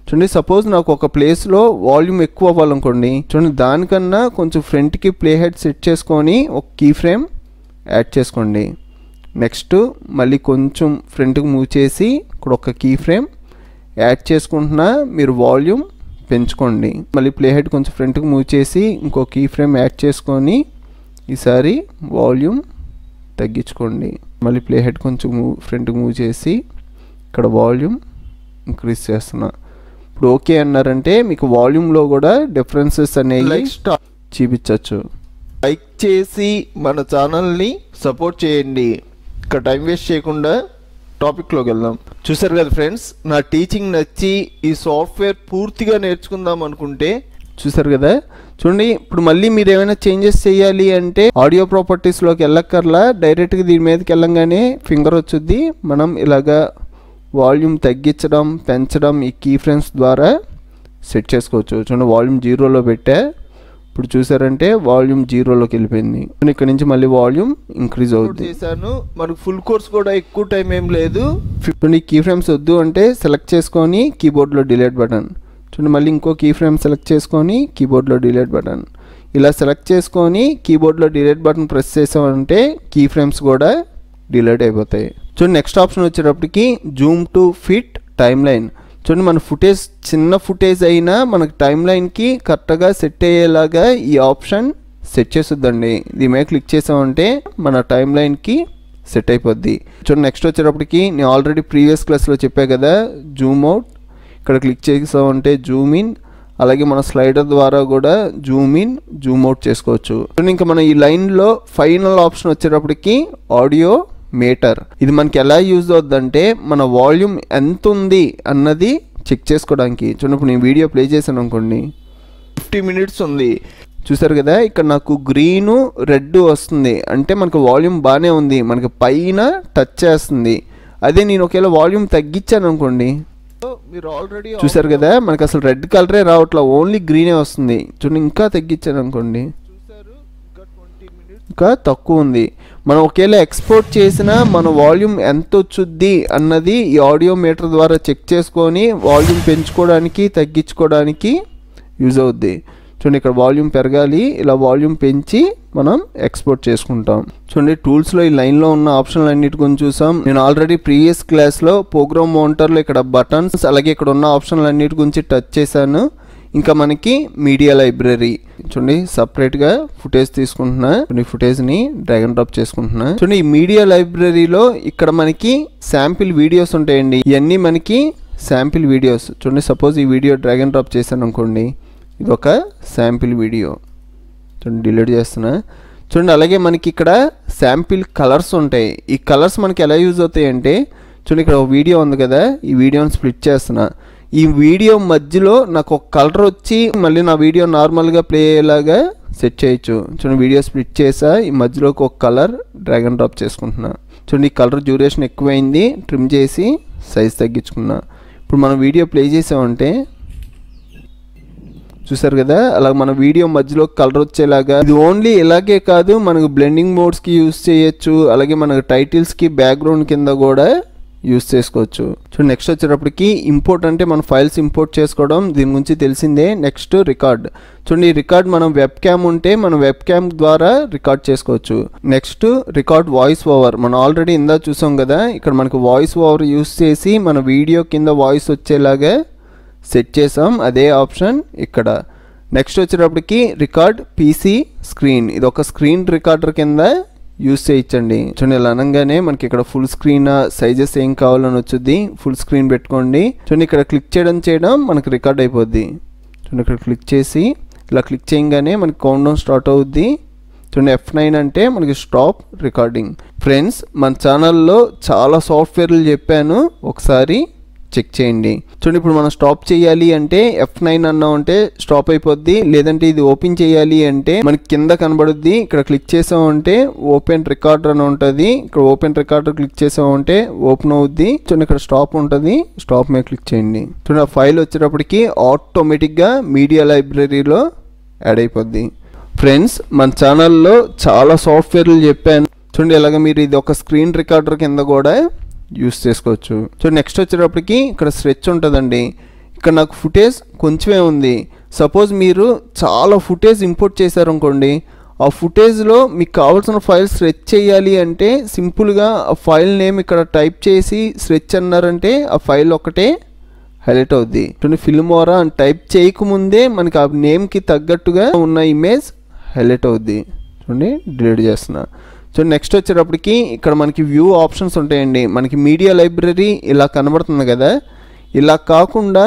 చూడండి, సపోజ్ నాకు ఒక ప్లేస్లో వాల్యూమ్ ఎక్కువ అవ్వాలనుకోండి, చూడండి దానికన్నా కొంచెం ఫ్రంట్కి ప్లే హెడ్ సెట్ చేసుకొని ఒక కీ ఫ్రేమ్ యాడ్ చేసుకోండి. నెక్స్ట్ మళ్ళీ కొంచెం ఫ్రంట్కి మూవ్ చేసి ఇక్కడ ఒక కీ ఫ్రేమ్ యాడ్ చేసుకుంటున్నా, మీరు వాల్యూమ్ పెంచుకోండి. మళ్ళీ ప్లే హెడ్ కొంచెం ఫ్రంట్కి మూవ్ చేసి ఇంకో కీ ఫ్రేమ్ యాడ్ చేసుకొని ఈసారి వాల్యూమ్ తగ్గించుకోండి. మళ్ళీ ప్లే హెడ్ కొంచెం ఫ్రంట్కి మూవ్ చేసి ఇక్కడ వాల్యూమ్ ఇంక్రీజ్ చేస్తున్నా. ఇప్పుడు ఓకే అన్నారంటే మీకు వాల్యూమ్లో కూడా డిఫరెన్సెస్ అనేవి చూపించవచ్చు. లైక్ చేసి మన ఛానల్ని సపోర్ట్ చేయండి. ఇక్కడ టైం వేస్ట్ చేయకుండా టాపిక్లోకి వెళ్దాం. చూసారు కదా ఫ్రెండ్స్, నా టీచింగ్ నచ్చి ఈ సాఫ్ట్వేర్ పూర్తిగా నేర్చుకుందాం అనుకుంటే చూసారు కదా. చూడండి, ఇప్పుడు మళ్ళీ మీరు ఏమైనా చేంజెస్ చేయాలి అంటే ఆడియో ప్రాపర్టీస్లోకి వెళ్ళక్కర్లా, డైరెక్ట్గా దీని మీదకి వెళ్ళంగానే ఫింగర్ వచ్చుద్ది. మనం ఇలాగా వాల్యూమ్ తగ్గించడం పెంచడం ఈ కీ ఫ్రేమ్స్ ద్వారా సెట్ చేసుకోవచ్చు. చూడండి, వాల్యూమ్ 0లో పెట్టా, ఇప్పుడు చూసారంటే వాల్యూమ్ 0లోకి వెళ్ళిపోయింది. ఇక్కడ నుంచి మళ్ళీ వాల్యూమ్ ఇంక్రీజ్ అవుతుంది. చేశాను, మనకు ఫుల్ కోర్స్ కూడా ఎక్కువ టైం ఏం లేదు. 50 కీ ఫ్రేమ్స్ వద్దు అంటే సెలెక్ట్ చేసుకొని కీబోర్డ్లో డిలీట్ బటన్. చూడండి, మళ్ళీ ఇంకో కీ ఫ్రేమ్ సెలెక్ట్ చేసుకొని కీబోర్డ్లో డిలీట్ బటన్. ఇలా సెలెక్ట్ చేసుకొని కీబోర్డ్లో డిలీట్ బటన్ ప్రెస్ చేసామంటే కీ ఫ్రేమ్స్ కూడా డిలీట్ అయిపోతాయి. చూడండి, నెక్స్ట్ ఆప్షన్ వచ్చేటప్పటికి Zoom to fit time line. చూడండి, మన ఫుటేజ్ చిన్న ఫుటేజ్ అయినా మనకు టైమ్ లైన్కి కరెక్ట్గా సెట్ అయ్యేలాగా ఈ ఆప్షన్ సెట్ చేస్తుందండి. దీని మీద క్లిక్ చేసామంటే మన టైమ్ లైన్కి సెట్ అయిపోద్ది. చూడండి, నెక్స్ట్ వచ్చేటప్పటికి నేను ఆల్రెడీ ప్రీవియస్ క్లాస్లో చెప్పా కదా, జూమ్ అవుట్. ఇక్కడ క్లిక్ చేసామంటే జూమ్ ఇన్, అలాగే మన స్లైడర్ ద్వారా కూడా జూమ్ ఇన్ జూమ్ అవుట్ చేసుకోవచ్చు. ఇంకా మన ఈ లైన్లో ఫైనల్ ఆప్షన్ వచ్చేటప్పటికి ఆడియో మీటర్. ఇది మనకి ఎలా యూజ్ అవుతుందంటే మన వాల్యూమ్ ఎంత ఉంది అన్నది చెక్ చేసుకోవడానికి. చూడండి, నేను వీడియో ప్లే చేశాను అనుకోండి, 50 minutes ఉంది. చూసారు కదా, ఇక్కడ నాకు గ్రీను రెడ్ వస్తుంది అంటే మనకు వాల్యూమ్ బాగానే ఉంది, మనకి పైన టచ్ చేస్తుంది. అదే నేను ఒకవేళ వాల్యూమ్ తగ్గించాను అనుకోండి, మీరు ఆల్రెడీ చూసారు కదా, మనకు అసలు రెడ్ కలరే రావట్లా, ఓన్లీ గ్రీనే వస్తుంది. చూడండి, ఇంకా తగ్గించాను అనుకోండి, ఇంకా తక్కువ ఉంది. మనం ఒకవేళ ఎక్స్పోర్ట్ చేసిన మన వాల్యూమ్ ఎంత వచ్చుద్ది అన్నది ఈ ఆడియో మీటర్ ద్వారా చెక్ చేసుకొని వాల్యూమ్ పెంచుకోవడానికి తగ్గించుకోవడానికి యూజ్ అవుద్ది. చూడండి, ఇక్కడ వాల్యూమ్ పెరగాలి, ఇలా వాల్యూమ్ పెంచి మనం ఎక్స్పోర్ట్ చేసుకుంటాం. చూడండి, టూల్స్లో ఈ లైన్లో ఉన్న ఆప్షన్లు అన్నిటి గురించి చూసాం. నేను ఆల్రెడీ ప్రీవియస్ క్లాస్లో ప్రోగ్రామ్ మౌంటర్లో ఇక్కడ బటన్స్ అలాగే ఇక్కడ ఉన్న ఆప్షన్లు అన్నిటి గురించి టచ్ చేశాను. ఇంకా మనకి మీడియా లైబ్రరీ. చూడండి, సపరేట్గా ఫుటేజ్ తీసుకుంటున్నా. చూడండి, ఫుటేజ్ని డ్రాగ్ అండ్ డ్రాప్ చేసుకుంటున్నా. చూడండి, ఈ మీడియా లైబ్రరీలో ఇక్కడ మనకి శాంపిల్ వీడియోస్ ఉంటాయండి. ఇవన్నీ మనకి శాంపిల్ వీడియోస్. చూడండి, సపోజ్ ఈ వీడియో డ్రాగ్ అండ్ డ్రాప్ చేశాను అనుకోండి, ఇది ఒక శాంపిల్ వీడియో. చూడండి, డిలీట్ చేస్తున్నా. చూడండి, అలాగే మనకి ఇక్కడ శాంపిల్ కలర్స్ ఉంటాయి. ఈ కలర్స్ మనకి ఎలా యూజ్ అవుతాయి అంటే, చూడండి ఇక్కడ ఒక వీడియో ఉంది కదా, ఈ వీడియోని స్ప్లిట్ చేస్తున్నా. ఈ వీడియో మధ్యలో నాకు ఒక కలర్ వచ్చి మళ్ళీ నా వీడియో నార్మల్గా ప్లే అయ్యేలాగా సెట్ చేయొచ్చు. చూడండి, వీడియో స్ప్లిట్ చేసా, ఈ మధ్యలోకి ఒక కలర్ డ్రాగ్ అండ్ డ్రాప్ చేసుకుంటున్నా. చూడండి, ఈ కలర్ డ్యూరేషన్ ఎక్కువైంది, ట్రిమ్ చేసి సైజ్ తగ్గించుకున్నా. ఇప్పుడు మనం వీడియో ప్లే చేసామంటే చూసారు కదా, అలా మన వీడియో మధ్యలో కలర్ వచ్చేలాగా. ఇది ఓన్లీ ఇలాగే కాదు, మనకు బ్లెండింగ్ మోడ్స్కి యూస్ చేయొచ్చు, అలాగే మనకు టైటిల్స్కి బ్యాక్గ్రౌండ్ కింద కూడా యూస్ చేసుకోవచ్చు. సో నెక్స్ట్ వచ్చేటప్పటికి ఇంపోర్ట్ అంటే మన ఫైల్స్ ఇంపోర్ట్ చేసుకోవడం, దీని గురించి తెలిసిందే. Next record. చూడండి, ఈ రికార్డ్ మనం వెబ్ క్యామ్ ఉంటే మనం వెబ్ క్యామ్ ద్వారా రికార్డ్ చేసుకోవచ్చు. Next record voice over. మనం ఆల్రెడీ ఇందా చూసాం కదా, ఇక్కడ మనకు వాయిస్ ఓవర్ యూస్ చేసి మన వీడియో కింద వాయిస్ వచ్చేలాగా సెట్ చేసాం, అదే ఆప్షన్ ఇక్కడ. నెక్స్ట్ వచ్చేటప్పటికి రికార్డ్ పీసీ స్క్రీన్. ఇది ఒక స్క్రీన్ రికార్డర్ కింద యూస్ చేయించండి. చూడండి ఇలా అనగానే మనకి ఇక్కడ ఫుల్ స్క్రీన్ సైజెస్ ఏం కావాలని వచ్చుద్ది. ఫుల్ స్క్రీన్ పెట్టుకోండి. చూడండి ఇక్కడ క్లిక్ చేయడం మనకి రికార్డ్ అయిపోద్ది. చూడండి ఇక్కడ క్లిక్ చేసి ఇలా క్లిక్ చేయగానే మనకి కౌంట్ డౌన్ స్టార్ట్ అవుద్ది. చూడండి F9 అంటే మనకి స్టాప్ రికార్డింగ్. ఫ్రెండ్స్ మన ఛానల్లో చాలా సాఫ్ట్వేర్లు చెప్పాను, ఒకసారి చెక్ చేయండి. చూడండి ఇప్పుడు మనం స్టాప్ చేయాలి అంటే F9 అన్నాం అంటే స్టాప్ అయిపోద్ది. లేదంటే ఇది ఓపెన్ చేయాలి అంటే మనకి కింద కనబడుద్ది. ఇక్కడ క్లిక్ చేసామంటే ఓపెన్ రికార్డర్ అని ఉంటుంది. ఇక్కడ ఓపెన్ రికార్డర్ క్లిక్ చేసామంటే ఓపెన్ అవుద్ది. చూడండి ఇక్కడ స్టాప్ ఉంటుంది, స్టాప్ మీద క్లిక్ చేయండి. చూడండి ఆ ఫైల్ వచ్చేటప్పటికి ఆటోమేటిక్గా మీడియా లైబ్రరీలో యాడ్ అయిపోద్ది. ఫ్రెండ్స్ మన ఛానల్లో చాలా సాఫ్ట్వేర్లు చెప్పాను. చూడండి ఇలాగ మీరు ఇది ఒక స్క్రీన్ రికార్డర్ కింద కూడా యూస్ చేసుకోవచ్చు. సో నెక్స్ట్ వచ్చేటప్పటికి ఇక్కడ స్ట్రెచ్ ఉంటుందండి. ఇక్కడ నాకు ఫుటేజ్ కొంచెమే ఉంది. సపోజ్ మీరు చాలా ఫుటేజ్ ఇంపోర్ట్ చేశారనుకోండి, ఆ ఫుటేజ్లో మీకు కావాల్సిన ఫైల్ స్ట్రెచ్ చేయాలి అంటే సింపుల్గా ఆ ఫైల్ నేమ్ ఇక్కడ టైప్ చేసి స్ట్రెచ్ అన్నారంటే ఆ ఫైల్ ఒకటే హైలైట్ అవుద్ది. చూడండి ఫిల్మోరా అని టైప్ చేయకముందే మనకి ఆ నేమ్కి తగ్గట్టుగా ఉన్న ఇమేజ్ హైలైట్ అవుద్ది. చూడండి డిలీట్ చేస్తున్నా. సో నెక్స్ట్ వచ్చేటప్పటికి ఇక్కడ మనకి వ్యూ ఆప్షన్స్ ఉంటాయండి. మనకి మీడియా లైబ్రరీ ఇలా కనబడుతుంది కదా, ఇలా కాకుండా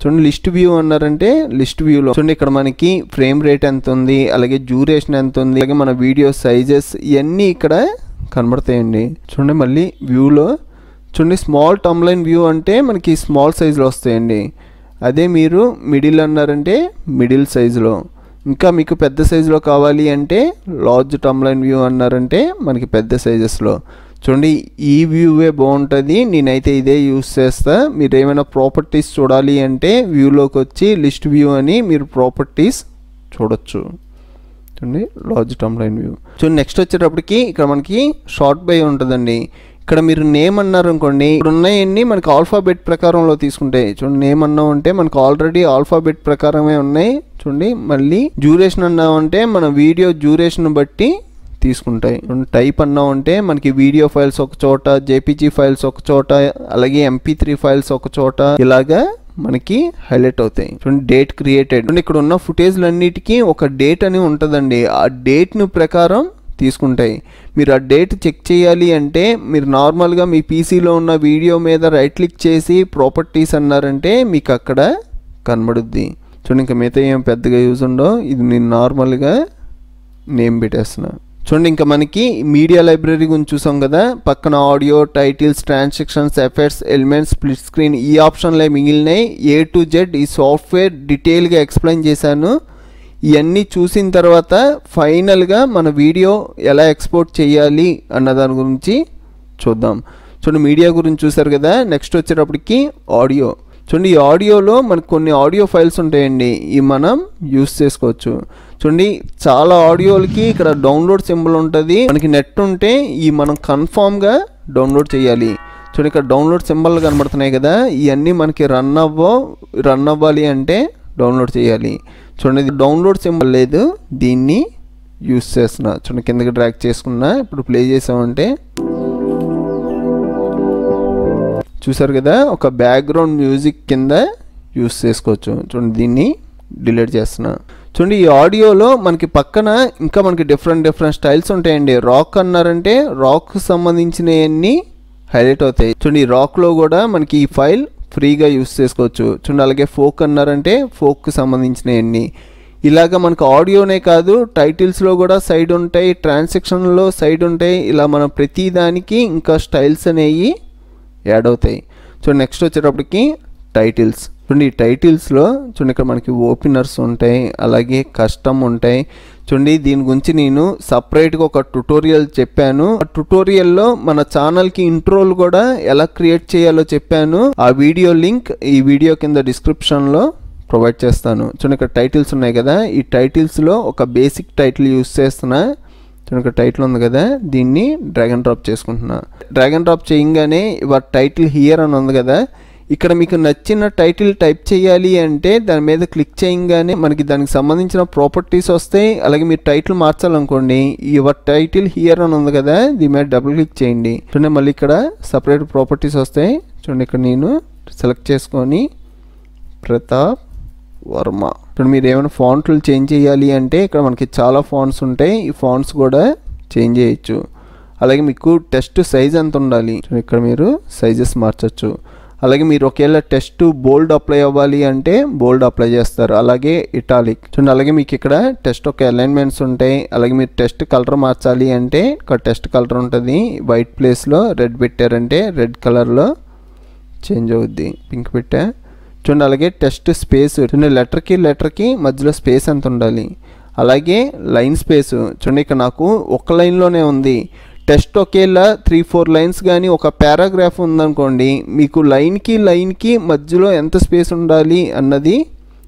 చూడండి లిస్ట్ వ్యూ అన్నారంటే లిస్ట్ వ్యూలో చూడండి ఇక్కడ మనకి ఫ్రేమ్ రేట్ ఎంత ఉంది, అలాగే డ్యూరేషన్ ఎంత ఉంది, అలాగే మన వీడియో సైజెస్ ఇవన్నీ ఇక్కడ కనబడతాయండి. చూడండి మళ్ళీ వ్యూలో చూడండి స్మాల్ టమ్లైన్ వ్యూ అంటే మనకి స్మాల్ సైజులో వస్తాయండి. అదే మీరు మిడిల్ అన్నారంటే మిడిల్ సైజులో, ఇంకా మీకు పెద్ద సైజులో కావాలి అంటే లార్జ్ టమ్లైన్ వ్యూ అన్నారంటే మనకి పెద్ద సైజెస్లో. చూడండి ఈ వ్యూవే బాగుంటుంది, నేనైతే ఇదే యూస్ చేస్తా. మీరు ఏమైనా ప్రాపర్టీస్ చూడాలి అంటే వ్యూలోకి వచ్చి లిస్ట్ వ్యూ అని మీరు ప్రాపర్టీస్ చూడొచ్చు. చూడండి లార్జ్ టమ్లైన్ వ్యూ. చూడండి నెక్స్ట్ వచ్చేటప్పటికి ఇక్కడ మనకి షార్ట్ బై ఉంటుందండి. ఇక్కడ మీరు నేమ్ అన్నారు అనుకోండి, ఇక్కడ ఉన్నాయన్నీ మనకి ఆల్ఫాబెట్ ప్రకారంలో తీసుకుంటాయి. చూడండి నేమ్ అన్నామంటే మనకు ఆల్రెడీ ఆల్ఫాబెట్ ప్రకారమే ఉన్నాయి. చూడండి మళ్ళీ డ్యూరేషన్ అన్నామంటే మన వీడియో డ్యూరేషన్ బట్టి తీసుకుంటాయి. టైప్ అన్నామంటే మనకి వీడియో ఫైల్స్ ఒక చోట, జేపీజీ ఫైల్స్ ఒక చోట, అలాగే MP3 ఫైల్స్ ఒక చోట, ఇలాగా మనకి హైలైట్ అవుతాయి. చూడండి డేట్ క్రియేటెడ్. ఇక్కడ ఉన్న ఫుటేజ్లన్నిటికీ ఒక డేట్ అని ఉంటుందండి. ఆ డేట్ను ప్రకారం తీసుకుంటాయి. మీరు ఆ డేట్ చెక్ చేయాలి అంటే మీరు నార్మల్గా మీ పీసీలో ఉన్న వీడియో మీద రైట్ క్లిక్ చేసి ప్రాపర్టీస్ అన్నారంటే మీకు అక్కడ కనబడుద్ది. చూడండి ఇంకా మిగతా ఏం పెద్దగా యూజ్ ఉండో, ఇది నేను నార్మల్గా నేమ్ పెట్టేస్తున్నా. చూడండి ఇంకా మనకి మీడియా లైబ్రరీ గురించి చూసాం కదా, పక్కన audio, titles, transactions, effects, elements, split screen ఈ ఆప్షన్లే మిగిలినాయి. A to Z ఈ సాఫ్ట్వేర్ డీటెయిల్గా ఎక్స్ప్లెయిన్ చేశాను. ఇవన్నీ చూసిన తర్వాత ఫైనల్గా మన వీడియో ఎలా ఎక్స్పోర్ట్ చేయాలి అన్న దాని గురించి చూద్దాం. చూడండి మీడియా గురించి చూసారు కదా, నెక్స్ట్ వచ్చేటప్పటికి ఆడియో. చూడండి ఈ ఆడియోలో మనకు కొన్ని ఆడియో ఫైల్స్ ఉంటాయండి, ఇవి మనం యూస్ చేసుకోవచ్చు. చూడండి చాలా ఆడియోలకి ఇక్కడ డౌన్లోడ్ సింబల్ ఉంటుంది. మనకి నెట్ ఉంటే ఈ మనం కన్ఫామ్గా డౌన్లోడ్ చేయాలి. చూడండి ఇక్కడ డౌన్లోడ్ సింబల్ కనబడుతున్నాయి కదా, ఇవన్నీ మనకి రన్ అవ్వాలి అంటే డౌన్లోడ్ చేయాలి. చూడండి డౌన్లోడ్ సింబల్ లేదు, దీన్ని యూస్ చేస్తున్నా. చూడండి కిందకి డ్రాగ్ చేసుకున్నా. ఇప్పుడు ప్లే చేసామంటే చూసారు కదా, ఒక బ్యాక్గ్రౌండ్ మ్యూజిక్ కింద యూస్ చేసుకోవచ్చు. చూడండి దీన్ని డిలీట్ చేస్తున్నా. చూడండి ఈ ఆడియోలో మనకి పక్కన ఇంకా మనకి డిఫరెంట్ స్టైల్స్ ఉంటాయండి. రాక్ అన్నారంటే రాక్ సంబంధించినవన్నీ హైలైట్ అవుతాయి. చూడండి ఈ రాక్లో కూడా మనకి ఈ ఫైల్ ఫ్రీగా యూస్ చేసుకోవచ్చు. చూడండి అలాగే ఫోక్ అన్నారంటే ఫోక్కి సంబంధించినవన్నీ. ఇలాగ మనకు ఆడియోనే కాదు, టైటిల్స్లో కూడా సైడ్ ఉంటాయి, ట్రాన్సాక్షన్లో సైడ్ ఉంటాయి. ఇలా మనం ప్రతి దానికి ఇంకా స్టైల్స్ అనేవి యాడ్ అవుతాయి. చూడండి నెక్స్ట్ వచ్చేటప్పటికి టైటిల్స్. చూడండి ఈ టైటిల్స్లో చూడండి ఇక్కడ మనకి ఓపెనర్స్ ఉంటాయి, అలాగే కస్టమ్ ఉంటాయి. చూడండి దీని గురించి నేను సపరేట్గా ఒక ట్యుటోరియల్ చెప్పాను. ఆ ట్యుటోరియల్లో మన ఛానల్కి ఇంట్రోలు కూడా ఎలా క్రియేట్ చేయాలో చెప్పాను. ఆ వీడియో లింక్ ఈ వీడియో కింద డిస్క్రిప్షన్లో ప్రొవైడ్ చేస్తాను. చూడండి ఇక్కడ టైటిల్స్ ఉన్నాయి కదా, ఈ టైటిల్స్లో ఒక బేసిక్ టైటిల్ యూస్ చేస్తున్నా. చూడండి ఇక్కడ టైటిల్ ఉంది కదా, దీన్ని డ్రాగ్ అండ్ డ్రాప్ చేసుకుంటున్నా. డ్రాగ్ అండ్ డ్రాప్ చేయగానే ఇవాళ టైటిల్ హియర్ అని ఉంది కదా, ఇక్కడ మీకు నచ్చిన టైటిల్ టైప్ చేయాలి అంటే దాని మీద క్లిక్ చేయగానే మనకి దానికి సంబంధించిన ప్రాపర్టీస్ వస్తాయి. అలాగే మీరు టైటిల్ మార్చాలనుకోండి, యువర్ టైటిల్ హియర్ అని ఉంది కదా, దీని మీద డబుల్ క్లిక్ చేయండి. చూడండి మళ్ళీ ఇక్కడ సపరేట్ ప్రాపర్టీస్ వస్తాయి. చూడండి ఇక్కడ నేను సెలెక్ట్ చేసుకొని ప్రతాప్ వర్మ. ఇప్పుడు మీరు ఏమైనా ఫాంట్లు చేంజ్ చేయాలి అంటే ఇక్కడ మనకి చాలా ఫాంట్స్ ఉంటాయి, ఈ ఫాంట్స్ కూడా చేంజ్ చేయొచ్చు. అలాగే మీకు టెక్స్ట్ సైజ్ ఎంత ఉండాలి, ఇక్కడ మీరు సైజెస్ మార్చచ్చు. అలాగే మీరు ఒకవేళ టెక్స్ట్ బోల్డ్ అప్లై అవ్వాలి అంటే బోల్డ్ అప్లై చేస్తారు. అలాగే ఇటాలిక్ చూడండి. అలాగే మీకు ఇక్కడ టెక్స్ట్ ఒక అలైన్మెంట్స్ ఉంటాయి. అలాగే మీరు టెక్స్ట్ కలర్ మార్చాలి అంటే ఇక్కడ టెక్స్ట్ కలర్ ఉంటుంది. వైట్ ప్లేస్లో రెడ్ పెట్టారంటే రెడ్ కలర్లో చేంజ్ అవుద్ది. పింక్ పెట్టా చూడండి. అలాగే టెక్స్ట్ స్పేస్ చూడండి, లెటర్కి మధ్యలో స్పేస్ ఎంత ఉండాలి. అలాగే లైన్ స్పేస్ చూడండి, ఇక్కడ నాకు ఒక లైన్లోనే ఉంది. టెక్స్ట్ ఒకేలా 3-4 లైన్స్ కానీ ఒక పారాగ్రాఫ్ ఉందనుకోండి, మీకు లైన్కి మధ్యలో ఎంత స్పేస్ ఉండాలి అన్నది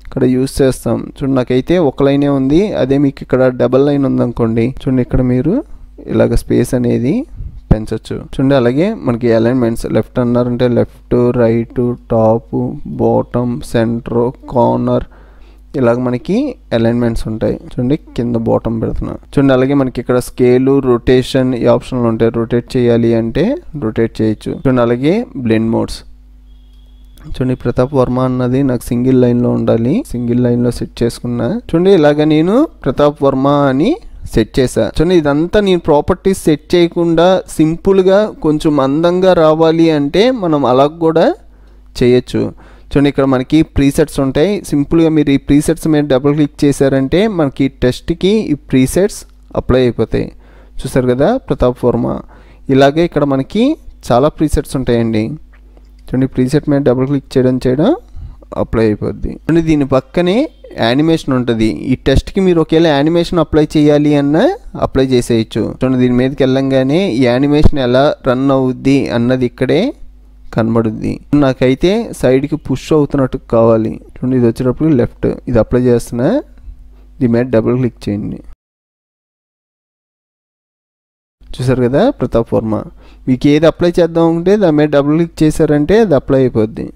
ఇక్కడ యూస్ చేస్తాం. చూడండి, నాకైతే ఒక లైనే ఉంది. అదే మీకు ఇక్కడ డబల్ లైన్ ఉందనుకోండి, చూడండి ఇక్కడ మీరు ఇలాగ స్పేస్ అనేది పెంచవచ్చు. చూడండి, అలాగే మనకి అలైన్మెంట్స్ లెఫ్ట్ అన్నారంటే left, right, top, bottom, centre, corner ఇలాగ మనకి అలైన్మెంట్స్ ఉంటాయి. చూడండి, కింద బాటమ్ పెడుతున్నా. చూడండి, అలాగే మనకి ఇక్కడ స్కేలు, రొటేషన్ ఈ ఆప్షన్లు ఉంటాయి. రొటేట్ చేయాలి అంటే రొటేట్ చేయొచ్చు. చూడండి, అలాగే బ్లెండ్ మోడ్స్ చూడండి. ప్రతాప్ వర్మ అన్నది నాకు సింగిల్ లైన్లో ఉండాలి, సింగిల్ లైన్లో సెట్ చేసుకున్నా. చూడండి, ఇలాగ నేను ప్రతాప్ వర్మ అని సెట్ చేసా. చూడండి, ఇదంతా నేను ప్రాపర్టీస్ సెట్ చేయకుండా సింపుల్గా కొంచెం అందంగా రావాలి అంటే మనం అలా కూడా చేయొచ్చు. చూడండి, ఇక్కడ మనకి ప్రీసెట్స్ ఉంటాయి. సింపుల్గా మీరు ఈ ప్రీసెట్స్ మీద డబుల్ క్లిక్ చేశారంటే మనకి టెక్స్ట్కి ఈ ప్రీసెట్స్ అప్లై అయిపోతాయి. చూసారు కదా ప్రతాప్ వర్మ. ఇలాగే ఇక్కడ మనకి చాలా ప్రీసెట్స్ ఉంటాయండి. చూడండి, ప్రీసెట్ మీద డబుల్ క్లిక్ చేయడం అప్లై అయిపోద్ది. చూడండి, దీని పక్కనే యానిమేషన్ ఉంటుంది. ఈ టెక్స్ట్కి మీరు ఒకవేళ యానిమేషన్ అప్లై చేయాలి అన్న అప్లై చేసేయచ్చు. చూడండి, దీని మీదకి వెళ్ళంగానే ఈ యానిమేషన్ ఎలా రన్ అవుద్ది అన్నది ఇక్కడే కనబడుద్ది. నాకైతే సైడ్కి పుష్ అవుతున్నట్టు కావాలి. చూడండి, ఇది వచ్చేటప్పుడు లెఫ్ట్, ఇది అప్లై చేస్తున్నా. దీని మీద డబుల్ క్లిక్ చేయండి. చూసారు కదా ప్రతాప్ వర్మ. మీకు ఏది అప్లై చేద్దాం అంటే దాని మీద డబుల్ క్లిక్ చేశారంటే అది అప్లై అయిపోద్ది.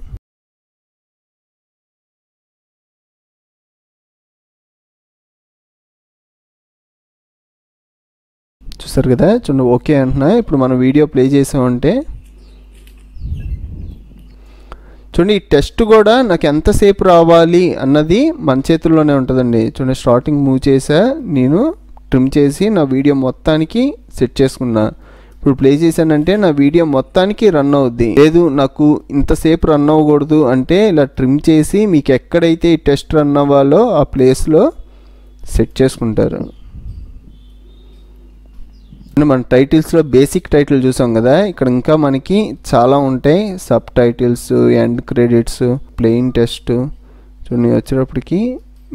చూసారు కదా. చూడండి, ఓకే అంటున్నా. ఇప్పుడు మనం వీడియో ప్లే చేసామంటే చూడండి, ఈ టెక్స్ట్ కూడా నాకు ఎంతసేపు రావాలి అన్నది మన చేతుల్లోనే ఉంటుందండి. చూడండి, స్టార్టింగ్ మూవ్ చేసా, నేను ట్రిమ్ చేసి నా వీడియో మొత్తానికి సెట్ చేసుకున్నా. ఇప్పుడు ప్లే చేశానంటే నా వీడియో మొత్తానికి రన్ అవుద్ది. లేదు నాకు ఇంతసేపు రన్ అవ్వకూడదు అంటే ఇలా ట్రిమ్ చేసి మీకు ఎక్కడైతే ఈ టెక్స్ట్ రన్ అవ్వాలో ఆ ప్లేస్లో సెట్ చేసుకుంటారు. మన టైటిల్స్లో బేసిక్ టైటిల్ చూసాం కదా, ఇక్కడ ఇంకా మనకి చాలా ఉంటాయి. Sub titles, end credits, plain text. చూడండి, వచ్చేటప్పటికి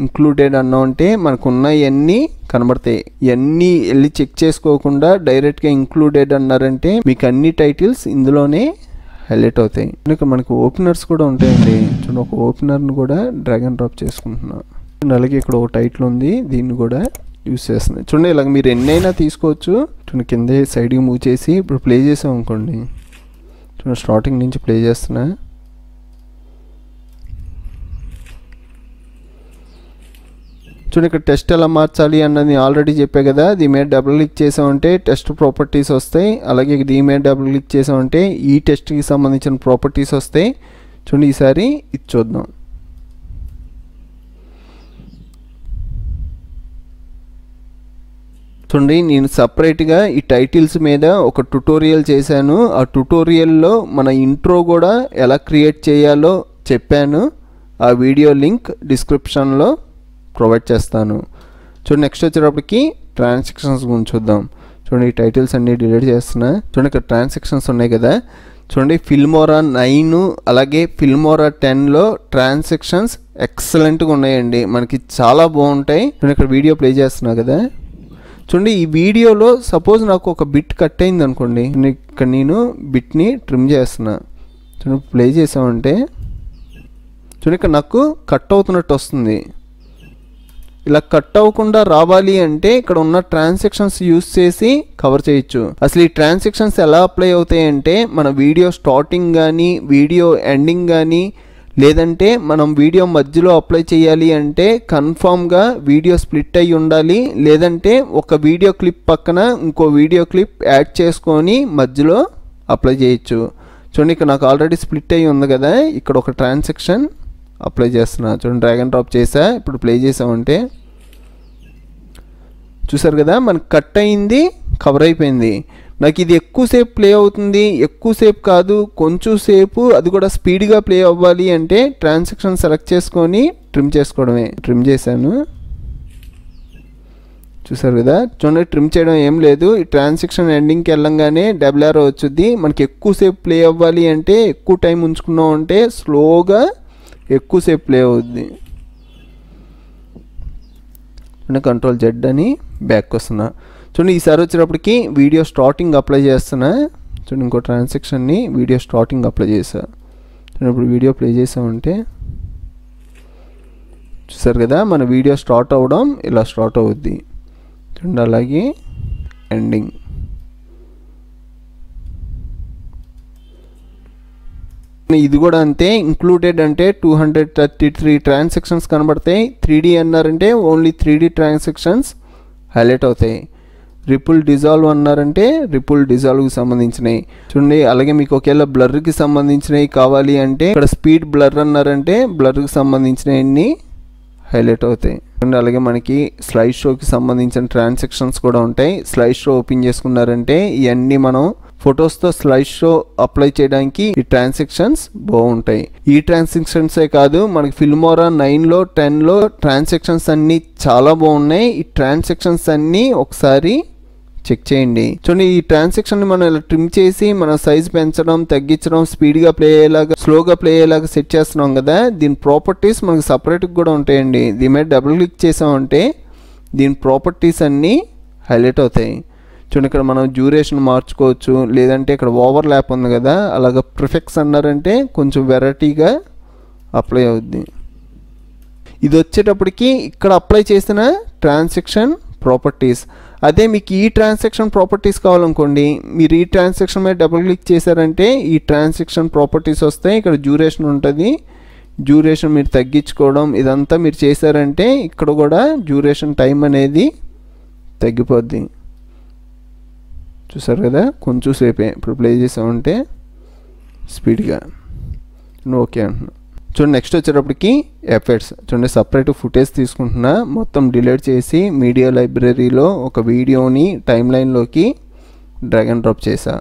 ఇంక్లూడెడ్ అన్నా అంటే మనకు ఉన్నవన్నీ కనబడతాయి. ఇవన్నీ వెళ్ళి చెక్ చేసుకోకుండా డైరెక్ట్గా ఇంక్లూడెడ్ అన్నారంటే మీకు అన్ని టైటిల్స్ ఇందులోనే హైలైట్ అవుతాయి. ఇక్కడ మనకు ఓపెనర్స్ కూడా ఉంటాయండి. చూడండి, ఒక ఓపెనర్ని కూడా డ్రాగ్ అండ్ డ్రాప్ చేసుకుంటున్నాను. అలాగే ఇక్కడ ఒక టైటిల్ ఉంది, దీన్ని కూడా యూస్ చేస్తున్నాయి. చూడండి, ఇలాగ మీరు ఎన్నైనా తీసుకోవచ్చు. చూడండి, కింద సైడ్కి మూవ్ చేసి ఇప్పుడు ప్లే చేసాం అనుకోండి. చూడండి, స్టార్టింగ్ నుంచి ప్లే చేస్తున్నా. చూడండి, ఇక్కడ టెక్స్ట్ ఎలా మార్చాలి అన్నది ఆల్రెడీ చెప్పే కదా. దీని మీద డబుల్ క్లిక్ చేసామంటే టెక్స్ట్ ప్రాపర్టీస్ వస్తాయి. అలాగే దీని మీద డబుల్ క్లిక్ చేసామంటే ఈ టెక్స్ట్కి సంబంధించిన ప్రాపర్టీస్ వస్తాయి. చూడండి, ఈసారి ఇది చూద్దాం. చూడండి, నేను సపరేట్గా ఈ టైటిల్స్ మీద ఒక ట్యుటోరియల్ చేశాను. ఆ ట్యుటోరియల్లో మన ఇంట్రో కూడా ఎలా క్రియేట్ చేయాలో చెప్పాను. ఆ వీడియో లింక్ డిస్క్రిప్షన్లో ప్రొవైడ్ చేస్తాను. చూడండి, నెక్స్ట్ వచ్చేటప్పటికి ట్రాన్సాక్షన్స్ గురించి చూద్దాం. చూడండి, ఈ టైటిల్స్ అన్నీ డిలీట్ చేస్తున్నా. చూడండి, ఇక్కడ ట్రాన్సాక్షన్స్ ఉన్నాయి కదా. చూడండి, ఫిల్మోరా 9 అలాగే ఫిల్మోరా 10లో ట్రాన్సాక్షన్స్ ఎక్సలెంట్గా ఉన్నాయండి. మనకి చాలా బాగుంటాయి. చూడండి, ఇక్కడ వీడియో ప్లే చేస్తున్నా కదా. చూడండి, ఈ వీడియోలో సపోజ్ నాకు ఒక బిట్ కట్ అయింది అనుకోండి, ఇక్కడ నేను బిట్ని ట్రిమ్ చేస్తున్నా. చూడండి, ప్లే చేసామంటే చూడండి, ఇక్కడ నాకు కట్ అవుతున్నట్టు వస్తుంది. ఇలా కట్ అవ్వకుండా రావాలి అంటే ఇక్కడ ఉన్న ట్రాన్సాక్షన్స్ యూస్ చేసి కవర్ చేయొచ్చు. అసలు ఈ ట్రాన్సాక్షన్స్ ఎలా అప్లై అవుతాయి అంటే మన వీడియో స్టార్టింగ్ కానీ వీడియో ఎండింగ్ కానీ లేదంటే మనం వీడియో మధ్యలో అప్లై చేయాలి అంటే కన్ఫామ్గా వీడియో స్ప్లిట్ అయ్యి ఉండాలి. లేదంటే ఒక వీడియో క్లిప్ పక్కన ఇంకో వీడియో క్లిప్ యాడ్ చేసుకొని మధ్యలో అప్లై చేయొచ్చు. చూడండి, ఇక్కడ నాకు ఆల్రెడీ స్ప్లిట్ అయ్యి ఉంది కదా. ఇక్కడ ఒక ట్రాన్సాక్షన్ అప్లై చేస్తున్నా. చూడండి, డ్రాగ్ అండ్ డ్రాప్ చేసా. ఇప్పుడు ప్లే చేసామంటే చూసారు కదా, మనకు కట్ అయింది కవర్ అయిపోయింది. నాకు ఇది ఎక్కువసేపు ప్లే అవుతుంది, ఎక్కువసేపు కాదు కొంచెం సేపు, అది కూడా స్పీడ్గా ప్లే అవ్వాలి అంటే ట్రాన్సాక్షన్ సెలెక్ట్ చేసుకొని ట్రిమ్ చేసుకోవడమే. ట్రిమ్ చేశాను, చూసారు కదా. చూడండి ట్రిమ్ చేయడం ఏం లేదు, ఈ ట్రాన్సాక్షన్ ఎండింగ్కి వెళ్ళంగానే డబుల్ ఆరో వచ్చుద్ది. మనకి ఎక్కువసేపు ప్లే అవ్వాలి అంటే, ఎక్కువ టైం ఉంచుకున్నాం అంటే స్లోగా ఎక్కువసేపు ప్లే అవుద్ది. కంట్రోల్ జెడ్ అని బ్యాక్ వస్తున్నా. చూడండి ఈసారి వచ్చేటప్పటికి వీడియో స్టార్టింగ్ అప్లై చేస్తున్నా. చూడండి ఇంకో ట్రాన్సాక్షన్ని వీడియో స్టార్టింగ్ అప్లై చేసా. చూడండి ఇప్పుడు వీడియో ప్లే చేసామంటే చూసారు కదా, మన వీడియో స్టార్ట్ అవ్వడం ఇలా స్టార్ట్ అవుద్ది. చూడండి అలాగే ఎండింగ్. ఇది కూడా అంతే, ఇంక్లూడెడ్ అంటే 233 ట్రాన్సాక్షన్స్ కనబడతాయి. 3D అన్నారంటే ఓన్లీ 3D ట్రాన్సాక్షన్స్ హైలైట్ అవుతాయి. రిపుల్ డిజాల్వ్ అన్నారంటే రిపుల్ డిజాల్వ్కి సంబంధించినవి. చూడండి అలాగే మీకు ఒకవేళ బ్లర్కి సంబంధించినవి కావాలి అంటే ఇక్కడ స్పీడ్ బ్లర్ అన్నారంటే బ్లర్కి సంబంధించినవన్నీ హైలైట్ అవుతాయి. చూడండి అలాగే మనకి స్లైడ్ షోకి సంబంధించిన ట్రాన్సాక్షన్స్ కూడా ఉంటాయి. స్లైడ్ షో ఓపెన్ చేసుకున్నారంటే ఇవన్నీ మనం ఫొటోస్తో స్లైడ్ షో అప్లై చేయడానికి ఈ ట్రాన్సాక్షన్స్ బాగుంటాయి. ఈ ట్రాన్సాక్షన్సే కాదు, మనకి ఫిల్మోరా 9లో 10లో ట్రాన్సాక్షన్స్ అన్నీ చాలా బాగున్నాయి. ఈ ట్రాన్సాక్షన్స్ అన్నీ ఒకసారి చెక్ చేయండి. చూడండి ఈ ట్రాన్సాక్షన్ మనం ఇలా ట్రిమ్ చేసి మన సైజ్ పెంచడం, తగ్గించడం, స్పీడ్గా ప్లే అయ్యేలాగా, స్లోగా ప్లే అయ్యేలాగా సెట్ చేస్తున్నాం కదా. దీని ప్రాపర్టీస్ మనకి సపరేట్గా కూడా ఉంటాయండి. దీని మీద డబుల్ క్లిక్ చేసామంటే దీని ప్రాపర్టీస్ అన్నీ హైలైట్ అవుతాయి. చూడండి ఇక్కడ మనం డ్యూరేషన్ మార్చుకోవచ్చు, లేదంటే ఇక్కడ ఓవర్ ల్యాప్ ఉంది కదా, అలాగ ప్రిఫిక్స్ అన్నారంటే కొంచెం వెరైటీగా అప్లై అవుద్ది. ఇది వచ్చేటప్పటికి ఇక్కడ అప్లై చేసిన ట్రాన్సాక్షన్ ప్రాపర్టీస్. అదే మీకు ఈ ట్రాన్సాక్షన్ ప్రాపర్టీస్ కావాలనుకోండి, మీరు ఈ ట్రాన్సాక్షన్ మీద డబుల్ క్లిక్ చేశారంటే ఈ ట్రాన్సాక్షన్ ప్రాపర్టీస్ వస్తాయి. ఇక్కడ డ్యూరేషన్ ఉంటుంది, డ్యూరేషన్ మీరు తగ్గించుకోవడం ఇదంతా మీరు చేశారంటే ఇక్కడ కూడా డ్యూరేషన్ టైం అనేది తగ్గిపోద్ది. చూసారు కదా, కొంచెం సేపే. ఇప్పుడు ప్లే చేసామంటే స్పీడ్గా ఓకే అంటున్నా. చూడండి నెక్స్ట్ వచ్చేటప్పటికి ఎఫెక్ట్స్. చూడండి సపరేట్ ఫుటేజ్ తీసుకుంటున్నా, మొత్తం డిలీట్ చేసి మీడియా లైబ్రరీలో ఒక వీడియోని టైమ్ లైన్లోకి డ్రాగ్ అండ్ డ్రాప్ చేసా.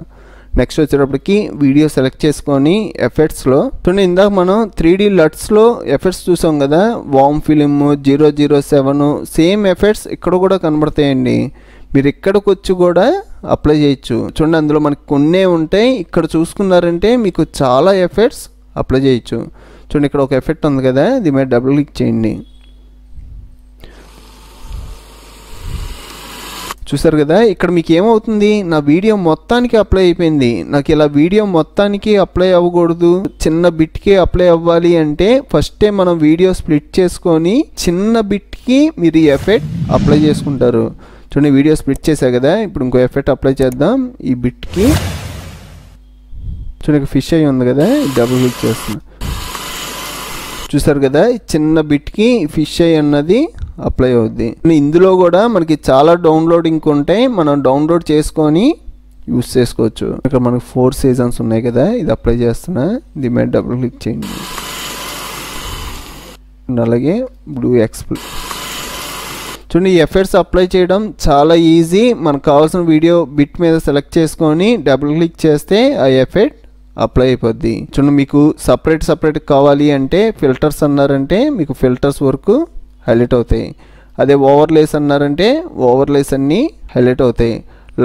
నెక్స్ట్ వచ్చేటప్పటికి వీడియో సెలెక్ట్ చేసుకొని ఎఫెక్ట్స్లో చూడండి ఇందాక మనం 3D లట్స్లో ఎఫెక్ట్స్ చూసాం కదా, వామ్ ఫిలిం 007 సేమ్ ఎఫెక్ట్స్ ఇక్కడ కూడా కనబడతాయండి. మీరు ఇక్కడికి వచ్చి కూడా అప్లై చేయొచ్చు. చూడండి అందులో మనకి కొన్నే ఉంటాయి, ఇక్కడ చూసుకున్నారంటే మీకు చాలా ఎఫెక్ట్స్ అప్లై చేయొచ్చు. చూడండి ఇక్కడ ఒక ఎఫెక్ట్ ఉంది కదా, దీని మీద డబుల్ క్లిక్ చేయండి. చూసారు కదా, ఇక్కడ మీకు ఏమవుతుంది, నా వీడియో మొత్తానికి అప్లై అయిపోయింది. నాకు ఇలా వీడియో మొత్తానికి అప్లై అవ్వకూడదు, చిన్న బిట్కి అప్లై అవ్వాలి అంటే ఫస్టే మనం వీడియో స్ప్లిట్ చేసుకొని చిన్న బిట్కి మీరు ఈ ఎఫెక్ట్ అప్లై చేసుకుంటారు. చూడండి వీడియో స్ప్లిట్ చేసా కదా, ఇప్పుడు ఇంకో ఎఫెక్ట్ అప్లై చేద్దాం ఈ బిట్కి. చూడండి ఫిష్ అయ్యి ఉంది కదా, డబుల్ క్లిక్ చేస్తున్నా. చూసారు కదా, చిన్న బిట్కి ఫిష్ అయ్యి అన్నది అప్లై అవుద్ది. ఇందులో కూడా మనకి చాలా డౌన్లోడింగ్ ఉంటాయి, మనం డౌన్లోడ్ చేసుకొని యూస్ చేసుకోవచ్చు. ఇక్కడ మనకి 4 సీజన్స్ ఉన్నాయి కదా, ఇది అప్లై చేస్తున్నా, దీని మీద డబుల్ క్లిక్ చేయండి. అలాగే బ్లూ ఎక్స్ప్లెయిన్. చూడండి ఈ ఎఫెక్ట్స్ అప్లై చేయడం చాలా ఈజీ. మనకు కావాల్సిన వీడియో బిట్ మీద సెలెక్ట్ చేసుకొని డబుల్ క్లిక్ చేస్తే ఆ ఎఫెక్ట్ అప్లై అయిపోద్ది. చూడండి మీకు సపరేట్ కావాలి అంటే ఫిల్టర్స్ అన్నారంటే మీకు ఫిల్టర్స్ వరకు హైలైట్ అవుతాయి. అదే ఓవర్లేస్ అన్నారంటే ఓవర్లేస్ అన్నీ హైలైట్ అవుతాయి.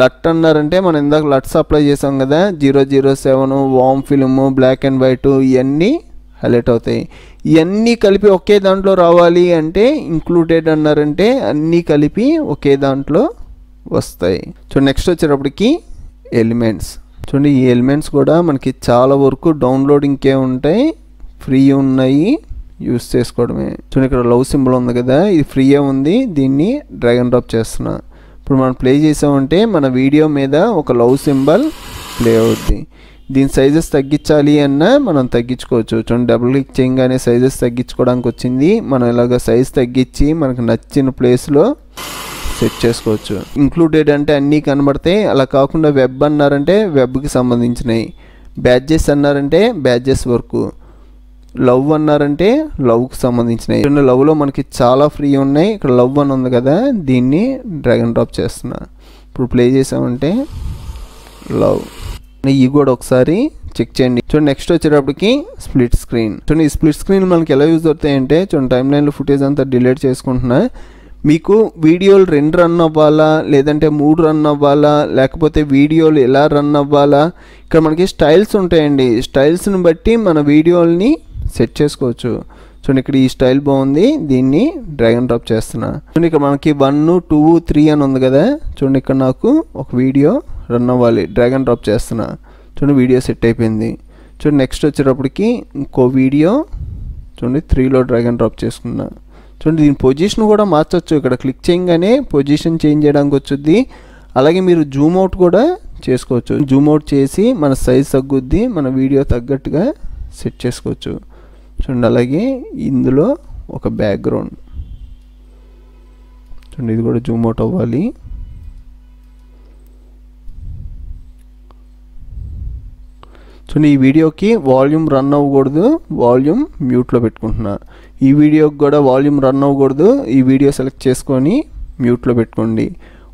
లట్ అన్నారంటే మనం ఇందాక లట్స్ అప్లై చేసాం కదా, 007 వామ్ ఫిల్మ్ బ్లాక్ అండ్ వైట్ ఇవన్నీ హైలైట్ అవుతాయి. ఇవన్నీ కలిపి ఒకే దాంట్లో రావాలి అంటే ఇంక్లూడెడ్ అన్నారంటే అన్నీ కలిపి ఒకే దాంట్లో వస్తాయి. చూడండి నెక్స్ట్ వచ్చేటప్పటికి ఎలిమెంట్స్. చూడండి ఈ ఎలిమెంట్స్ కూడా మనకి చాలా వరకు డౌన్లోడింగ్కే ఉంటాయి, ఫ్రీ ఉన్నాయి, యూస్ చేసుకోవడమే. చూడండి ఇక్కడ లవ్ సింబల్ ఉంది కదా, ఇది ఫ్రీయే ఉంది, దీన్ని డ్రాగ్ అండ్ డ్రాప్ చేస్తున్నా. ఇప్పుడు మనం ప్లే చేసామంటే మన వీడియో మీద ఒక లవ్ సింబల్ ప్లే అవుద్ది. దీని సైజెస్ తగ్గించాలి అన్నా మనం తగ్గించుకోవచ్చు. చూడండి డబుల్ క్లిక్ చేయగానే సైజెస్ తగ్గించుకోవడానికి వచ్చింది. మనం ఇలాగ సైజ్ తగ్గించి మనకు నచ్చిన ప్లేస్లో సెట్ చేసుకోవచ్చు. ఇంక్లూడెడ్ అంటే అన్నీ కనబడతాయి. అలా కాకుండా వెబ్ అన్నారంటే వెబ్కి సంబంధించినవి, బ్యాడ్జెస్ అన్నారంటే బ్యాడ్జెస్ వరకు, లవ్ అన్నారంటే లవ్కి సంబంధించినవి. లవ్లో మనకి చాలా ఫ్రీ ఉన్నాయి. ఇక్కడ లవ్ అని ఉంది కదా, దీన్ని డ్రాగ్ అండ్ డ్రాప్ చేస్తున్నా. ఇప్పుడు ప్లే చేసామంటే లవ్. ఇవి కూడా ఒకసారి చెక్ చేయండి. చూడండి నెక్స్ట్ వచ్చేటప్పటికి స్ప్లిట్ స్క్రీన్. చూడండి ఈ స్ప్లిట్ స్క్రీన్ మనకి ఎలా యూజ్ అవుతాయంటే, చూడండి టైమ్ లైన్లో ఫుటేజ్ అంతా డిలీట్ చేసుకుంటున్నా. మీకు వీడియోలు 2 రన్ అవ్వాలా, లేదంటే 3 రన్ అవ్వాలా, లేకపోతే వీడియోలు ఎలా రన్ అవ్వాలా, ఇక్కడ మనకి స్టైల్స్ ఉంటాయండి. స్టైల్స్ని బట్టి మన వీడియోల్ని సెట్ చేసుకోవచ్చు. చూడండి ఇక్కడ ఈ స్టైల్ బాగుంది, దీన్ని డ్రాగ్ అండ్ డ్రాప్ చేస్తున్నా. చూడండి ఇక్కడ మనకి 1, 2, 3 అని ఉంది కదా. చూడండి ఇక్కడ నాకు ఒక వీడియో రన్ అవ్వాలి, డ్రాగ్ అండ్ డ్రాప్ చేస్తున్నా. చూడండి వీడియో సెట్ అయిపోయింది. చూడండి నెక్స్ట్ వచ్చేటప్పటికి ఇంకో వీడియో చూడండి 3లో డ్రాగ్ అండ్ డ్రాప్ చేసుకున్నా. చూడండి దీని పొజిషన్ కూడా మార్చవచ్చు. ఇక్కడ క్లిక్ చేయగానే పొజిషన్ చేంజ్ చేయడానికి వచ్చుద్ది. అలాగే మీరు జూమ్ అవుట్ కూడా చేసుకోవచ్చు. జూమ్ అవుట్ చేసి మన సైజ్ తగ్గుద్ది, మన వీడియో తగ్గట్టుగా సెట్ చేసుకోవచ్చు. చూడండి అలాగే ఇందులో ఒక బ్యాక్గ్రౌండ్ చూడండి, ఇది కూడా జూమ్ అవుట్ అవ్వాలి. చూడండి ఈ వీడియోకి వాల్యూమ్ రన్ అవ్వకూడదు, వాల్యూమ్ మ్యూట్లో పెట్టుకుంటున్నా. ఈ వీడియోకి కూడా వాల్యూమ్ రన్ అవ్వకూడదు, ఈ వీడియో సెలెక్ట్ చేసుకొని మ్యూట్లో పెట్టుకోండి.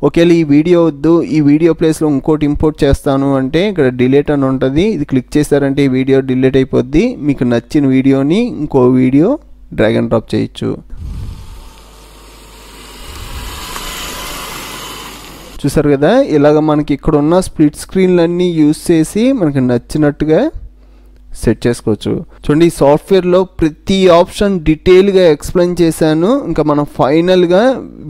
ఒకవేళ ఈ వీడియో వద్దు, ఈ వీడియో ప్లేస్లో ఇంకోటి ఇంపోర్ట్ చేస్తాను అంటే ఇక్కడ డిలీట్ అని ఉంటుంది. ఇది క్లిక్ చేశారంటే ఈ వీడియో డిలీట్ అయిపోద్ది. మీకు నచ్చిన వీడియోని ఇంకో వీడియో డ్రాగ్ అండ్ డ్రాప్ చేయొచ్చు. చూసారు కదా, ఇలాగ మనకి ఇక్కడ ఉన్న స్ప్లిట్ స్క్రీన్లన్నీ యూజ్ చేసి మనకి నచ్చినట్టుగా సెట్ చేసుకోవచ్చు. చూడండి ఈ సాఫ్ట్వేర్లో ప్రతి ఆప్షన్ డీటెయిల్గా ఎక్స్ప్లెయిన్ చేశాను. ఇంకా మనం ఫైనల్గా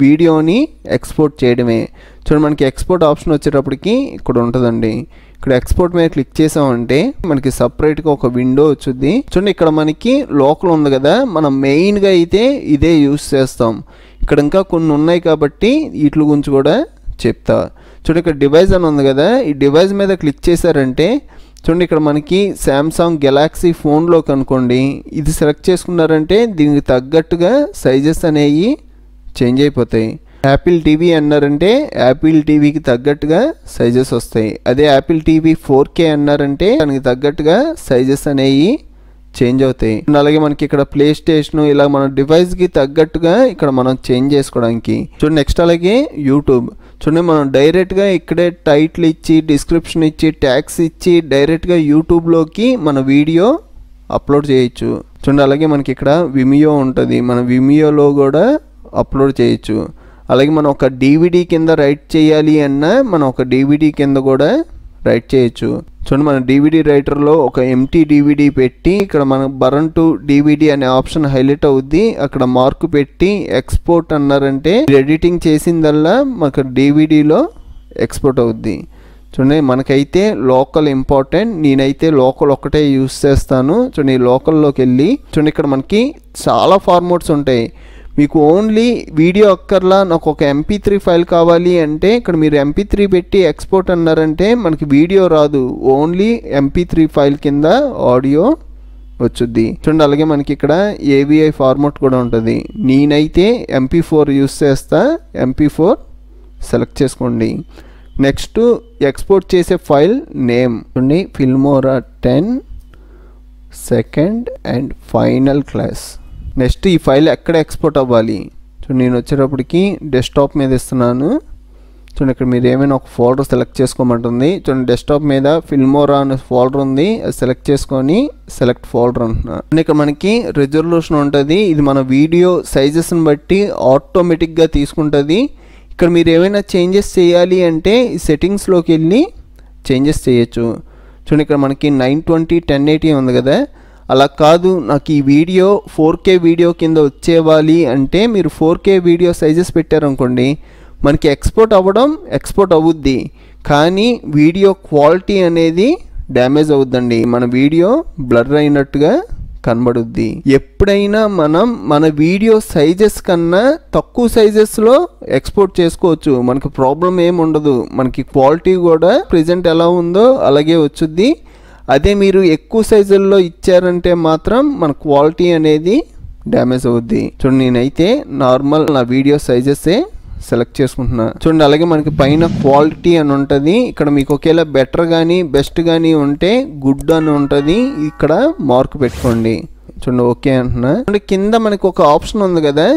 వీడియోని ఎక్స్పోర్ట్ చేయడమే. చూడండి మనకి ఎక్స్పోర్ట్ ఆప్షన్ వచ్చేటప్పటికి ఇక్కడ ఉంటుందండి. ఇక్కడ ఎక్స్పోర్ట్ మీద క్లిక్ చేసామంటే మనకి సపరేట్గా ఒక విండో వచ్చుద్ది. చూడండి ఇక్కడ మనకి లోకల్ ఉంది కదా, మనం మెయిన్గా అయితే ఇదే యూజ్ చేస్తాం. ఇక్కడ ఇంకా కొన్ని ఉన్నాయి కాబట్టి వీటి గురించి కూడా చెప్తా. చూడండి ఇక్కడ డివైస్ అని ఉంది కదా, ఈ డివైస్ మీద క్లిక్ చేశారంటే చూడండి ఇక్కడ మనకి శాంసంగ్ గెలాక్సీ ఫోన్లో కనుకోండి, ఇది సెలెక్ట్ చేసుకున్నారంటే దీనికి తగ్గట్టుగా సైజెస్ అనేవి చేంజ్ అయిపోతాయి. యాపిల్ టీవీ అన్నారంటే యాపిల్ టీవీకి తగ్గట్టుగా సైజెస్ వస్తాయి. అదే యాపిల్ టీవీ 4K అన్నారంటే దానికి తగ్గట్టుగా సైజెస్ అనేవి చేంజ్ అవుతాయి. అలాగే మనకి ఇక్కడ ప్లే స్టేషన్ ఇలా మన డివైస్కి తగ్గట్టుగా ఇక్కడ మనం చేంజ్ చేసుకోవడానికి. చూడండి నెక్స్ట్ అలాగే యూట్యూబ్. చూడండి మనం డైరెక్ట్గా ఇక్కడే టైటిల్ ఇచ్చి, డిస్క్రిప్షన్ ఇచ్చి, ట్యాగ్స్ ఇచ్చి డైరెక్ట్గా యూట్యూబ్లోకి మన వీడియో అప్లోడ్ చేయొచ్చు. చూడండి అలాగే మనకి ఇక్కడ విమియో ఉంటుంది, మన విమియోలో కూడా అప్లోడ్ చేయొచ్చు. అలాగే మనం ఒక DVD కింద రైట్ చేయాలి అన్నా మనం ఒక DVD కింద కూడా రైట్ చేయొచ్చు. చూడండి మన DVD రైటర్లో ఒక ఎంటీ DVD పెట్టి ఇక్కడ మన బరన్ టు DVD అనే ఆప్షన్ హైలైట్ అవుద్ది. అక్కడ మార్కు పెట్టి ఎక్స్పోర్ట్ అన్నారంటే ఎడిటింగ్ చేసిందల్లా మనకు DVDలో ఎక్స్పోర్ట్ అవుద్ది. చూడండి మనకైతే లోకల్ ఇంపార్టెంట్, నేనైతే లోకల్ ఒక్కటే యూస్ చేస్తాను. చూడండి ఈ లోకల్లోకి వెళ్ళి చూడండి ఇక్కడ మనకి చాలా ఫార్మాట్స్ ఉంటాయి. మీకు ఓన్లీ వీడియో అక్కర్లా, నాకు ఒక MP3 ఫైల్ కావాలి అంటే ఇక్కడ మీరు MP3 పెట్టి ఎక్స్పోర్ట్ అన్నారంటే మనకి వీడియో రాదు, ఓన్లీ MP3 ఫైల్ కింద ఆడియో వచ్చుద్ది. చూడండి అలాగే మనకి ఇక్కడ AVI ఫార్మాట్ కూడా ఉంటుంది. నేనైతే MP4 యూస్ చేస్తా, MP4 సెలెక్ట్ చేసుకోండి. నెక్స్ట్ ఎక్స్పోర్ట్ చేసే ఫైల్ నేమ్ చూడండి Filmora 10 second and final class. Next ఈ ఫైల్ ఎక్కడ ఎక్స్పోర్ట్ అవ్వాలి చూడండి, నేను వచ్చేటప్పటికి డెస్క్టాప్ మీద ఇస్తున్నాను. చూడండి ఇక్కడ మీరు ఏమైనా ఒక ఫోల్డర్ సెలెక్ట్ చేసుకోమంటుంది. చూడండి డెస్క్టాప్ మీద ఫిల్మోరా అనే ఫోల్డర్ ఉంది, అది సెలెక్ట్ చేసుకొని సెలెక్ట్ ఫోల్డర్ అంటున్నా. ఇక్కడ మనకి రెజల్యూషన్ ఉంటుంది, ఇది మన వీడియో సైజెస్ని బట్టి ఆటోమేటిక్గా తీసుకుంటుంది. ఇక్కడ మీరు ఏమైనా చేంజెస్ చేయాలి అంటే ఈ సెట్టింగ్స్లోకి వెళ్ళి చేంజెస్ చేయొచ్చు. చూడండి ఇక్కడ మనకి 920 1080 ఉంది కదా, అలా కాదు నాకు ఈ వీడియో 4K వీడియో కింద వచ్చేవాలి అంటే మీరు 4K వీడియో సైజెస్ పెట్టారనుకోండి, మనకి ఎక్స్పోర్ట్ అవుద్ది, కానీ వీడియో క్వాలిటీ అనేది డ్యామేజ్ అవుద్దండి. మన వీడియో బ్లర్ అయినట్టుగా కనబడుద్ది. ఎప్పుడైనా మనం మన వీడియో సైజెస్ కన్నా తక్కువ సైజెస్లో ఎక్స్పోర్ట్ చేసుకోవచ్చు, మనకి ప్రాబ్లం ఏమి ఉండదు. మనకి క్వాలిటీ కూడా ప్రెజెంట్ ఎలా ఉందో అలాగే వచ్చుద్ది. అదే మీరు ఎక్కువ సైజుల్లో ఇచ్చారంటే మాత్రం మన క్వాలిటీ అనేది డ్యామేజ్ అవుద్ది. చూడండి నేనైతే నార్మల్ నా వీడియో సైజెసే సెలెక్ట్ చేసుకుంటున్నా. చూడండి అలాగే మనకి పైన క్వాలిటీ అని ఉంటుంది, ఇక్కడ మీకు ఒకవేళ బెటర్ కానీ బెస్ట్ కానీ ఉంటే గుడ్ అని ఉంటుంది, ఇక్కడ మార్క్ పెట్టుకోండి. చూడండి ఓకే అంటున్నా. కింద మనకి ఒక ఆప్షన్ ఉంది కదా,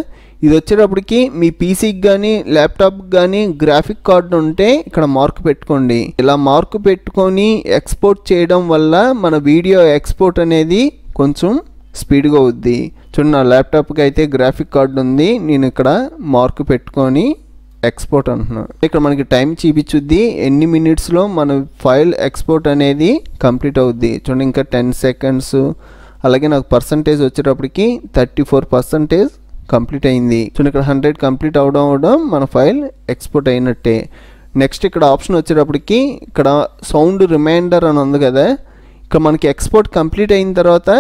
ఇది వచ్చేటప్పటికి మీ పీసీకి కానీ ల్యాప్టాప్కి కానీ గ్రాఫిక్ కార్డు ఉంటే ఇక్కడ మార్క్ పెట్టుకోండి. ఇలా మార్క్ పెట్టుకొని ఎక్స్పోర్ట్ చేయడం వల్ల మన వీడియో ఎక్స్పోర్ట్ అనేది కొంచెం స్పీడ్గా అవుద్ది. చూడండి, నా ల్యాప్టాప్కి అయితే గ్రాఫిక్ కార్డు ఉంది, నేను ఇక్కడ మార్క్ పెట్టుకొని ఎక్స్పోర్ట్ అంటున్నాను. ఇక్కడ మనకి టైం చూపించుద్ది, ఎన్ని మినిట్స్లో మన ఫైల్ ఎక్స్పోర్ట్ అనేది కంప్లీట్ అవుద్ది. చూడండి, ఇంకా 10 సెకండ్స్. అలాగే నాకు పర్సంటేజ్ వచ్చేటప్పటికి 34% కంప్లీట్ అయింది. చూడండి, ఇక్కడ 100 కంప్లీట్ అవడం మన ఫైల్ ఎక్స్పోర్ట్ అయినట్టే. నెక్స్ట్ ఇక్కడ ఆప్షన్ వచ్చేటప్పటికి ఇక్కడ సౌండ్ రిమైండర్ అని ఉంది కదా, ఇక్కడ మనకి ఎక్స్పోర్ట్ కంప్లీట్ అయిన తర్వాత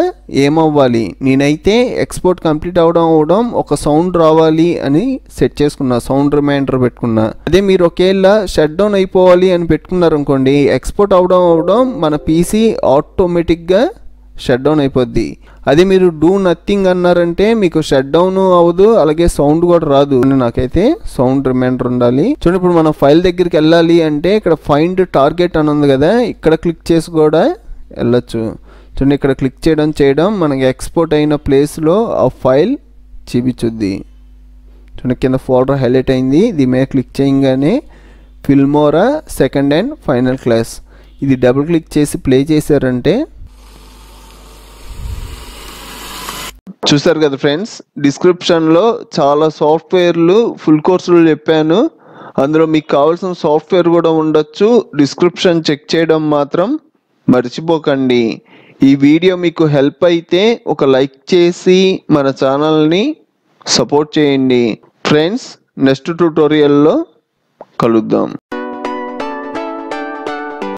ఏమవ్వాలి, నేనైతే ఎక్స్పోర్ట్ కంప్లీట్ అవడం ఒక సౌండ్ రావాలి అని సెట్ చేసుకున్నా, సౌండ్ రిమైండర్ పెట్టుకున్నా. అదే మీరు ఒకేలా షట్ డౌన్ అయిపోవాలి అని పెట్టుకున్నారు అనుకోండి, ఎక్స్పోర్ట్ అవడం మన పీసీ ఆటోమేటిక్గా షట్ డౌన్ అయిపోద్ది. అదే మీరు డూ నథింగ్ అన్నారంటే మీకు షట్ డౌన్ అవ్వదు, అలాగే సౌండ్ కూడా రాదు. నాకైతే సౌండ్ రిమైండర్ ఉండాలి. చూడండి, ఇప్పుడు మనం ఫైల్ దగ్గరికి వెళ్ళాలి అంటే ఇక్కడ ఫైండ్ టార్గెట్ అని ఉంది కదా, ఇక్కడ క్లిక్ చేసి కూడా వెళ్ళొచ్చు. చూడండి, ఇక్కడ క్లిక్ చేయడం మనకి ఎక్స్పోర్ట్ అయిన ప్లేస్లో ఆ ఫైల్ చూపించుద్ది. చూడండి, కింద ఫోల్డర్ హైలైట్ అయింది. దీని మీద క్లిక్ చేయగానే Filmora second and final class, ఇది డబుల్ క్లిక్ చేసి ప్లే చేశారంటే చూసారు కదా ఫ్రెండ్స్, డిస్క్రిప్షన్లో చాలా సాఫ్ట్వేర్లు ఫుల్ కోర్సులు చెప్పాను, అందులో మీకు కావాల్సిన సాఫ్ట్వేర్ కూడా ఉండొచ్చు. డిస్క్రిప్షన్ చెక్ చేయడం మాత్రం మర్చిపోకండి. ఈ వీడియో మీకు హెల్ప్ అయితే ఒక లైక్ చేసి మన ఛానల్ని సపోర్ట్ చేయండి ఫ్రెండ్స్. నెక్స్ట్ ట్యుటోరియల్లో కలుద్దాం.